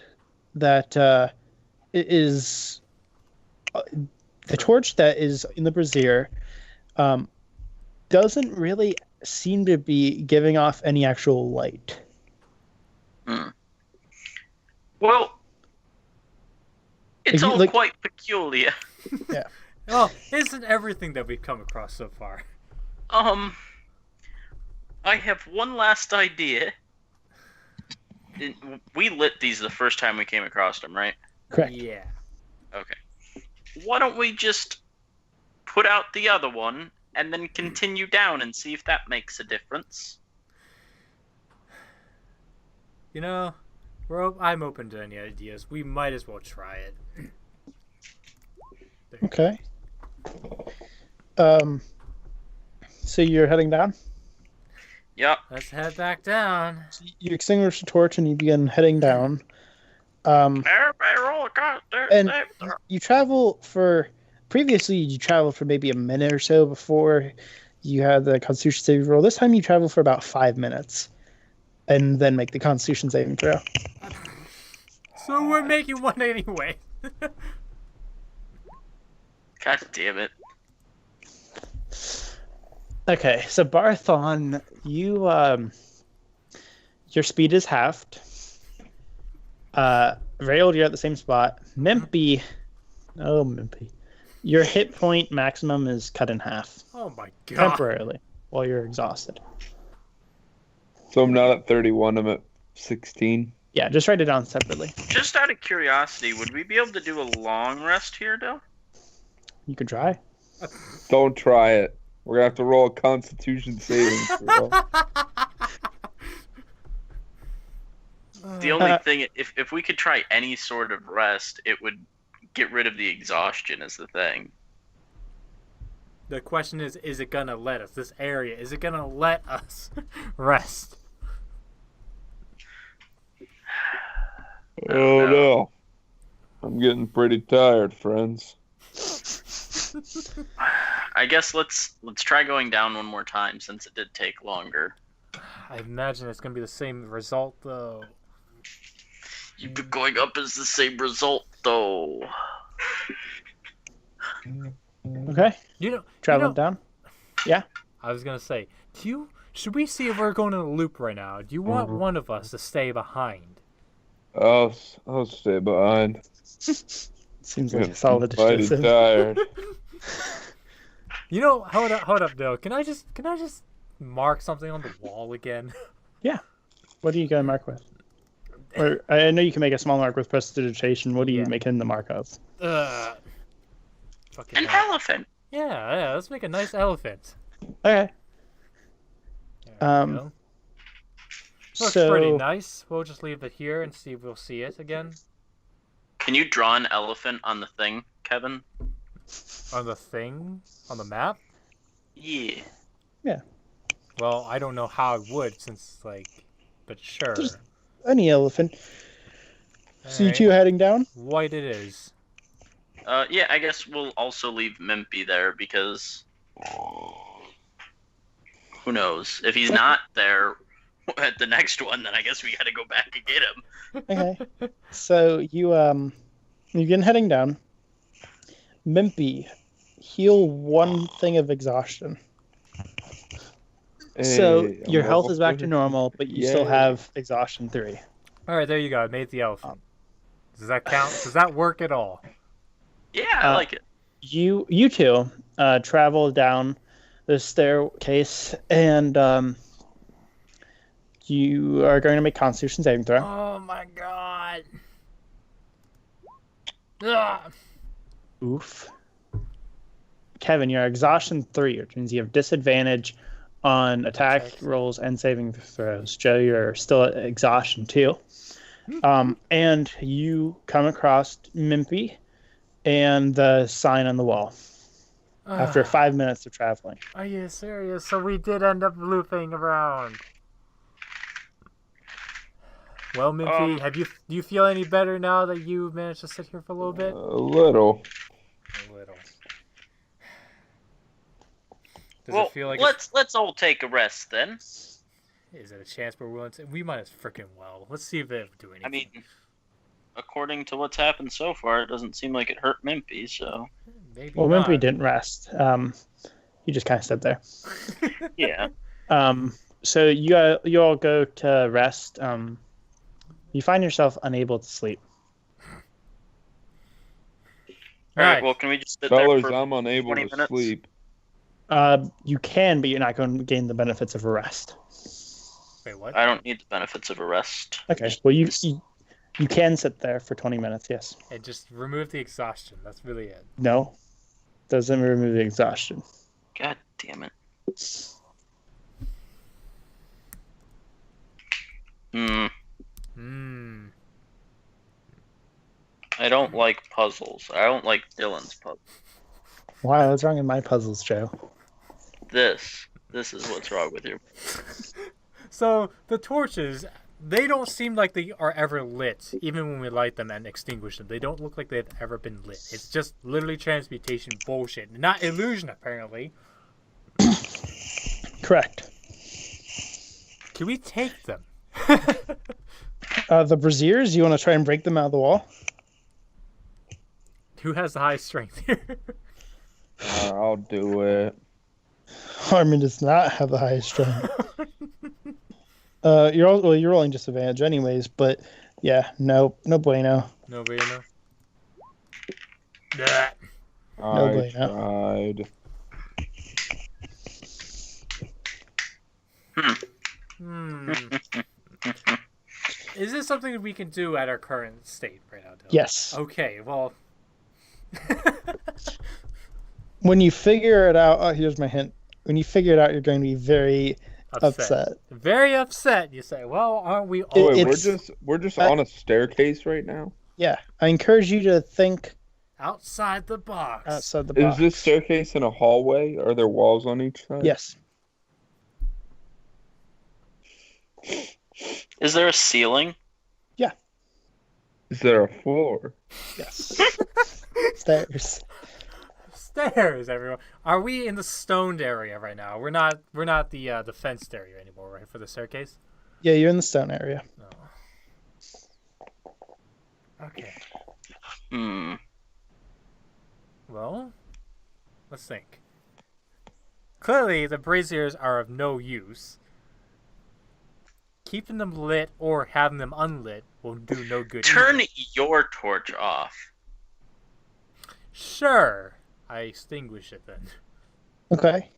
that is the torch that is in the brazier doesn't really seem to be giving off any actual light. Well, it's If you, all like- quite peculiar. Yeah. Oh, isn't everything that we've come across so far? I have one last idea. We lit these the first time we came across them, right? Correct. Yeah. Okay. Why don't we just put out the other one and then continue down and see if that makes a difference? You know, I'm open to any ideas. We might as well try it. Okay. So you're heading down? Yep. Let's head back down. You extinguish the torch and you begin heading down. Everybody roll a coaster. And you travel for... Previously, you traveled for maybe a minute or so before you had the Constitution saving roll. This time you travel for about 5 minutes. And then make the Constitution saving throw. So we're making one anyway. God damn it. Okay, so Barthon, you your speed is halved. Railed, you're at the same spot. Mimpy, your hit point maximum is cut in half Oh my god. temporarily while you're exhausted. So I'm not at 31, I'm at 16. Yeah, just write it down separately. Just out of curiosity, would we be able to do a long rest here, Dale? You could try. Don't try it. We're gonna have to roll a Constitution saving throw. The only thing, if we could try any sort of rest, it would get rid of the exhaustion is the thing. The question is it gonna let us? This area, is it gonna let us rest? Oh no. I'm getting pretty tired, friends. I guess let's try going down one more time since it did take longer. I imagine it's gonna be the same result though. You've been going up as the same result though. Okay, You know, traveling down. I was gonna say, should we see if we're going in a loop right now? Do you want one of us to stay behind? I'll stay behind. Seems like a solid Mighty decision. tired. You know, hold up, though. Can I just mark something on the wall again? What are you gonna mark with? Or I know you can make a small mark with prestidigitation. What are you Yeah. making the mark of? Fucking An hell. elephant. Yeah, let's make a nice elephant. Okay. There we Um, go. Looks so pretty nice. We'll just leave it here and see if we'll see it again. Can you draw an elephant on the thing, Kevin? On the thing? On the map? Yeah. Well, I don't know how I would since, but sure. Just- any elephant. So you Alright. two heading down? White it is. Yeah, I guess we'll also leave Mimpy there because who knows? If he's not there at the next one, then I guess we gotta go back and get him. Okay. So you begin heading down. Mimpy, heal one thing of exhaustion. So Hey, I'm your health is back welcome. to normal, but you still Yay. have exhaustion 3. Alright, there you go. I made the elephant. Does that count? Does that work at all? Yeah, I Uh, like it. You two, travel down the staircase, and you are going to make Constitution saving throw. Oh my god. Ugh. Oof. Kevin, you're exhaustion 3, which means you have disadvantage on attack rolls and saving throws. Joe, you're still at exhaustion 2. And you come across Mimpy and the sign on the wall after 5 minutes of traveling. Are you serious? So we did end up looping around. Well, Mimpy, do you feel any better now that you managed to sit here for a little bit? A little. A little. Does Well, it feel like let's all take a rest then. Is it a chance we're willing to? We might as freaking well. Let's see if they do anything. I mean, according to what's happened so far, it doesn't seem like it hurt Mimpy, so... Maybe Well, not. Mimpy didn't rest. He just kind of stood there. Yeah. So you all go to rest. You find yourself unable to sleep. Alright, Right. well, can we just sit Fellas, there for I'm unable 20 to minutes? sleep. You can, but you're not going to gain the benefits of a rest. Wait, what? I don't need the benefits of a rest. Okay. Well, you can sit there for 20 minutes. Yes. And just remove the exhaustion. That's really it. No. Doesn't remove the exhaustion. God damn it. Hmm. I don't like puzzles. I don't like Dylan's puzzle. Wow, what's wrong with my puzzles, Joe? This is what's wrong with you. So the torches, they don't seem like they are ever lit, even when we light them and extinguish them. They don't look like they've ever been lit. It's just literally transmutation bullshit, not illusion apparently. Correct. Can we take them? The braziers, you want to try and break them out of the wall? Who has the highest strength here? I'll do it. Harmon does not have the highest strength. You're rolling disadvantage anyways, but yeah, no bueno. No bueno. Nah. I bueno. tried. Is this something that we can do at our current state right now, Dylan? Yes. Okay, well. When you figure it out, here's my hint. When you figure it out, you're going to be very upset. Very upset. You say, "Well, aren't we all?" Oh, wait, It's- we're just on a staircase right now. Yeah, I encourage you to think Outside the box. outside the Is box. this staircase in a hallway? Are there walls on each side? Yes. Is there a ceiling? Is there a floor? Yes. Stairs. Stairs, everyone. Are we in the stoned area right now? We're not the fenced area anymore, right? For the staircase. Yeah, you're in the stone area. Okay. Hmm. Well, let's think. Clearly, the braziers are of no use. Keeping them lit or having them unlit will do no good. Turn either. your torch off. Sure. I extinguish it then. Okay.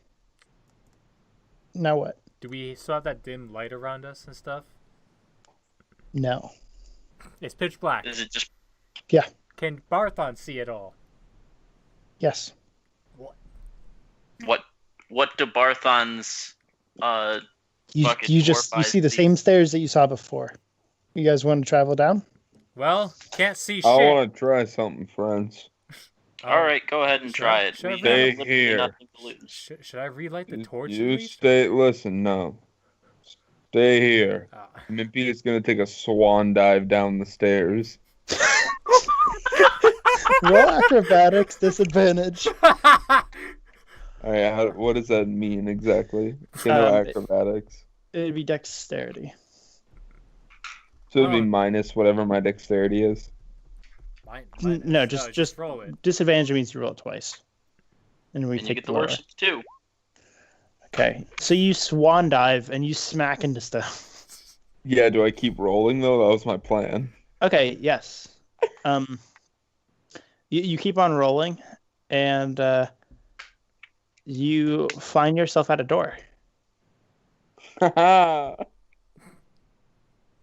Now what? Do we still have that dim light around us and stuff? No. It's pitch black. Is it just... Yeah. Can Barthon see it all? Yes. What do Barthon's... You Bucket you 4, just you 5, see the 6. same stairs that you saw before. You guys want to travel down? Well, can't see shit. I want to try something, friends. Alright, go ahead and Should try I- it. should I We Stay have literally here. nothing to lose. Should I relight the torch? at You least? stay. Listen, no. Stay here. Ah. Mimpy is gonna take a swan dive down the stairs. Roll acrobatics, disadvantage. Alright, what does that mean exactly? Say no Um, acrobatics. It'd be dexterity. So it'd be Oh. minus whatever my dexterity is. No, just roll it. disadvantage means you roll it twice. And we And you take get the the lower. worships too. Okay, so you swan dive and you smack into stone. Yeah, do I keep rolling though? That was my plan. Okay, yes. You keep on rolling, and you find yourself at a door.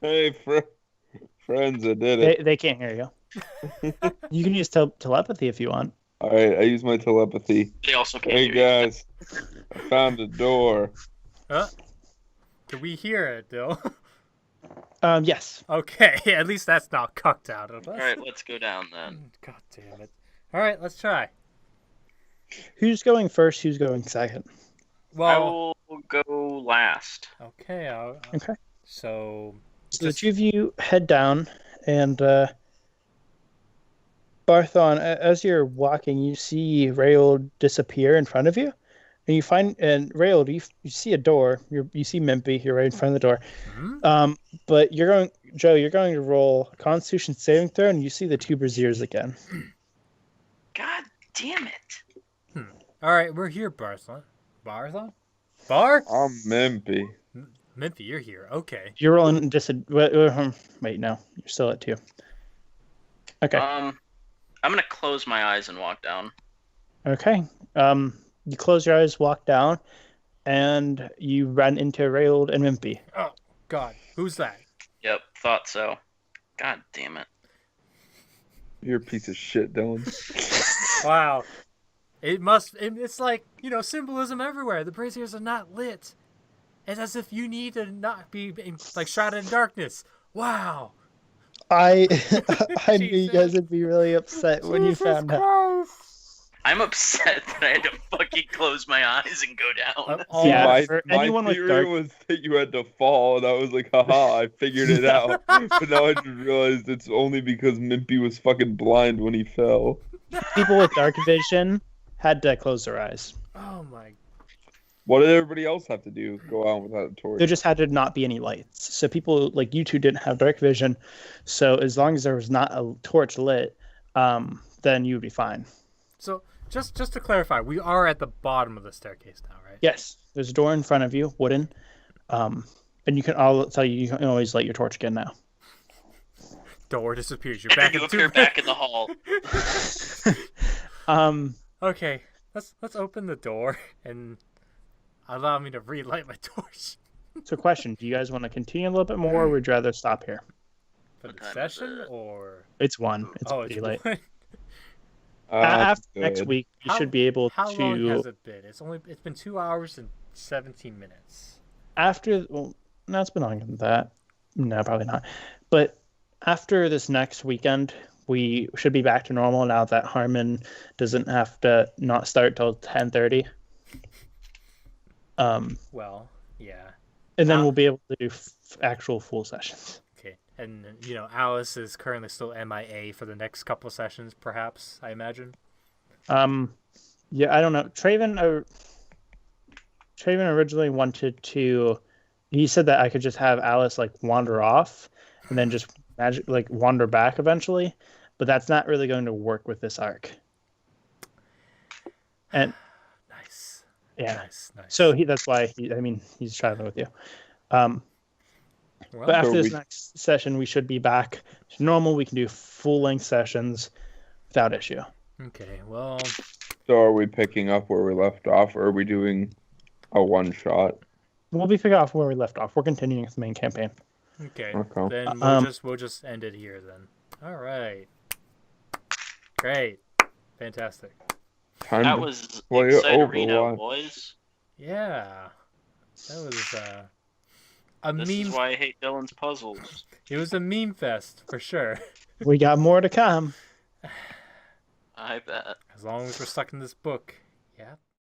Hey, friends, I did it. They can't hear you. You can use telepathy if you want. All right, I use my telepathy. They also can't Hey, hear you. guys, I found a door. Can we hear it, Dill? Yes. Okay, at least that's not cucked out of us. All right, let's go down then. God damn it. All right, let's try. Who's going first? Who's going second? I Well, will go last. okay. Okay. So, So the two of you head down, and Barthon, as you're walking, you see Rael disappear in front of you, and you find Rael, you see a door. You see Mimpy. You're right in front of the door. hmm? But Joe, you're going to roll a Constitution saving throw, and you see the two Braziers again. God damn it. All right, we're here, Barthon. Barthon? Bar? I'm Mimpy. Mimpy, you're here. Okay. You're rolling wait, no, you're still at 2. Okay. I'm gonna close my eyes and walk down. Okay. You close your eyes, walk down, and you run into Rael and Mimpy. Oh, God. Who's that? Yep, thought so. God damn it. You're a piece of shit, Dylan. Wow. It's like, symbolism everywhere. The braziers are not lit. It's as if you need to not be, like, shrouded in darkness. Wow. I knew you guys would be really upset when you found out. I'm upset that I had to fucking close my eyes and go down. Yeah, my for anyone with theory dark- was that you had to fall, and I was like, haha, I figured it out. But now I just realized it's only because Mimpy was fucking blind when he fell. People with dark vision had to close their eyes. Oh, my. What did everybody else have to do? Go out without a torch? There just had to not be any lights. So people like you two didn't have dark vision. So as long as there was not a torch lit, then you would be fine. So, just to clarify, we are at the bottom of the staircase now, right? Yes, there's a door in front of you, wooden. And I'll tell you, you can always light your torch again now. Door disappears. You're And back then you in appear back in the hall. Okay, let's open the door and allow me to relight my torch. So question, do you guys want to continue a little bit more, or would you rather stop here? For What the time is session, it? or It's 1. It's it's pretty late. one? After That's next good. week, you should be able How long has to. it been? It's been 2 hours and 17 minutes. No, it's been longer than that. No, probably not. But after this next weekend, we should be back to normal now that Harmon doesn't have to not start till 10:30. Well, yeah. And then we'll be able to do actual full sessions. Okay, and Alice is currently still MIA for the next couple of sessions, perhaps. I imagine. Yeah, I don't know. Traven originally wanted to. He said that I could just have Alice like wander off, and then just wander back eventually, but that's not really going to work with this arc. And Nice. yeah, Nice. so that's why he's traveling with you. Well, But after So this next session, we should be back to normal. We can do full-length sessions without issue. okay. Well, So are we picking up where we left off, or are we doing a one-shot? We'll be picking off where we left off. We're continuing with the main campaign. okay. Okay. Then we'll just end it here then. All right. Great. Fantastic. Time That to was play Excitorino, Overwatch. boys. Yeah. That was a This meme. is why I hate Dylan's puzzles. It was a meme fest for sure. We got more to come. I bet. As long as we're stuck in this book. Yeah.